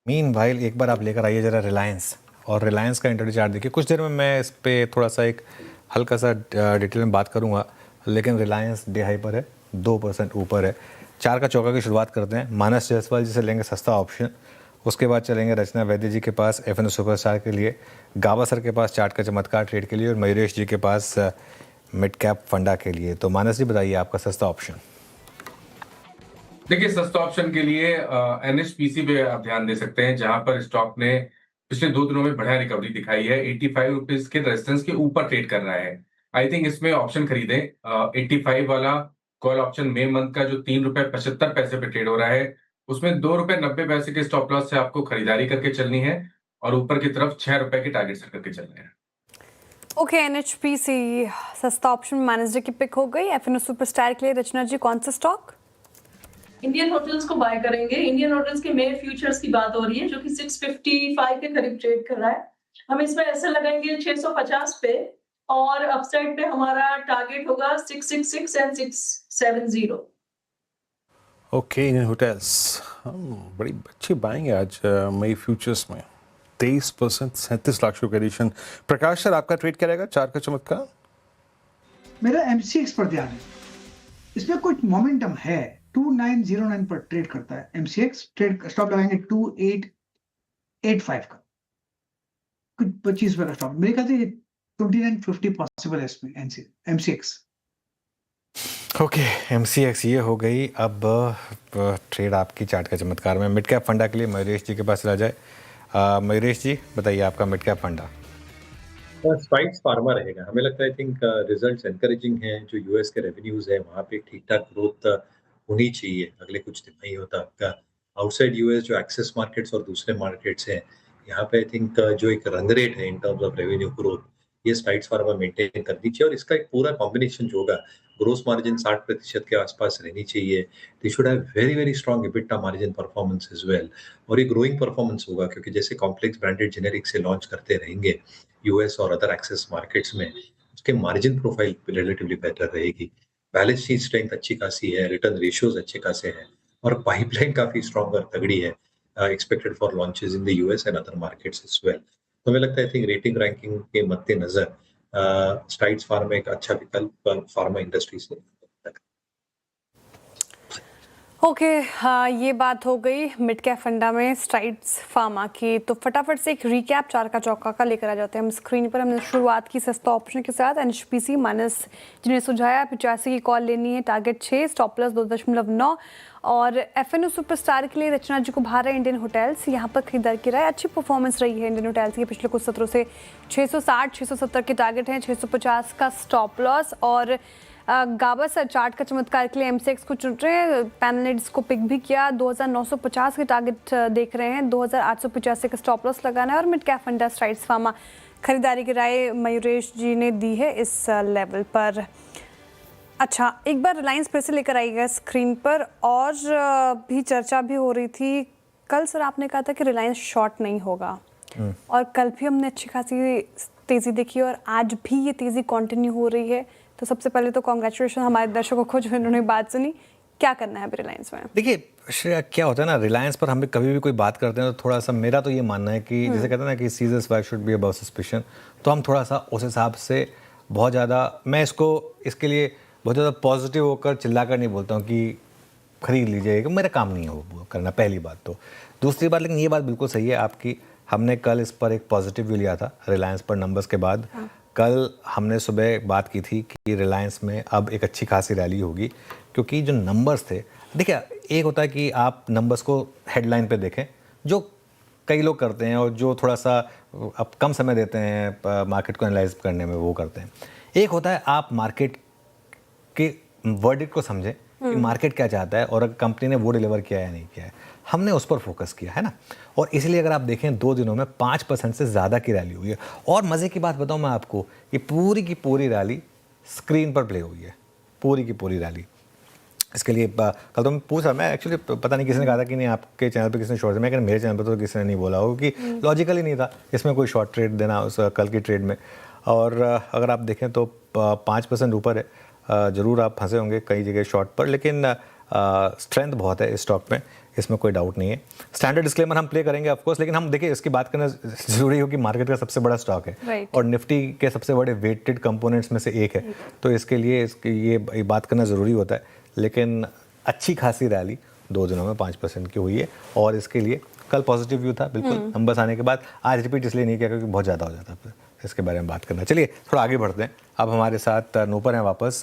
मीनवाइल एक बार आप लेकर आइए जरा रिलायंस, और रिलायंस का इंट्राडे चार्ट देखिए। कुछ देर में मैं इस पर थोड़ा सा एक हल्का सा डिटेल में बात करूंगा, लेकिन रिलायंस डे हाई पर है, 2% ऊपर है। 4 का चौका की शुरुआत करते हैं। मानस जायसवाल जी से लेंगे सस्ता ऑप्शन, उसके बाद चलेंगे रचना वैद्य जी के पास F&O सुपरस्टार के लिए, गाबा सर के पास चार्ट का चमत्कार ट्रेड के लिए, और मयूरेश जी के पास मिड कैप फंडा के लिए। तो मानस जी बताइए आपका सस्ता ऑप्शन। देखिए सस्ता ऑप्शन के लिए NHPC पे आप ध्यान दे सकते हैं, जहां पर स्टॉक ने पिछले 2 दिनों में बढ़िया रिकवरी दिखाई है। 85 रुपीज के रेजिस्टेंस के ऊपर ट्रेड कर रहा है। आई थिंक इसमें ऑप्शन खरीदें। 85 वाला कॉल ऑप्शन मई मंथ का जो 3 रुपए 75 पैसे पे ट्रेड हो रहा है, उसमें 2 रुपए 90 पैसे के स्टॉप लॉस से आपको खरीदारी करके चलनी है, और ऊपर की तरफ 6 रुपए के टारगेट सेट करके चलने हैं। ओके, NHPC सस्ता ऑप्शन मैनेजर की पिक हो गई। FNO सुपरस्टार के लिए रचना जी कौन सा स्टॉक? इंडियन होटल्स को बाय करेंगे। इंडियन होटल्स के मेयर फ्यूचर्स की बात हो रही है जो कि 655 के करीब ट्रेड कर रहा है। हम इसमें ऐसे लगाएंगे 650 पे और अपसाइड पे हमारा टारगेट होगा 666 एंड 670। ओके, इंडियन होटल्स बड़ी अच्छी बाइंग है आज मई फ्यूचर्स में 23%, 37 लाख शुरू एडिशन। प्रकाश सर, आपका ट्रेड क्या रहेगा 4 का चमत्कार? मेरा MCX पर ध्यान है, इसमें कुछ मोमेंटम है। 2909 पर ट्रेड करता है MCX। ट्रेड स्टॉप लगाएंगे 2885 का, कुछ 25 रुपए का स्टॉप। मेरे ख्याल से 2950 पॉसिबल है इसमें MCX। ओके, MCX ये हो गई। अब ट्रेड आपकी चार्ट का चमत्कार में मिड कैप फंडा के लिए मयूरेश जी के पास चला जाए। मयूरेश जी बताइए आपका मिड कैप फंडा। स्ट्राइड्स फार्मा रहेगा। हमें लगता है आई थिंक रिजल्ट्स एनकरेजिंग हैं। जो यूएस के रेवेन्यूज है वहाँ पे ठीक ठाक ग्रोथ होनी चाहिए अगले कुछ तिमाही तक। आउटसाइड यूएस जो एक्सेस मार्केट्स और दूसरे मार्केट्स हैं, यहाँ पे आई थिंक जो एक रन रेट है इन टर्म्स ऑफ रेवेन्यू ग्रोथ, ये स्ट्राइड्स फार्मा मेंटेन करनी चाहिए। और इसका एक पूरा कॉम्बिनेशन जो होगा, ग्रोस मार्जिन 60% के आसपास रहनी चाहिए। They should have very very strong EBITDA margin performance as well. और ये ग्रोइंग परफॉर्मेंस होगा क्योंकि जैसे कॉम्प्लेक्स ब्रांडेड जेनेरिक से लॉन्च करते रहेंगे यूएस और अदर एक्सेस मार्केट्स में, उसके मार्जिन प्रोफाइल रिलेटिवली बेटर रहेगी। बैलेंस शीट स्ट्रेंथ अच्छी खासी है, रिटर्न रेशियोज अच्छे खासे हैं और पाइपलाइन काफी स्ट्रॉन्ग और तगड़ी है expected for launches in the US and other markets as well. तो हमें लगता है आई थिंक रेटिंग रैंकिंग के मद्देनजर स्ट्राइड्स फार्मा एक अच्छा विकल्प फार्मा इंडस्ट्री से। ओके, हाँ, ये बात हो गई मिड कैप फंडा में स्ट्राइड्स फार्मा की। तो फटाफट से एक रिकैप चार का चौका का लेकर आ जाते हैं हम स्क्रीन पर। हमने शुरुआत की सस्ता ऑप्शन के साथ NHPC माइनस जिन्हें सुझाया 85 की कॉल लेनी है, टारगेट 6, स्टॉप प्लस 2.9। और FNO सुपरस्टार के लिए रचना जी को बाहर है इंडियन होटल्स। यहाँ पर खरीदार की राय अच्छी परफॉर्मेंस रही है इंडियन होटल्स की पिछले कुछ सत्रों से। 660 670 के टारगेट हैं, 650 का स्टॉप लॉस। और गाबा सर चार्ट का चमत्कार के लिए MCX को चुन रहे हैं, पैनलिस्ट को पिक भी किया। 2950 के टारगेट देख रहे हैं, 2885 का स्टॉप लॉस लगाना है। और मिड कैप फंडा स्ट्राइड्स फार्मा खरीदारी की राय मयूरेश जी ने दी है इस लेवल पर। अच्छा, एक बार रिलायंस फिर से लेकर आइएगा स्क्रीन पर। और भी चर्चा भी हो रही थी कल सर, आपने कहा था कि रिलायंस शॉर्ट नहीं होगा और कल भी हमने अच्छी खासी तेज़ी देखी और आज भी ये तेज़ी कंटिन्यू हो रही है। तो सबसे पहले तो कॉन्ग्रेचुलेशन हमारे दर्शकों को जो इन्होंने बात सुनी। क्या करना है अभी रिलायंस में? देखिए श्रेया, क्या होता है ना, रिलायंस पर हम कभी भी कोई बात करते हैं तो थोड़ा सा, मेरा तो ये मानना है कि जैसे कहते हैं ना कि Caesar swag should be above suspicion, तो हम थोड़ा सा उस हिसाब से बहुत ज़्यादा, मैं इसके लिए बहुत ज़्यादा पॉजिटिव होकर चिल्ला कर नहीं बोलता हूँ कि खरीद लीजिएगा, मेरा काम नहीं है वो करना, पहली बात तो। दूसरी बात, लेकिन ये बात बिल्कुल सही है आपकी, हमने कल इस पर एक पॉजिटिव व्यू लिया था रिलायंस पर नंबर्स के बाद। कल हमने सुबह बात की थी कि रिलायंस में अब एक अच्छी खासी रैली होगी क्योंकि जो नंबर्स थे, देखिए एक होता है कि आप नंबर्स को हेडलाइन पे देखें, जो कई लोग करते हैं और जो थोड़ा सा अब कम समय देते हैं मार्केट को एनालाइज करने में, वो करते हैं। एक होता है आप मार्केट के वर्डिक्ट को समझें कि मार्केट क्या चाहता है और अगर कंपनी ने वो डिलीवर किया है या नहीं किया है, हमने उस पर फोकस किया है ना। और इसलिए अगर आप देखें 2 दिनों में 5% से ज़्यादा की रैली हुई है। और मज़े की बात बताऊं मैं आपको, ये पूरी की पूरी रैली स्क्रीन पर प्ले हुई है, पूरी की पूरी रैली। इसके लिए कल तो मैं पूछा, मैं एक्चुअली पता नहीं किसी ने कहा था कि नहीं आपके चैनल पे किसने शॉर्ट, मैं कह मेरे चैनल पे तो किसी ने नहीं बोला हो कि लॉजिकल ही नहीं था इसमें कोई शॉर्ट ट्रेड देना उस कल की ट्रेड में। और अगर आप देखें तो 5% ऊपर है, ज़रूर आप फंसे होंगे कई जगह शॉर्ट पर, लेकिन स्ट्रेंथ बहुत है इस स्टॉक में, इसमें कोई डाउट नहीं है। स्टैंडर्ड डिस्क्लेमर हम प्ले करेंगे ऑफकोर्स, लेकिन हम देखिए इसकी बात करना जरूरी हो कि मार्केट का सबसे बड़ा स्टॉक है और निफ्टी के सबसे बड़े वेटेड कंपोनेंट्स में से एक है, तो इसके लिए ये बात करना ज़रूरी होता है। लेकिन अच्छी खासी रैली 2 दिनों में 5% की हुई है और इसके लिए कल पॉजिटिव व्यू था बिल्कुल नंबर्स आने के बाद। आज रिपीट इसलिए नहीं किया क्योंकि बहुत ज़्यादा हो जाता है, इसके बारे में बात करना। चलिए थोड़ा आगे बढ़ते हैं। अब हमारे साथ नूपुर हैं वापस।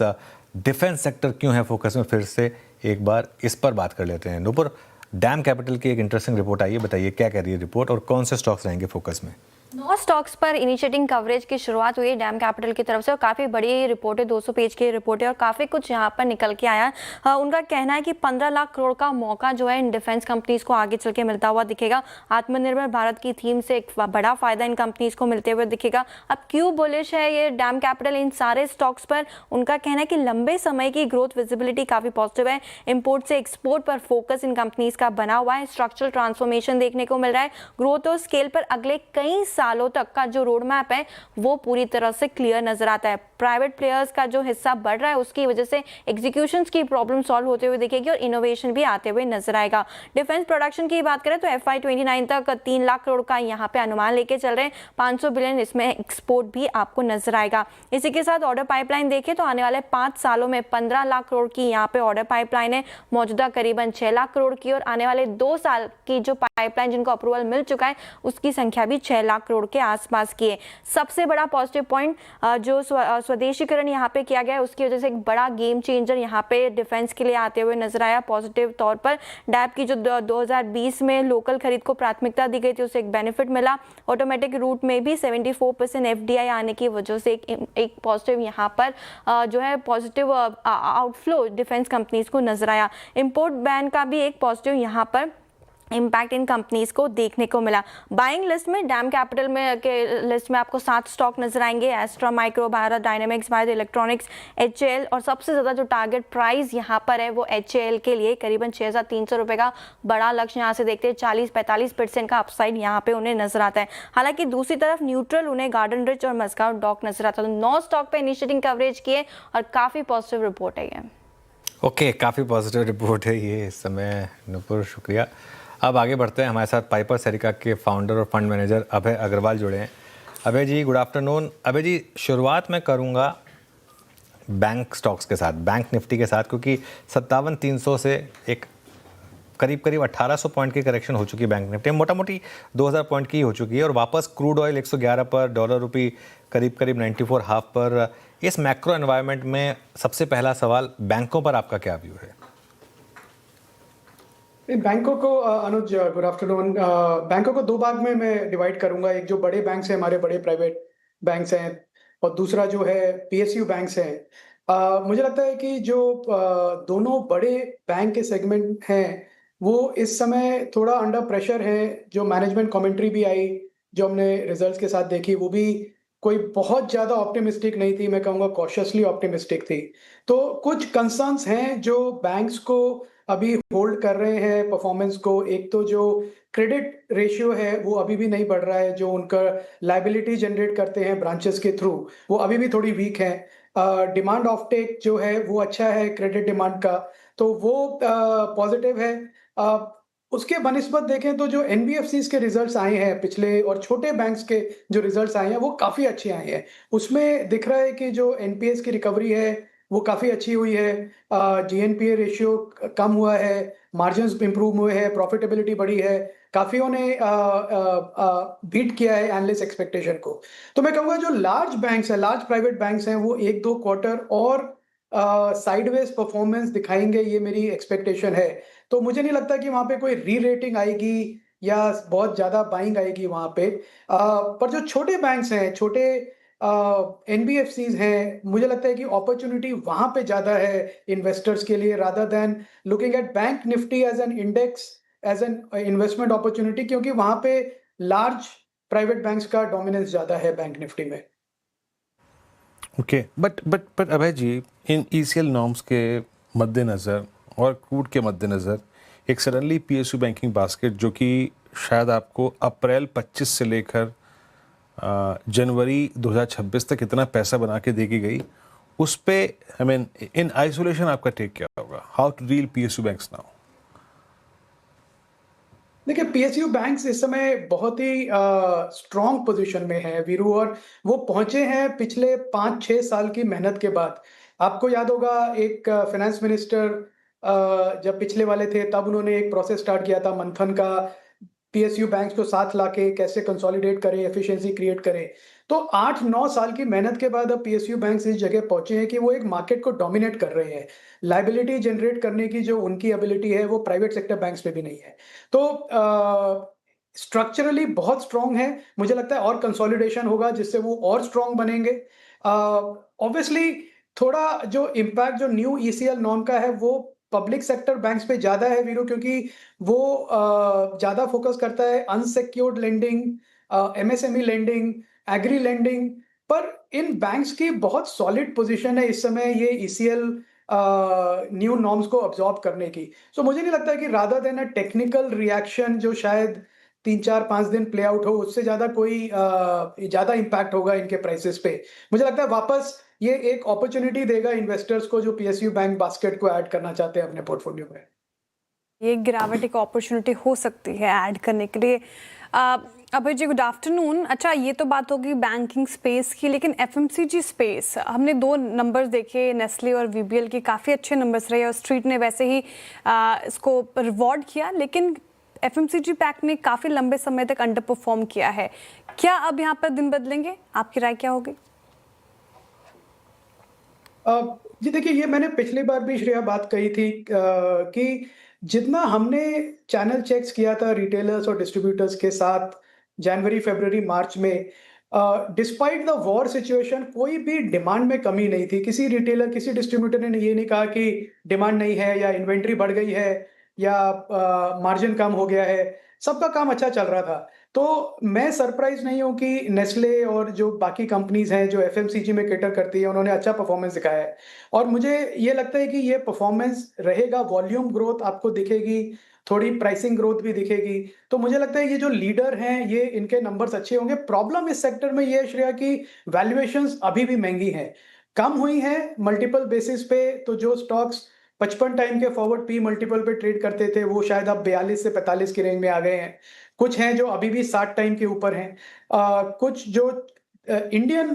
डिफेंस सेक्टर क्यों है फोकस में, फिर से एक बार इस पर बात कर लेते हैं। नूपुर, डैम कैपिटल की एक इंटरेस्टिंग रिपोर्ट आई है, बताइए क्या कह रही है रिपोर्ट और कौन से स्टॉक्स रहेंगे फोकस में? 9 स्टॉक्स पर इनिशिएटिंग कवरेज की शुरुआत हुई डैम कैपिटल की तरफ से और काफ़ी बड़ी रिपोर्ट है, 200 पेज की रिपोर्ट है और काफ़ी कुछ यहाँ पर निकल के आया। उनका कहना है कि 15 लाख करोड़ का मौका जो है इन डिफेंस कंपनीज को आगे चल के मिलता हुआ दिखेगा। आत्मनिर्भर भारत की थीम से एक बड़ा फायदा इन कंपनीज को मिलते हुए दिखेगा। अब क्यों बुलिश है ये डैम कैपिटल इन सारे स्टॉक्स पर? उनका कहना है कि लंबे समय की ग्रोथ विजिबिलिटी काफ़ी पॉजिटिव है। इम्पोर्ट से एक्सपोर्ट पर फोकस इन कंपनीज का बना हुआ है। स्ट्रक्चरल ट्रांसफॉर्मेशन देखने को मिल रहा है। ग्रोथ और स्केल पर अगले कई सालों तक का जो रोड मैप है वो पूरी तरह से क्लियर नजर आता है। प्राइवेट प्लेयर्स का जो हिस्सा बढ़ रहा है उसकी वजह से एग्जीक्यूशंस की प्रॉब्लम सॉल्व होते हुए दिखेगी और इनोवेशन भी आते हुए नजर आएगा। डिफेंस प्रोडक्शन की बात करें तो FY29 तक 3 लाख करोड़ का यहाँ पे अनुमान लेके चल रहे हैं। 500 बिलियन इसमें एक्सपोर्ट भी आपको नजर आएगा। इसी के साथ ऑर्डर पाइपलाइन देखें तो आने वाले 5 सालों में 15 लाख करोड़ की यहाँ पे ऑर्डर पाइपलाइन है। मौजूदा करीबन 6 लाख करोड़ की और आने वाले 2 साल की जो पाइपलाइन जिनको अप्रूवल मिल चुका है उसकी संख्या भी 6 लाख करोड़ के आसपास की है। सबसे बड़ा पॉजिटिव पॉइंट जो स्वदेशीकरण यहाँ पे किया गया है उसकी वजह से एक बड़ा गेम चेंजर यहाँ पे डिफेंस के लिए आते हुए नजर आया। पॉजिटिव तौर पर डैप की जो 2020 में लोकल खरीद को प्राथमिकता दी गई थी उसे एक बेनिफिट मिला। ऑटोमेटिक रूट में भी 74% FDI आने की वजह से एक पॉजिटिव यहाँ पर जो है पॉजिटिव आउटफ्लो डिफेंस कंपनीज को नजर आया। इंपोर्ट बैन का भी एक पॉजिटिव यहाँ पर इम्पैक्ट इन कंपनीज को देखने को मिला। बाइंग लिस्ट में डैम कैपिटल में के लिस्ट में आपको 7 स्टॉक नजर आएंगे। एस्ट्रा माइक्रो, भारत डायनेमिक्स, भारत इलेक्ट्रॉनिक्स, HAL और सबसे ज़्यादा जो टारगेट प्राइस यहाँ पर है वो HAL के लिए करीबन 6,300 रुपये का बड़ा लक्ष्य यहाँ से देखते हैं। 40-45% का अपसाइड यहाँ पे उन्हें नजर आता है। हालांकि दूसरी तरफ न्यूट्रल उन्हें गार्डन रिच और मस्काउट डॉक नजर आता है। तो 9 स्टॉक पे इनिशिएटिंग कवरेज किए और काफ़ी पॉजिटिव रिपोर्ट है ये। ओके, काफ़ी पॉजिटिव रिपोर्ट है ये इस समय नुपुर, शुक्रिया। अब आगे बढ़ते हैं। हमारे साथ पाइपर सरिका के फाउंडर और फंड मैनेजर अभय अग्रवाल जुड़े हैं। अभय जी, गुड आफ्टरनून। अभय जी, शुरुआत मैं करूंगा बैंक स्टॉक्स के साथ, बैंक निफ्टी के साथ, क्योंकि 57,300 से एक करीब 1800 पॉइंट की करेक्शन हो चुकी है बैंक निफ्टी, मोटा मोटी 2000 पॉइंट की हो चुकी है और वापस क्रूड ऑयल 111 पर, डॉलर रुपी करीब 94.5 पर। इस मैक्रो एनवायरनमेंट में सबसे पहला सवाल, बैंकों पर आपका क्या व्यू है? बैंकों को अनुज, गुड आफ्टरनून। बैंकों को 2 भाग में मैं डिवाइड करूंगा। एक जो बड़े बैंक्स हैं, हमारे बड़े प्राइवेट बैंक्स हैं, और दूसरा जो है PSU बैंक्स हैं। मुझे लगता है कि जो दोनों बड़े बैंक के सेगमेंट हैं वो इस समय थोड़ा अंडर प्रेशर है। जो मैनेजमेंट कमेंट्री भी आई, जो हमने रिजल्ट्स के साथ देखी, वो भी कोई बहुत ज़्यादा ऑप्टिमिस्टिक नहीं थी, मैं कहूँगा कॉशियसली ऑप्टिमिस्टिक थी। तो कुछ कंसर्न्स हैं जो बैंक्स को अभी होल्ड कर रहे हैं परफॉर्मेंस को। एक तो जो क्रेडिट रेशियो है वो अभी भी नहीं बढ़ रहा है। जो उनका लायबिलिटी जनरेट करते हैं ब्रांचेस के थ्रू, वो अभी भी थोड़ी वीक है। डिमांड ऑफ टेक जो है वो अच्छा है क्रेडिट डिमांड का, तो वो पॉजिटिव है। उसके बनिस्बत देखें तो जो NBFCs के रिजल्ट्स आए हैं पिछले, और छोटे बैंक्स के जो रिजल्ट्स आए हैं वो काफ़ी अच्छे आए हैं। उसमें दिख रहा है कि जो NPS की रिकवरी है वो काफ़ी अच्छी हुई है। GNPA रेशियो कम हुआ है, मार्जिन्स इंप्रूव हुए हैं, प्रॉफिटेबिलिटी बढ़ी है। काफ़ियों ने बीट किया है एनालिस्ट एक्सपेक्टेशन को। तो मैं कहूँगा जो लार्ज बैंक्स हैं, लार्ज प्राइवेट बैंक्स हैं, वो 1-2 क्वार्टर और साइडवेज परफॉर्मेंस दिखाएंगे, ये मेरी एक्सपेक्टेशन है। तो मुझे नहीं लगता कि वहाँ पे कोई री रेटिंग आएगी या बहुत ज़्यादा बाइंग आएगी वहाँ पे। पर जो छोटे बैंक्स हैं, छोटे NBFCs हैं, मुझे लगता है कि अपॉर्चुनिटी वहाँ पे ज़्यादा है इन्वेस्टर्स के लिए, rather than looking at bank Nifty as an index, as an investment opportunity, क्योंकि वहाँ पे लार्ज प्राइवेट बैंक्स का डोमिनेंस ज़्यादा है बैंक निफ्टी में। Okay, but Abhay ji, in ECL norms के मद्देनज़र और क्रूड के मद्देनज़र एक सडनली PSU बैंकिंग बास्केट, जो कि शायद आपको अप्रैल 25 से लेकर जनवरी 2026 तक इतना पैसा बना के देगी गई, उस पे आई मीन इन आइसोलेशन आपका टेक क्या होगा? How to deal PSU banks now? देखिए, PSU बैंक्स इस समय बहुत ही स्ट्रॉन्ग पोजीशन में है वीरू, और वो पहुंचे हैं पिछले 5-6 साल की मेहनत के बाद। आपको याद होगा एक फाइनेंस मिनिस्टर जब पिछले वाले थे तब उन्होंने एक प्रोसेस स्टार्ट किया था मंथन का, PSU बैंक्स को साथ लाके कैसे कंसोलिडेट करें, एफिशिएंसी क्रिएट करें। तो 8-9 साल की मेहनत के बाद अब PSU बैंक्स इस जगह पहुंचे हैं कि वो एक मार्केट को डोमिनेट कर रहे हैं। लायबिलिटी जनरेट करने की जो उनकी एबिलिटी है वो प्राइवेट सेक्टर बैंक्स में भी नहीं है। तो स्ट्रक्चरली बहुत स्ट्रांग है, मुझे लगता है और कंसोलिडेशन होगा जिससे वो और स्ट्रांग बनेंगे। ऑब्वियसली थोड़ा जो इम्पैक्ट जो न्यू ईसीएल नॉर्म का है वो पब्लिक सेक्टर बैंक्स पे ज़्यादा है वीरू, क्योंकि वो ज़्यादा फोकस करता है unsecured lending, MSME lending, agri lending. पर इन बैंक्स की बहुत सॉलिड पोजीशन है इस समय ये ईसीएल न्यू नॉर्म्स को अब्जॉर्ब करने की। सो मुझे नहीं लगता कि rather than a technical reaction जो शायद 3-4-5 दिन प्ले आउट हो, उससे ज़्यादा कोई ज़्यादा इम्पैक्ट होगा इनके प्राइसेस पे। मुझे लगता है वापस ये एक अपॉर्चुनिटी देगा इन्वेस्टर्स को जो पीएसयू बैंक बास्केट को ऐड करना चाहते हैं अपने पोर्टफोलियो में। ये गिरावट एक अपॉर्चुनिटी हो सकती है ऐड करने के लिए। अभय जी गुड आफ्टरनून। अच्छा, ये तो बात होगी बैंकिंग स्पेस की, लेकिन एफएमसीजी स्पेस हमने 2 नंबर्स देखे, नेस्ले और वीबीएल के काफ़ी अच्छे नंबर्स रहे और स्ट्रीट ने वैसे ही इसको रिवॉर्ड किया, लेकिन एफएमसीजी पैक ने काफ़ी लंबे समय तक अंडर परफॉर्म किया है। क्या अब यहाँ पर दिन बदलेंगे? आपकी राय क्या होगी? जी देखिए, ये मैंने पिछली बार भी श्रेया बात कही थी कि जितना हमने चैनल चेक्स किया था रिटेलर्स और डिस्ट्रीब्यूटर्स के साथ जनवरी, फरवरी, मार्च में, डिस्पाइट द वॉर सिचुएशन कोई भी डिमांड में कमी नहीं थी। किसी रिटेलर, किसी डिस्ट्रीब्यूटर ने ये नहीं कहा कि डिमांड नहीं है या इन्वेंट्री बढ़ गई है या मार्जिन कम हो गया है। सबका काम अच्छा चल रहा था। तो मैं सरप्राइज नहीं हूँ कि नेस्ले और जो बाकी कंपनीज हैं जो एफएमसीजी में कैटर करती है, उन्होंने अच्छा परफॉर्मेंस दिखाया है और मुझे ये लगता है कि ये परफॉर्मेंस रहेगा। वॉल्यूम ग्रोथ आपको दिखेगी, थोड़ी प्राइसिंग ग्रोथ भी दिखेगी। तो मुझे लगता है ये जो लीडर हैं ये इनके नंबर्स अच्छे होंगे। प्रॉब्लम इस सेक्टर में ये है श्रेया कि वैल्यूएशंस अभी भी महंगी हैं, कम हुई हैं मल्टीपल बेसिस पे। तो जो स्टॉक्स 55 टाइम के फॉरवर्ड पी मल्टीपल पे ट्रेड करते थे वो शायद अब 42 से 45 की रेंज में आ गए हैं। कुछ हैं जो अभी भी 60 टाइम के ऊपर हैं। कुछ जो इंडियन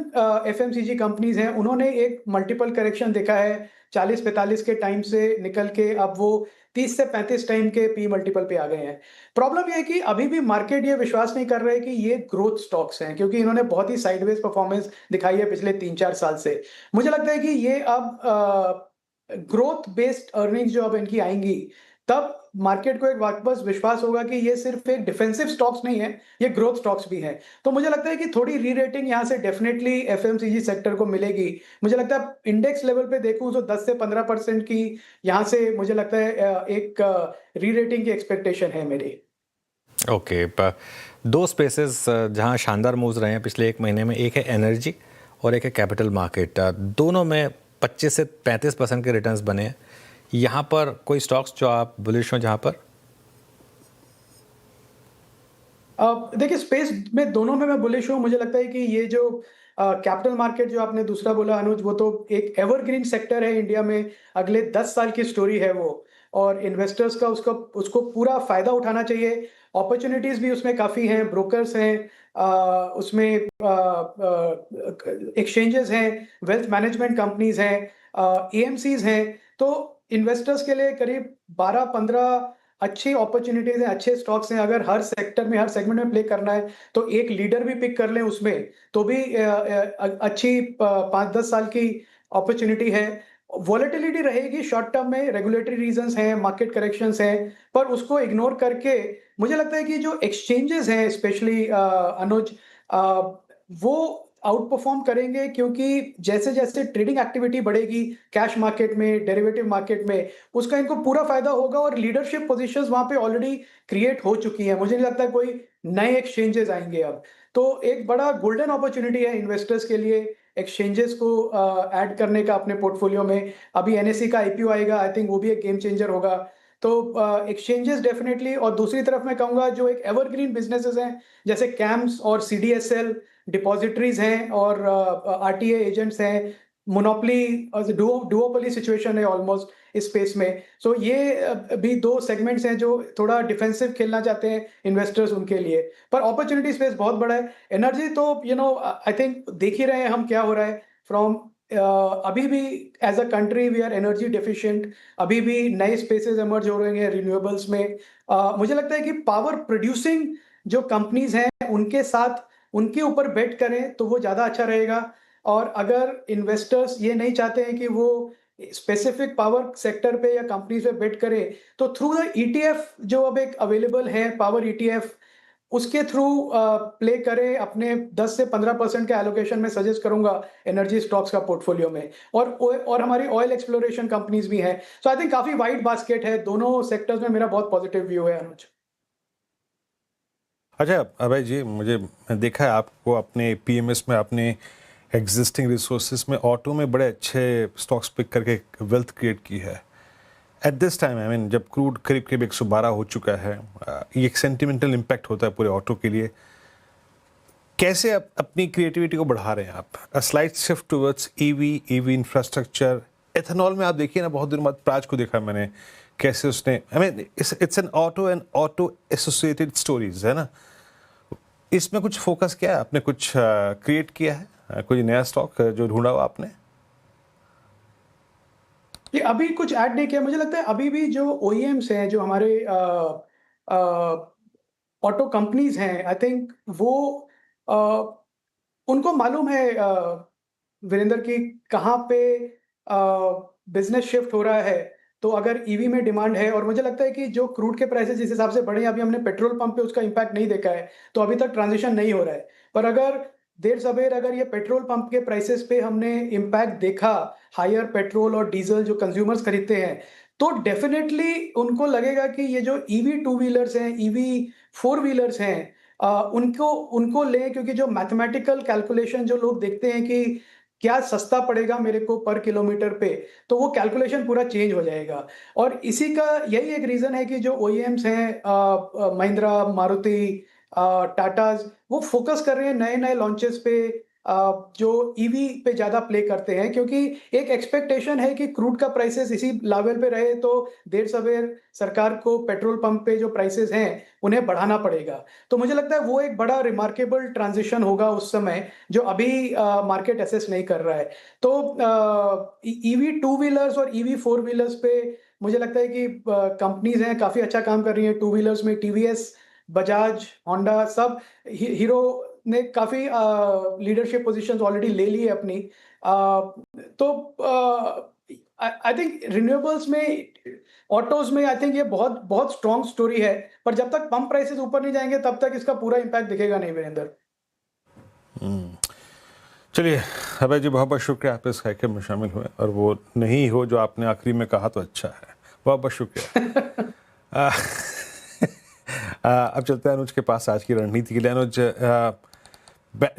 एफएमसीजी कंपनीज हैं उन्होंने एक मल्टीपल करेक्शन देखा है 40-45 के टाइम से निकल के अब वो 30 से 35 टाइम के पी मल्टीपल पे आ गए हैं। प्रॉब्लम ये है कि अभी भी मार्केट ये विश्वास नहीं कर रहे कि ये ग्रोथ स्टॉक्स हैं, क्योंकि इन्होंने बहुत ही साइडवेज परफॉर्मेंस दिखाई है पिछले 3-4 साल से। मुझे लगता है कि ये अब ग्रोथ बेस्ड अर्निंग्स जो अब इनकी आएंगी, तब मार्केट को एक वापस विश्वास होगा कि ये सिर्फ एक डिफेंसिव स्टॉक्स नहीं है, ये ग्रोथ स्टॉक्स भी हैं। तो मुझे लगता है कि थोड़ी री रेटिंग यहाँ से डेफिनेटली एफएमसीजी सेक्टर को मिलेगी। मुझे लगता है इंडेक्स लेवल पे देखूं तो 10 से 15% की यहाँ से मुझे लगता है एक री रेटिंग की एक्सपेक्टेशन है मेरी। ओके, 2 स्पेसेस जहाँ शानदार मूव्स रहे हैं पिछले 1 महीने में, एक है एनर्जी और एक है कैपिटल मार्केट। दोनों में 25 से 35% के रिटर्न्स बने हैं। यहाँ पर कोई स्टॉक्स जो आप बुलिश हो जहाँ पर? देखिए, स्पेस में दोनों में मैं बुलिश हूँ। मुझे लगता है कि ये जो कैपिटल मार्केट जो आपने दूसरा बोला अनुज, वो तो एक एवरग्रीन सेक्टर है इंडिया में, अगले 10 साल की स्टोरी है वो, और इन्वेस्टर्स का उसको पूरा फायदा उठाना चाहिए। अपॉर्चुनिटीज भी उसमें काफ़ी हैं, ब्रोकर्स हैं, उसमें एक्सचेंजेस हैं, वेल्थ मैनेजमेंट कंपनीज हैं, एएमसीज हैं। तो इन्वेस्टर्स के लिए करीब 12-15 अच्छी अपॉर्चुनिटीज हैं, अच्छे स्टॉक्स हैं। अगर हर सेक्टर में, हर सेगमेंट में प्ले करना है तो एक लीडर भी पिक कर लें उसमें, तो भी अच्छी 5-10 साल की अपॉर्चुनिटी है। वॉलेटिलिटी रहेगी शॉर्ट टर्म में, रेगुलेटरी रीजंस हैं, मार्केट करेक्शंस हैं, पर उसको इग्नोर करके मुझे लगता है कि जो एक्सचेंजेस हैं स्पेशली अनुज, वो आउट परफॉर्म करेंगे, क्योंकि जैसे जैसे ट्रेडिंग एक्टिविटी बढ़ेगी कैश मार्केट में, डेरिवेटिव मार्केट में, उसका इनको पूरा फायदा होगा और लीडरशिप पोजीशंस वहां पे ऑलरेडी क्रिएट हो चुकी हैं। मुझे नहीं लगता है कोई नए एक्सचेंजेस आएंगे अब। तो एक बड़ा गोल्डन अपॉर्चुनिटी है इन्वेस्टर्स के लिए एक्सचेंजेस को ऐड करने का अपने पोर्टफोलियो में। अभी एनएससी का आईपीओ आएगा, आई थिंक वो भी एक गेम चेंजर होगा। तो एक्सचेंजेस डेफिनेटली, और दूसरी तरफ मैं कहूँगा जो एक एवरग्रीन बिजनेसेस हैं जैसे कैम्स और सीडीएसएल, डिपॉजिटरीज हैं और आरटीए एजेंट्स हैं, मोनोपोली और डुओपोली सिचुएशन है ऑलमोस्ट इस स्पेस में। सो ये भी 2 सेगमेंट्स हैं जो थोड़ा डिफेंसिव खेलना चाहते हैं इन्वेस्टर्स, उनके लिए। पर अपॉर्चुनिटी स्पेस बहुत बड़ा है। एनर्जी तो आई थिंक देख ही रहे हैं हम क्या हो रहा है फ्रॉम अभी भी as a country we are energy deficient. अभी भी नए स्पेसेस इमर्ज हो रहे हैं रिन्यूएबल्स में। मुझे लगता है कि पावर प्रोड्यूसिंग जो कंपनीज हैं उनके साथ, उनके ऊपर बेट करें तो वो ज़्यादा अच्छा रहेगा। और अगर इन्वेस्टर्स ये नहीं चाहते हैं कि वो स्पेसिफिक पावर सेक्टर पे या कंपनीज पे बेट करें, तो थ्रू द ईटीएफ जो अब एक अवेलेबल है, पावर ईटीएफ, उसके थ्रू प्ले करें, अपने 10 से 15% के एलोकेशन में सजेस्ट करूंगा एनर्जी स्टॉक्स का पोर्टफोलियो में। और हमारी ऑयल एक्सप्लोरेशन कंपनीज भी हैं। सो आई थिंक काफी वाइड बास्केट है, दोनों सेक्टर्स में मेरा बहुत पॉजिटिव व्यू है अनुज। अच्छा अभय जी, मुझे देखा है आपको अपने पीएमएस में, अपने एग्जिस्टिंग रिसोर्सेज में ऑटो में बड़े अच्छे स्टॉक्स पिक करके वेल्थ क्रिएट की है। At this time I mean जब क्रूड करीब करीब 112 हो चुका है, ये एक सेंटिमेंटल इम्पैक्ट होता है पूरे ऑटो के लिए। कैसे अपनी क्रिएटिविटी को बढ़ा रहे हैं आप? A slight shift towards EV infrastructure, ethanol में आप देखिए ना, बहुत दिन बाद प्राज को देखा मैंने कैसे उसने, I mean it's an auto associated stories है ना। इसमें कुछ फोकस किया है आपने? कुछ क्रिएट किया है? कोई नया स्टॉक जो ढूंढा हो आपने? ये अभी कुछ ऐड नहीं किया। मुझे लगता है अभी भी जो OEMs हैं, जो हमारे ऑटो कंपनीज हैं, आई थिंक वो उनको मालूम है वीरेंद्र की कहाँ पे बिजनेस शिफ्ट हो रहा है। तो अगर ईवी में डिमांड है, और मुझे लगता है कि जो क्रूड के प्राइसेस जिस हिसाब से बढ़े हैं, अभी हमने पेट्रोल पंप पे उसका इम्पैक्ट नहीं देखा है, तो अभी तक ट्रांजिशन नहीं हो रहा है। पर अगर देर सवेर अगर ये पेट्रोल पंप के प्राइसेस पे हमने इम्पैक्ट देखा, हायर पेट्रोल और डीजल जो कंज्यूमर्स खरीदते हैं, तो डेफिनेटली उनको लगेगा कि ये जो ईवी 2 व्हीलर्स हैं, ईवी 4 व्हीलर्स हैं, उनको लें, क्योंकि जो मैथमेटिकल कैलकुलेशन जो लोग देखते हैं कि क्या सस्ता पड़ेगा मेरे को पर किलोमीटर पे, तो वो कैलकुलेशन पूरा चेंज हो जाएगा। और इसी का यही एक रीजन है कि जो OEMs हैं, महिंद्रा, मारुति, टाटाज, वो फोकस कर रहे हैं नए नए लॉन्चेस पे, जो ईवी पे ज्यादा प्ले करते हैं, क्योंकि एक एक्सपेक्टेशन है कि क्रूड का प्राइसेस इसी लेवल पे रहे तो देर सवेर सरकार को पेट्रोल पंप पे जो प्राइसेस हैं उन्हें बढ़ाना पड़ेगा। तो मुझे लगता है वो एक बड़ा रिमार्केबल ट्रांजिशन होगा उस समय, जो अभी मार्केट एसेस नहीं कर रहा है। तो ईवी 2 व्हीलर्स और ईवी 4 व्हीलर्स पे मुझे लगता है कि कंपनीज हैं काफी अच्छा काम कर रही हैं। 2 व्हीलर्स में टीवीएस, बजाज, होंडा, सब, हीरो ने काफी लीडरशिप पोजीशंस ऑलरेडी ले ली है अपनी। तो आई थिंक रिन्यूएबल्स में, ऑटोज में, आई थिंक ये बहुत बहुत स्ट्रॉन्ग स्टोरी है। पर जब तक पंप प्राइसेस ऊपर नहीं जाएंगे तब तक इसका पूरा इम्पैक्ट दिखेगा नहीं वीरेंद्र। चलिए अभय जी, बहुत बहुत शुक्रिया आप इस कार्यक्रम में शामिल हुए, और वो नहीं हो जो आपने आखिरी में कहा तो अच्छा है। बहुत बहुत शुक्रिया। अब चलते हैं अनुज के पास आज की रणनीति के लिए। अनुज,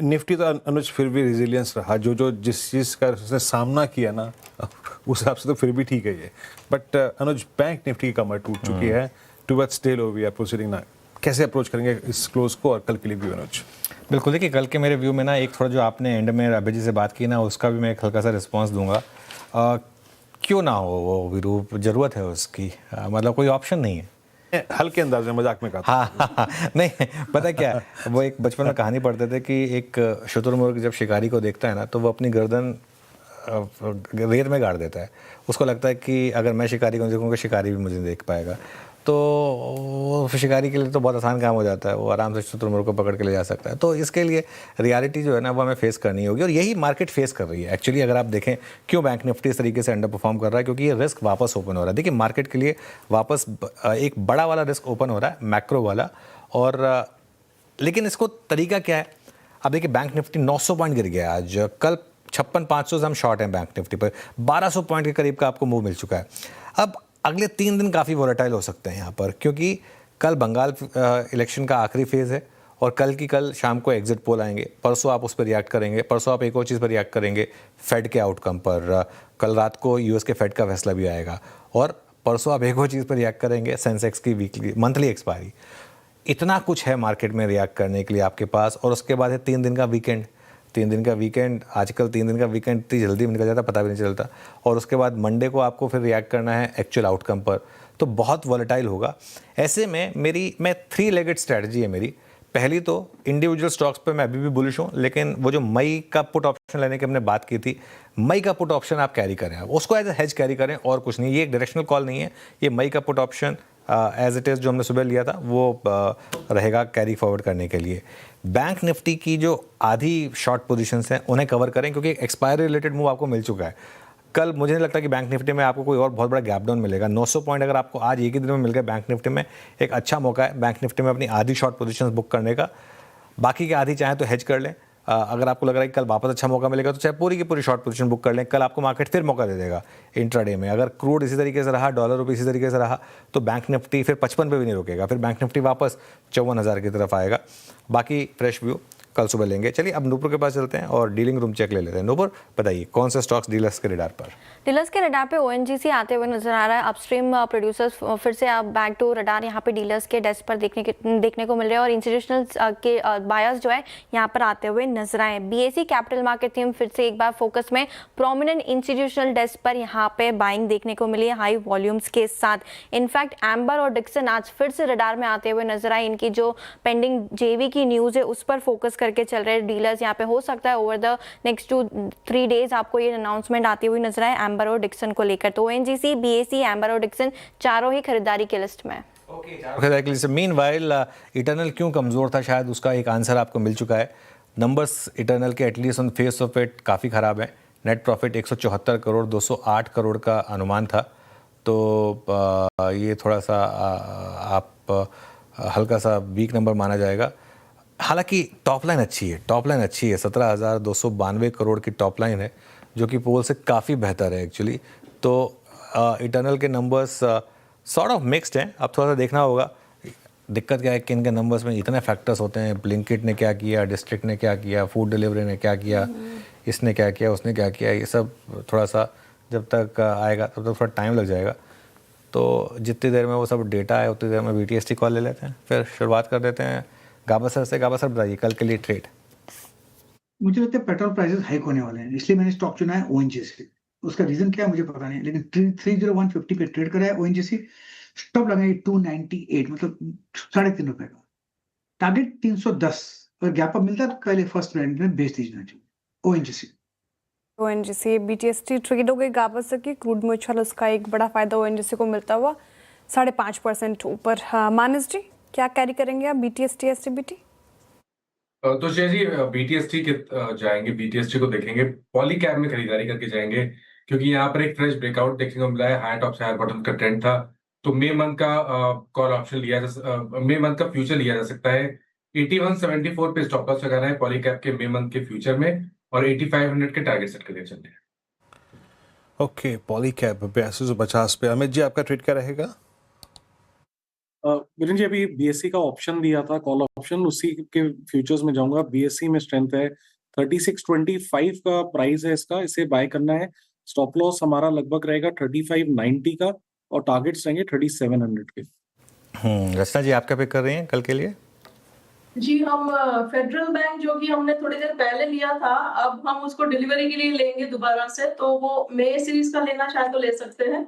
निफ्टी तो अनुज फिर भी रेजिलियंस रहा, जो जिस चीज़ का उसने सामना किया ना, उस हिसाब से तो फिर भी ठीक है ये। बट अनुज, बैंक निफ्टी की कमर टूट चुकी है, towards day low we are proceeding now. कैसे अप्रोच करेंगे इस क्लोज को और कल के लिए व्यू अनुज? बिल्कुल, देखिए कल के मेरे व्यू में ना एक थोड़ा जो आपने एंड में अभय जी से बात की ना, उसका भी मैं एक हल्का सा रिस्पॉन्स दूंगा। क्यों ना हो वो विरूप, ज़रूरत है उसकी, मतलब कोई ऑप्शन नहीं है। हल्के अंदाज में मजाक में कहा। हाँ, नहीं, पता क्या, वो एक बचपन में कहानी पढ़ते थे कि एक शुतुरमुर्ग जब शिकारी को देखता है ना, तो वो अपनी गर्दन रेत में गाड़ देता है। उसको लगता है कि अगर मैं शिकारी को देखूंगा, शिकारी भी मुझे देख पाएगा। तो शिकारी के लिए तो बहुत आसान काम हो जाता है, वो आराम से शुतुरमुर्ग को पकड़ के ले जा सकता है। तो इसके लिए रियलिटी जो है ना, वो हमें फेस करनी होगी, और यही मार्केट फेस कर रही है एक्चुअली। अगर आप देखें क्यों बैंक निफ्टी इस तरीके से अंडर परफॉर्म कर रहा है, क्योंकि ये रिस्क वापस ओपन हो रहा है। देखिए मार्केट के लिए वापस एक बड़ा वाला रिस्क ओपन हो रहा है, मैक्रो वाला। और लेकिन इसको तरीका क्या है? अब देखिए बैंक निफ्टी 900 पॉइंट गिर गया आज, कल 56,500 से हम शॉर्ट हैं बैंक निफ्टी पर, 1200 पॉइंट के करीब का आपको मूव मिल चुका है। अब अगले 3 दिन काफ़ी वोलेटाइल हो सकते हैं यहाँ पर, क्योंकि कल बंगाल इलेक्शन का आखिरी फेज़ है, और कल शाम को एग्जिट पोल आएंगे। परसों आप उस पर रिएक्ट करेंगे, परसों आप एक और चीज़ पर रिएक्ट करेंगे, फेड के आउटकम पर। कल रात को यूएस के फेड का फैसला भी आएगा, और परसों आप एक और चीज़ पर रिएक्ट करेंगे, सेंसेक्स की मंथली एक्सपायरी। इतना कुछ है मार्केट में रिएक्ट करने के लिए आपके पास। और उसके बाद है 3 दिन का वीकेंड। 3 दिन का वीकेंड, आजकल 3 दिन का वीकेंड इतनी जल्दी निकल जाता है, पता भी नहीं चलता। और उसके बाद मंडे को आपको फिर रिएक्ट करना है एक्चुअल आउटकम पर, तो बहुत वॉलेटाइल होगा। ऐसे में मैं 3 लेगेड स्ट्रैटेजी है मेरी। पहली तो इंडिविजुअल स्टॉक्स पे मैं अभी भी बुलिश हूँ, लेकिन वो जो मई का पुट ऑप्शन लेने की हमने बात की थी, मई का पुट ऑप्शन आप कैरी करें, आप उसको एज ए हेज कैरी करें, और कुछ नहीं। ये एक डायरेक्शनल कॉल नहीं है, ये मई का put option as it is जो हमने सुबह लिया था वो रहेगा कैरी फॉरवर्ड करने के लिए। बैंक निफ्टी की जो आधी शॉर्ट पोजीशंस हैं उन्हें कवर करें, क्योंकि एक्सपायरी रिलेटेड मूव आपको मिल चुका है। कल मुझे नहीं लगता कि बैंक निफ्टी में आपको कोई और बहुत बड़ा गैप डाउन मिलेगा। 900 पॉइंट अगर आपको आज एक ही दिन में मिल गए बैंक निफ्टी में, एक अच्छा मौका है बैंक निफ्टी में अपनी आधी शॉर्ट पोजीशंस बुक करने का। बाकी की आधी चाहें तो हेज कर लें। अगर आपको लग रहा है कि कल वापस अच्छा मौका मिलेगा तो चाहे पूरी की पूरी शॉर्ट पोजीशन बुक कर लें। कल आपको मार्केट फिर मौका दे देगा इंट्राडे में। अगर क्रूड इसी तरीके से रहा, डॉलर रुपये इसी तरीके से रहा, तो बैंक निफ्टी फिर 55 पे भी नहीं रुकेगा, फिर बैंक निफ्टी वापस 54,000 की तरफ आएगा। बाकी फ्रेश व्यू कल सुबह लेंगे। चलिए अब नूपुर के पास चलते हैं और डीलिंग रूम चेक ले लेते हैं। नूपुर बताइए कौन से स्टॉक्स डीलर्स के रडार पर? डीलर्स के रडार पे ओएनजीसी आते हुए नजर आ रहा है। अपस्ट्रीम प्रोड्यूसर्स फिर से अब बैक टू रडार यहाँ पे डीलर्स के डेस्क पर देखने को मिल रहे हैं और इंस्टीट्यूशनल के बायर्स जो है यहाँ पर आते हुए नजर आए। बीएसई कैपिटल मार्केट थीम फिर से एक बार फोकस में, प्रोमिनेंट इंस्टीट्यूशनल डेस्क पर यहाँ पे बाइंग देखने को मिली है हाई वॉल्यूम्स के साथ। इनफैक्ट एम्बर और डिक्सन आज फिर से रडार में आते हुए नजर आए। इनकी जो पेंडिंग जेवी की न्यूज़ है उस पर फोकस करके चल रहे डीलर्स यहाँ पे। हो सकता है ओवर द नेक्स्ट 2-3 डेज आपको ये अनाउंसमेंट आती हुई नजर आए एम्बर और डिक्सन को लेकर। तो ओएनजीसी, बीएसई, एम्बर और डिक्सन चारों ही खरीदारी की लिस्ट में। मीनवाइल इटर्नल क्यों कमजोर था, शायद उसका एक आंसर आपको मिल चुका है। नंबर्स इटर्नल के at least on face of it काफ़ी ख़राब है। नेट प्रॉफिट 174 करोड़ 208 करोड़ का अनुमान था, तो ये थोड़ा सा आप हल्का सा वीक नंबर माना जाएगा। हालांकि टॉप लाइन अच्छी है, 17,292 करोड़ की टॉप लाइन है, जो कि पोल से काफ़ी बेहतर है एक्चुअली। तो इटर्नल के नंबर्स सॉर्ट ऑफ मिक्स्ड हैं। अब थोड़ा सा देखना होगा। दिक्कत क्या है कि इनके नंबर्स में इतने फैक्टर्स होते हैं। ब्लिंकिट ने क्या किया, डिस्ट्रिक्ट ने क्या किया, फूड डिलीवरी ने क्या किया, इसने क्या किया, उसने क्या किया, ये सब थोड़ा सा जब तक आएगा तब तक थोड़ा टाइम लग जाएगा। तो जितनी देर में वो सब डेटा है उतनी देर में BTST कॉल ले लेते हैं। फिर शुरुआत कर देते हैं गाबा सर से। गाबा सर बताइए कल के लिए ट्रेड। मुझे लगता है पेट्रोल प्राइसेस हाइक होने वाले हैं, इसलिए मैंने स्टॉक चुना है ओएनजीसी। उसका रीजन क्या है मुझे पता नहीं, लेकिन 30150 पे ट्रेड करा है ओएनजीसी। स्टॉप लगाएंगे 298, मतलब 3.5 रुपए का। टारगेट 310, अगर गैप अप मिलता है तो कल फर्स्ट ट्रेंड में बेच दीजिए ओएनजीसी। ओएनजीसी बीटीएसटी ट्रेड हो गई गाबा सर की। क्रूड म्यूचुअल, उसका एक बड़ा फायदा ओएनजीसी को मिलता हुआ 5.5% ऊपर। मानस जी क्या कैरी करेंगे आप BTST STBT? तो जय जी BTST के जाएंगे, BTST को देखेंगे, पॉलीकैब में खरीदारी करके जाएंगे, क्योंकि यहाँ पर एक फ्रेश ब्रेकआउट देखने को मिला है। हायर टॉप से हायर बॉटम का ट्रेंड था, तो मे मंथ का कॉल ऑप्शन मे मंथ का फ्यूचर लिया जा सकता है। 8174 पे स्टॉप लॉस लगाना है पॉलीकैब के मे मंथ के फ्यूचर में, और 8500 के टारगेट सेट करके चलते हैं। ओके, पॉलीकैब 8250 पे। अमित जी आपका ट्रेड क्या रहेगा? विरेन जी अभी BSE का ऑप्शन दिया था, कॉल ऑप्शन, उसी के फ्यूचर्स में जाऊंगा। BSE में स्ट्रेंथ है, 3625 का प्राइस है इसका, इसे बाय करना है। स्टॉप लॉस हमारा लगभग रहेगा 3590 का और टारगेट्स रहेंगे 3700 के। रचना जी आप क्या पिक कर रही हैं कल के लिए? जी हम फेडरल बैंक जो कि हमने थोड़ी देर पहले लिया था, अब हम उसको डिलीवरी के लिए लेंगे दोबारा से, तो वो मे सीरीज का लेना चाहे तो ले सकते हैं,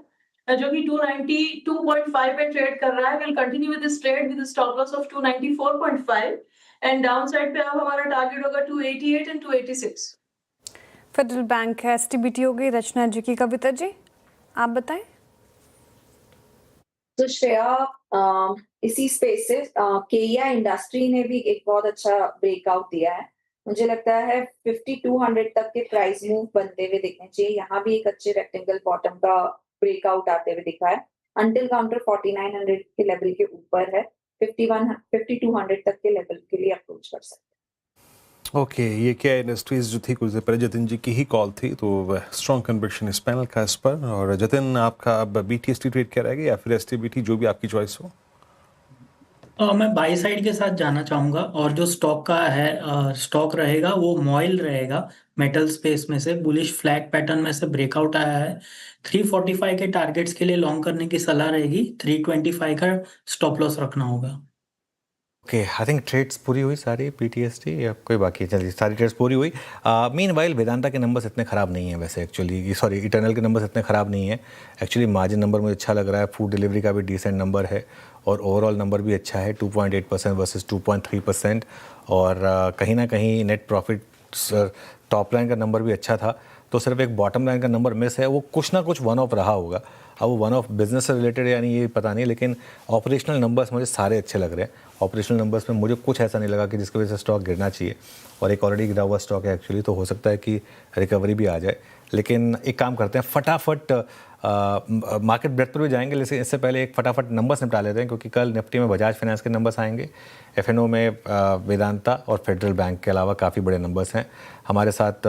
जो कि 292.5 पे ट्रेड कर रहा है। Will continue with this trade with stop loss of 294.5 and down side पे अब हमारा टारगेट होगा 288 एंड 286। फेडरल बैंक है, STBT हो गई। रचना जी की। कविता जी आप बताएं। तो श्रेया इसी स्पेस से केया इंडस्ट्री ने भी एक बहुत अच्छा ब्रेकआउट दिया है। मुझे लगता है 5200 तक के प्राइस मूव बनते हुए दिखने चाहिए। यहाँ भी एक अच्छे रेक्टेंगल बॉटम का ब्रेकआउट आते हुए दिखा है। अंटिल काउंटर 4900 के लेवल के ऊपर है, 5200 तक के लेवल के लिए अप्रोच कर सकते हैं। ओके, ये क्या इंडस्ट्रीज जो थी कुछ देर पहले जतिन जी की ही कॉल थी, तो स्ट्रॉन्ग कन्विक्शन इस पैनल का इस पर। और जतिन आपका अब BTST ट्रेड क्या रहेगा या फिर STBT, जो भी आपकी चॉइस हो? मैं बाई साइड के साथ जाना चाहूंगा और जो स्टॉक का है स्टॉक रहेगा वो मॉइल रहेगा। मेटल स्पेस में से बुलिश फ्लैग पैटर्न में से ब्रेकआउट आया है। 345 के टारगेट्स के लिए लॉन्ग करने की सलाह रहेगी। 325 का स्टॉप लॉस रखना होगा। ओके, आई थिंक ट्रेड्स पूरी हुई सारी BTST या कोई बाकी? चलिए सारी ट्रेड्स पूरी हुई। मीनवाइल वेदांता के नंबर्स इतने ख़राब नहीं है वैसे एक्चुअली, सॉरी इटर्नल के नंबर्स इतने ख़राब नहीं है एक्चुअली। मार्जिन नंबर मुझे अच्छा लग रहा है, फूड डिलीवरी का भी डिसेंट नंबर है और ओवरऑल नंबर भी अच्छा है, 2.8% वर्सेस 2.3%। और कहीं ना कहीं नेट प्रॉफिट टॉप लाइन का नंबर भी अच्छा था। तो सिर्फ एक बॉटम लाइन का नंबर मिस है, वो कुछ ना कुछ वन ऑफ रहा होगा। अब वो वन ऑफ बिजनेस से रिलेटेड यानी ये पता नहीं, लेकिन ऑपरेशनल नंबर्स मुझे सारे अच्छे लग रहे हैं। ऑपरेशनल नंबर्स में मुझे कुछ ऐसा नहीं लगा कि जिसकी वजह से स्टॉक गिरना चाहिए, और एक ऑलरेडी गिरा हुआ स्टॉक है एक्चुअली, तो हो सकता है कि रिकवरी भी आ जाए। लेकिन एक काम करते हैं, फटाफट मार्केट ब्रेथ पर भी जाएंगे, लेकिन इससे पहले एक फटाफट नंबर्स निपटा लेते हैं, क्योंकि कल निफ्टी में बजाज फाइनेंस के नंबर्स आएंगे, एफएनओ में वेदांता और फेडरल बैंक के अलावा काफ़ी बड़े नंबर्स हैं। हमारे साथ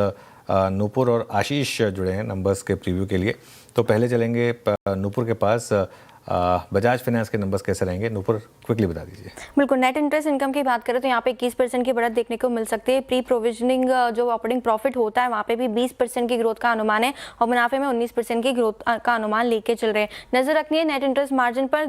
नूपुर और आशीष जुड़े हैं नंबर्स के प्रीव्यू के लिए। तो पहले चलेंगे नूपुर के पास, बजाज फाइनेंस के नंबर्स कैसे रहेंगे, नूपुर क्विकली बता दीजिए। बिल्कुल, नेट इंटरेस्ट इनकम की बात करें तो यहाँ पे 21% की बढ़त देखने को मिल सकती है। प्री प्रोविजनिंग जो ऑपरेटिंग प्रॉफिट होता है वहाँ पे भी 20% की ग्रोथ का अनुमान है, और मुनाफे में 19% की ग्रोथ का अनुमान लेके चल रहे हैं। नजर रखनी है नेट इंटरेस्ट मार्जिन पर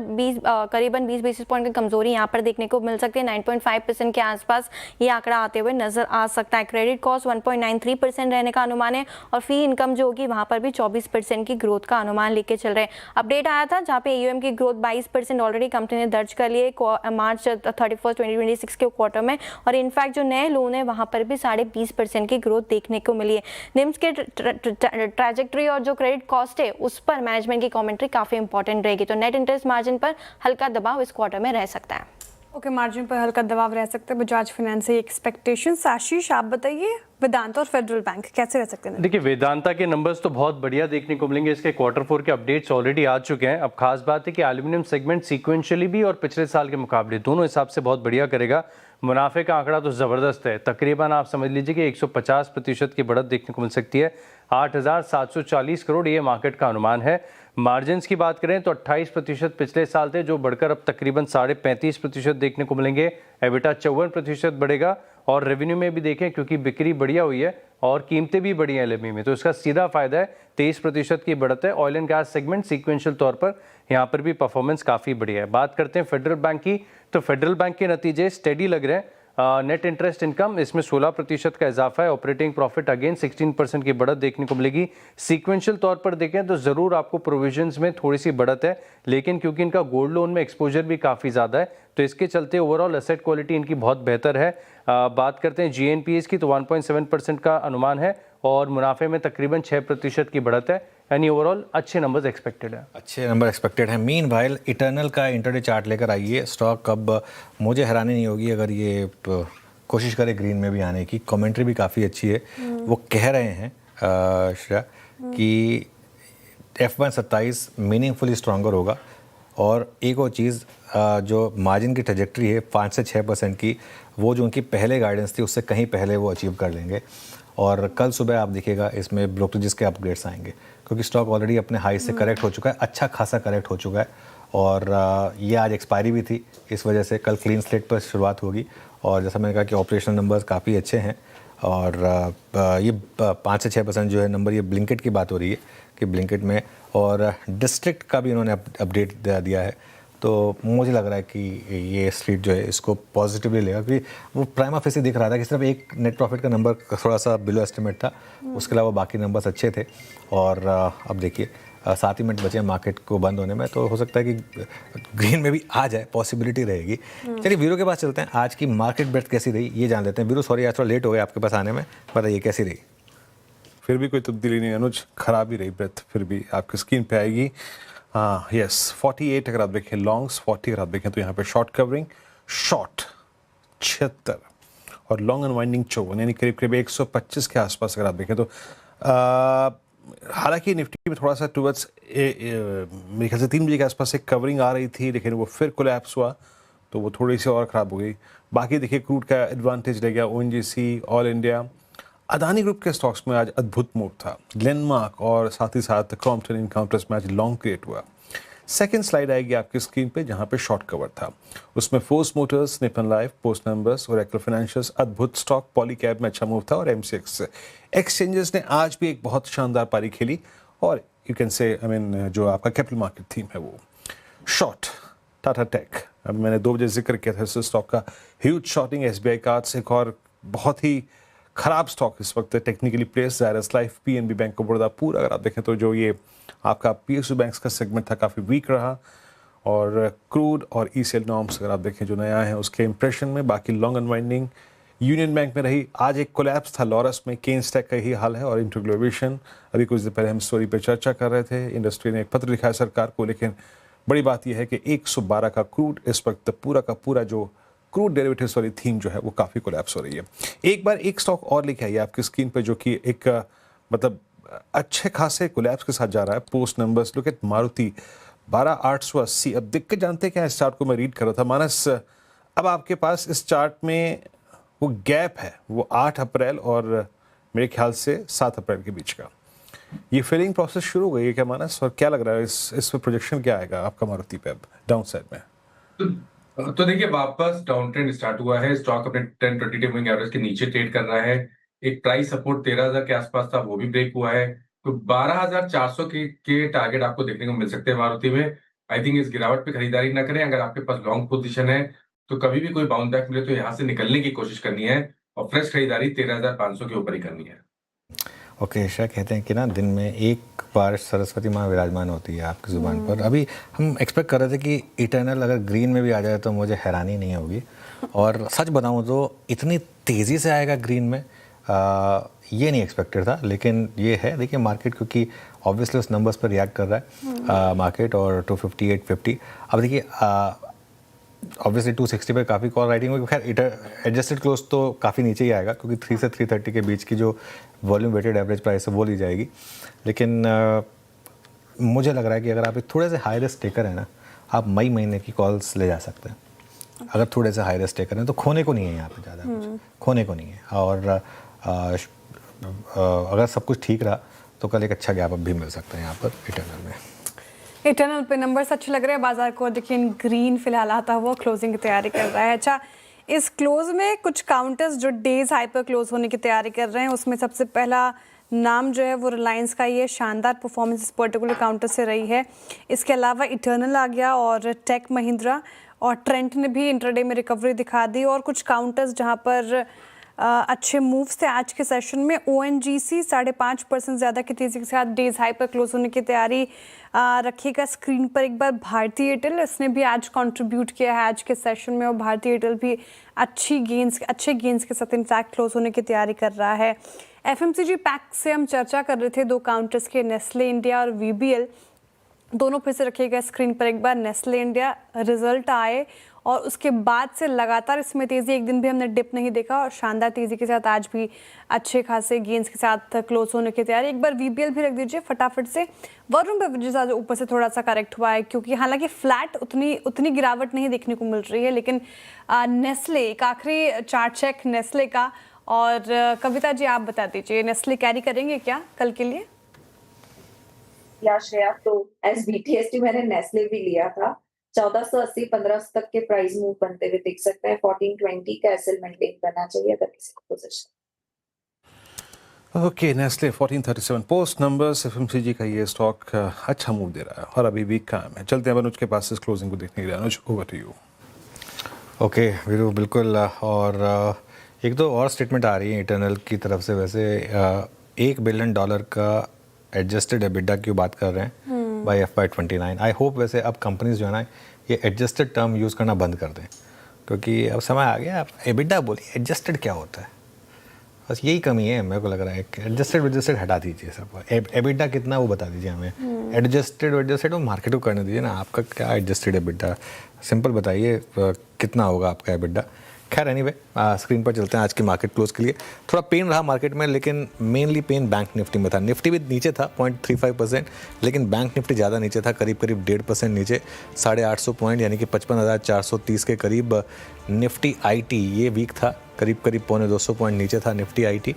करीबन 20 बेसिस पॉइंट की कमजोरी यहाँ पर देखने को मिल सकती है। 9.5% के आसपास ये आंकड़ा आते हुए नजर आ सकता है। क्रेडिट कॉस्ट 1.93% रहने का अनुमान है, और फी इनकम जो होगी वहाँ पर भी 24% की ग्रोथ का अनुमान लेके चल रहे हैं। अपडेट आया था जहाँ पे AUM की ग्रोथ 22% ऑलरेडी कंपनी ने दर्ज कर लिए मार्च 31 2026 के क्वार्टर में, और इनफैक्ट जो नए लोन है वहां पर भी 20.5% की ग्रोथ देखने को मिली है। निम्स के ट्रैजेक्टरी और जो क्रेडिट कॉस्ट है उस पर मैनेजमेंट की कमेंट्री काफी इंपॉर्टेंट रहेगी, तो नेट इंटरेस्ट मार्जिन पर हल्का दबाव इस क्वार्टर में रह सकता है। ओके, मार्जिन पर हल्का दबाव रह सकता है बजाज फाइनेंस से एक्सपेक्टेशंस। आशीष आप बताइए, वेदांता और फेडरल बैंक कैसे रह सकते हैं? देखिए, वेदांता के नंबर्स तो बहुत बढ़िया देखने को मिलेंगे, इसके Q4 के अपडेट्स ऑलरेडी आ चुके हैं। अब खास बात है कि एल्यूमिनियम सेगमेंट सीक्वेंशियली भी और पिछले साल के मुकाबले दोनों हिसाब से बहुत बढ़िया करेगा। मुनाफे का आंकड़ा तो ज़बरदस्त है, तकरीबन आप समझ लीजिए कि 150% की बढ़त देखने को मिल सकती है। 8,740 करोड़ ये मार्केट का अनुमान है। मार्जिन्स की बात करें तो 28% पिछले साल थे, जो बढ़कर अब तकरीबन 35.5% देखने को मिलेंगे। एबिटा 54% बढ़ेगा, और रेवेन्यू में भी देखें क्योंकि बिक्री बढ़िया हुई है और कीमतें भी बढ़ी हैं एलएमई में, तो इसका सीधा फायदा है। 23% की बढ़त है। Oil and gas segment sequential तौर पर यहाँ पर भी परफॉर्मेंस काफ़ी बढ़िया है। बात करते हैं फेडरल बैंक की, तो फेडरल बैंक के नतीजे स्टेडी लग रहे हैं। नेट इंटरेस्ट इनकम इसमें 16% का इजाफा है। ऑपरेटिंग प्रॉफिट अगेन 16% की बढ़त देखने को मिलेगी। सीक्वेंशियल तौर पर देखें तो ज़रूर आपको प्रोविजंस में थोड़ी सी बढ़त है, लेकिन क्योंकि इनका गोल्ड लोन में एक्सपोजर भी काफ़ी ज़्यादा है, तो इसके चलते ओवरऑल एसेट क्वालिटी इनकी बहुत बेहतर है। बात करते हैं GNPA की, तो 1.7% का अनुमान है, और मुनाफे में तकरीबन 6% की बढ़त है। यानी ओवरऑल अच्छे नंबर्स एक्सपेक्टेड है। अच्छे नंबर एक्सपेक्टेड हैं। मीनवाइल इटर्नल का इंटरडे चार्ट लेकर आइए। स्टॉक अब मुझे हैरानी नहीं होगी अगर ये कोशिश करे ग्रीन में भी आने की। कमेंट्री भी काफ़ी अच्छी है। वो कह रहे हैं श्रेया कि F127 मीनिंगफुली स्ट्रॉन्गर होगा, और एक और चीज़ जो मार्जिन की ट्रैजेक्टरी है 5 से 6% की, वो जो उनकी पहले गाइडेंस थी उससे कहीं पहले वो अचीव कर लेंगे। और कल सुबह आप देखिएगा इसमें ब्रोकरेजेस के अपग्रेड्स आएंगे, क्योंकि स्टॉक ऑलरेडी अपने हाई से करेक्ट हो चुका है, अच्छा खासा करेक्ट हो चुका है। और ये आज एक्सपायरी भी थी, इस वजह से कल क्लीन स्लेट पर शुरुआत होगी। और जैसा मैंने कहा कि ऑपरेशनल नंबर्स काफ़ी अच्छे हैं, और ये 5 से 6% जो है नंबर, ये ब्लिंकेट की बात हो रही है कि ब्लिंकेट में, और डिस्ट्रिक्ट का भी इन्होंने अपडेट दिया है। तो मुझे लग रहा है कि ये स्ट्रीट जो है इसको पॉजिटिवली लेगा, क्योंकि वो प्राइमा फेसी दिख रहा था कि सिर्फ एक नेट प्रॉफिट का नंबर थोड़ा सा बिलो एस्टिमेट था, उसके अलावा बाकी नंबर्स अच्छे थे। और अब देखिए 7 ही मिनट बचे हैं मार्केट को बंद होने में, तो हो सकता है कि ग्रीन में भी आ जाए, पॉसिबिलिटी रहेगी। चलिए वीरू के पास चलते हैं, आज की मार्केट ब्रेथ कैसी रही ये जान लेते हैं। वीरू सॉरी आज थोड़ा लेट हो गया आपके पास आने में, बताइए कैसी रही? फिर भी कोई तब्दीली नहीं अनुज, खराब ही रही ब्रेथ, फिर भी आपकी स्क्रीन पे आएगी। हाँ यस, 48 अगर आप देखें लॉन्ग्स, 40 अगर आप देखें तो यहाँ पे शॉर्ट कवरिंग, शॉर्ट 76 और लॉन्ग अनवाइंडिंग 54, यानी करीब करीब 125 के आसपास अगर आप देखें तो हालांकि निफ्टी में थोड़ा सा टुवर्ड्स मेरे ख्याल से 3 बजे के आसपास एक कवरिंग आ रही थी, लेकिन वो फिर कोलैप्स हुआ तो वो थोड़ी सी और ख़राब हो गई। बाकी देखिए क्रूड का एडवांटेज रह गया, ONGC, all India, Adani group के स्टॉक्स में आज अद्भुत मूव था। ग्लेनमार्क और साथ ही साथ क्रॉम्पटन इनकाउंटर्स में आज लॉन्ग क्रिएट हुआ। सेकंड स्लाइड आएगी आपकी स्क्रीन पे जहां पे शॉर्ट कवर था, उसमें force Motors, Nippon life, post numbers और एक्ल फाइनेंशियल्स अद्भुत स्टॉक, पॉलीकैब में अच्छा मूव था, और MCX एक्सचेंजेस ने आज भी एक बहुत शानदार पारी खेली, और यू कैन से जो आपका कैपिटल मार्केट थीम है वो शॉर्ट टाटा टेक, अब मैंने 2 बजे जिक्र किया था इस स्टॉक का, ह्यूज शॉर्टिंग SBI कार्ड्स, एक और बहुत ही खराब स्टॉक इस वक्त technically place, Zydus life, PNB bank of Baroda. पूरा अगर आप देखें तो जो ये आपका PSU बैंक्स का सेगमेंट था काफ़ी वीक रहा, और क्रूड और ECL नॉर्म्स अगर आप देखें जो नया है उसके इंप्रेशन में, बाकी लॉन्ग अनवाइंडिंग यूनियन बैंक में रही। आज एक कोलैप्स था लॉरस में, केन्स टेक का ही हाल है और इंटीग्लोविशन। अभी कुछ देर पहले हम स्टोरी पे चर्चा कर रहे थे। इंडस्ट्री ने एक पत्र लिखा है सरकार को, लेकिन बड़ी बात यह है कि 112 का क्रूड इस वक्त पूरा का पूरा जो क्रूड डेरिवेटिव्स वाली थीम जो है वो काफ़ी कोलैप्स हो रही है। एक बार एक स्टॉक और लेके आइए आपकी स्क्रीन पे, जो कि एक मतलब अच्छे खासे कोलैप्स के साथ जा रहा है। Post numbers look at Maruti 12880। अब दिक्कत जानते हैं क्या, इस चार्ट को मैं रीड कर रहा था मानस। अब आपके पास इस चार्ट में वो गैप है, वो 8 अप्रैल और मेरे ख्याल से 7 अप्रैल के बीच का। ये फिलिंग प्रोसेस शुरू हो गई है क्या मानस, और क्या लग रहा है इस पे प्रोजेक्शन क्या आएगा आपका मारुति पे अब डाउन साइड में? तो देखिए, वापस डाउन ट्रेंड स्टार्ट हुआ है। स्टॉक अपने 10-20 डे मूविंग एवरेज के नीचे ट्रेड कर रहा है। एक प्राइस सपोर्ट 13,000 के आसपास था, वो भी ब्रेक हुआ है। तो 12,400 के टारगेट आपको देखने को मिल सकते हैं मारुति में। आई थिंक इस गिरावट पे खरीदारी ना करें। अगर आपके पास लॉन्ग पोजीशन है तो कभी भी कोई बाउंस बैक मिले तो यहाँ से निकलने की कोशिश करनी है और फ्रेश खरीदारी 13,500 के ऊपर ही करनी है। ओके, शायद कहते हैं कि ना दिन में एक बार सरस्वती माँ विराजमान होती है आपकी ज़ुबान पर। अभी हम एक्सपेक्ट कर रहे थे कि इटर्नल अगर ग्रीन में भी आ जाए तो मुझे हैरानी नहीं होगी। और सच बताऊँ तो इतनी तेज़ी से आएगा ग्रीन में ये नहीं एक्सपेक्टेड था, लेकिन ये है। देखिए मार्केट क्योंकि ऑब्वियसली उस नंबर्स पर रिएक्ट कर रहा है मार्केट, और 258.50। अब देखिए ऑब्वियसली 260 पे काफ़ी कॉल राइटिंग होगी। खैर एडजस्टेड क्लोज तो काफ़ी नीचे ही आएगा क्योंकि 3 से 330 के बीच की जो वॉल्यूम वेटेड एवरेज प्राइस है वो ली जाएगी। लेकिन मुझे लग रहा है कि अगर आप थोड़े से हाई रिस्क टेकर हैं ना, आप मई महीने की कॉल्स ले जा सकते हैं। अगर थोड़े से हाई रिस्क टेकर हैं तो खोने को नहीं है यहाँ पे ज़्यादा कुछ, खोने को नहीं है। और अगर सब कुछ ठीक रहा तो कल एक अच्छा गैप अप भी मिल सकता है यहाँ पर इटर्नल में। इटर्नल पे नंबर्स अच्छे लग रहे हैं बाजार को, लेकिन ग्रीन फिलहाल आता हुआ क्लोजिंग की तैयारी कर रहा है। अच्छा, इस क्लोज में कुछ काउंटर्स जो डेज हाइपर क्लोज होने की तैयारी कर रहे हैं, उसमें सबसे पहला नाम जो है वो रिलायंस का। ये शानदार परफॉर्मेंस इस पर्टिकुलर काउंटर से रही है। इसके अलावा इटर्नल आ गया और टेक महिंद्रा और ट्रेंट ने भी इंट्राडे में रिकवरी दिखा दी। और कुछ काउंटर्स जहाँ पर अच्छे मूव्स थे आज के सेशन में। ONGC 5.5% ज़्यादा की तेज़ी के साथ डेज हाई पर क्लोज होने की तैयारी रखिएगा स्क्रीन पर एक बार। भारतीय एयरटेल, इसने भी आज कंट्रीब्यूट किया है आज के सेशन में, और भारतीय एयरटेल भी अच्छे गेंस के साथ इनफैक्ट क्लोज होने की तैयारी कर रहा है। FMCG पैक से हम चर्चा कर रहे थे, 2 काउंटर्स के, नेस्ले इंडिया और VBL, दोनों फिर से रखिएगा स्क्रीन पर एक बार। नेस्ले इंडिया रिजल्ट आए और उसके बाद से लगातार इसमें तेज़ी, एक दिन भी हमने डिप नहीं देखा और शानदार तेज़ी के साथ आज भी अच्छे खासे गेंस के साथ क्लोज होने की तैयारी। एक बार VBL भी रख दीजिए फटाफट से। वरुण बेवरेजेस आज ऊपर से थोड़ा सा करेक्ट हुआ है क्योंकि हालांकि फ्लैट उतनी गिरावट नहीं देखने को मिल रही है, लेकिन नेस्ले एक आखिरी चार्ट चेक नेस्ले का। और कविता जी आप बता दीजिए, नेस्ले कैरी करेंगे क्या कल के लिए? या श्रेया, तो एस BTST मैंने नेस्ले भी लिया था। 1480-1500 तक के प्राइस मूव बनते हुए देख सकते हैं। 1420 का एसएल मेंटेन करना चाहिए अगर किसी को position. Okay, Nestle 1437 post numbers. FMCG का ये स्टॉक अच्छा मूव दे रहा है और अभी वीक काम है। चलते हैं अनुज के पास इस क्लोजिंग को देखने के लिए। Anuj, over to you. Okay Viru, बिल्कुल। और एक दो और स्टेटमेंट आ रही है इंटरनल की तरफ से। वैसे $1 बिलियन का एडजस्टेड एबिटा की बात कर रहे हैं बाय FY29। आई होप वैसे अब कंपनीज जो है ना ये एडजस्टेड टर्म यूज़ करना बंद कर दें, क्योंकि अब समय आ गया। आप एबिटा बोलिए, एडजस्टेड क्या होता है? बस यही कमी है मेरे को लग रहा है। एडजस्टेड हटा दीजिए सब। एबिटा कितना वो बता दीजिए हमें। एडजस्टेड वो मार्केट को करने दीजिए ना। आपका क्या एडजस्टेड एबिटा, सिंपल बताइए कितना होगा आपका एबिटा। खैर एनीवे, स्क्रीन पर चलते हैं आज की मार्केट क्लोज के लिए। थोड़ा पेन रहा मार्केट में, लेकिन मेनली पेन बैंक निफ्टी में था। निफ्टी भी नीचे था 0.35%, लेकिन बैंक निफ्टी ज़्यादा नीचे था, करीब 1.5% नीचे, 850 पॉइंट यानी कि 55,430 के करीब। निफ्टी IT ये वीक था, करीब 250 पॉइंट नीचे था निफ्टी IT।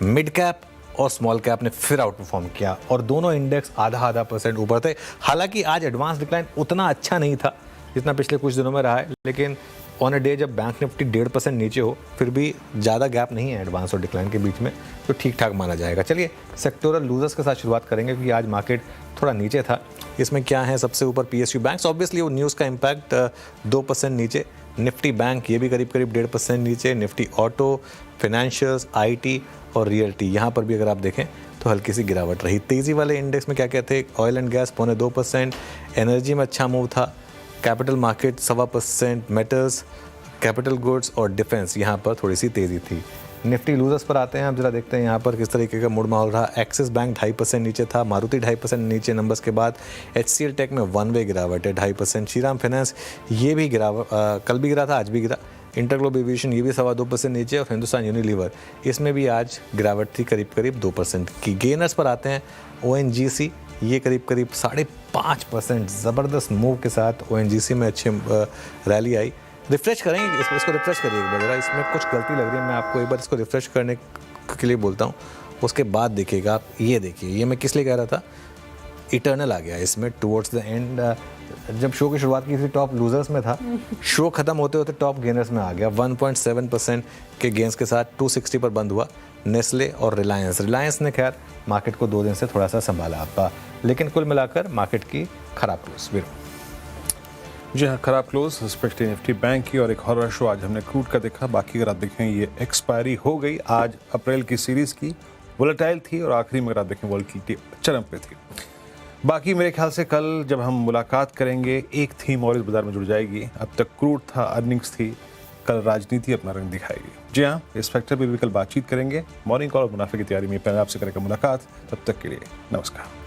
मिड कैप और स्मॉल कैप ने फिर आउट परफॉर्म किया और दोनों इंडेक्स आधा % ऊपर थे। हालांकि आज एडवांस डिक्लाइन उतना अच्छा नहीं था जितना पिछले कुछ दिनों में रहा है, लेकिन ऑन अ डे जब बैंक निफ्टी 1.5% नीचे हो फिर भी ज़्यादा गैप नहीं है एडवांस और डिक्लाइन के बीच में, तो ठीक ठाक माना जाएगा। चलिए सेक्टोरल लूजर्स के साथ शुरुआत करेंगे क्योंकि आज मार्केट थोड़ा नीचे था। इसमें क्या है, सबसे ऊपर PSU बैंक्स, ऑब्वियसली वो न्यूज़ का इम्पैक्ट 2% नीचे। निफ्टी बैंक ये भी करीब 1.5% नीचे। निफ्टी ऑटो, फाइनेंशियल्स, IT और रियल्टी, यहाँ पर भी अगर आप देखें तो हल्की सी गिरावट रही। तेज़ी वाले इंडेक्स में क्या क्या थे, ऑयल एंड गैस 0.25%, एनर्जी में अच्छा मूव था, capital market 1.25%, metals capital goods और डिफेंस यहाँ पर थोड़ी सी तेज़ी थी। निफ्टी लूजर्स पर आते हैं, आप जरा देखते हैं यहाँ पर किस तरीके का मूड माहौल रहा। एक्सिस बैंक 2.5% नीचे था, मारुति 2.5% नीचे नंबर्स के बाद। HCL टेक में वन वे गिरावट है 2.5%। श्रीराम फाइनेंस ये भी कल भी गिरा था, आज भी गिरा। इंटरग्लोब एविएशन ये भी 2.25% नीचे, और हिंदुस्तान यूनिलीवर इसमें भी आज गिरावट थी करीब 2% की। गेनर्स पर आते हैं, ONGC ये करीब 5.5% ज़बरदस्त मूव के साथ ONGC में अच्छे रैली आई। रिफ्रेश करेंगे इसको रिफ्रेश करिए एक बार जरा, इसमें कुछ गलती लग रही है, मैं आपको एक बार इसको रिफ्रेश करने के लिए बोलता हूँ, उसके बाद देखिएगा आप। ये देखिए, ये मैं किस लिए कह रहा था, इटर्नल आ गया इसमें टुवर्ड्स द एंड। जब शो की शुरुआत की थी टॉप लूजर्स में था, शो खत्म होते होते टॉप गेनर्स में आ गया 1.7% के गेंस के साथ 260 पर बंद हुआ। नेस्ले और रिलायंस ने खैर मार्केट को 2 दिन से थोड़ा सा संभाला आपका, लेकिन कुल मिलाकर मार्केट की खराब क्लोज। जी हाँ, खराब क्लोज स्पेशली निफ्टी बैंक की। और एक हॉरर शो आज हमने क्रूड का देखा। बाकी अगर आप देखें ये एक्सपायरी हो गई आज अप्रैल की सीरीज की, वोलेटाइल थी, और आखिरी में अगर आप देखें वोलेटिलिटी चरम पे थी। बाकी मेरे ख्याल से कल जब हम मुलाकात करेंगे एक थीम और इस बाजार में जुड़ जाएगी। अब तक क्रूड था, अर्निंग्स थी, कल राजनीति अपना रंग दिखाएगी। जी हाँ, इस फैक्टर पर भी कल बातचीत करेंगे। मॉर्निंग कॉल और मुनाफे की तैयारी में पहले आपसे करेगा मुलाकात। तब तक के लिए नमस्कार।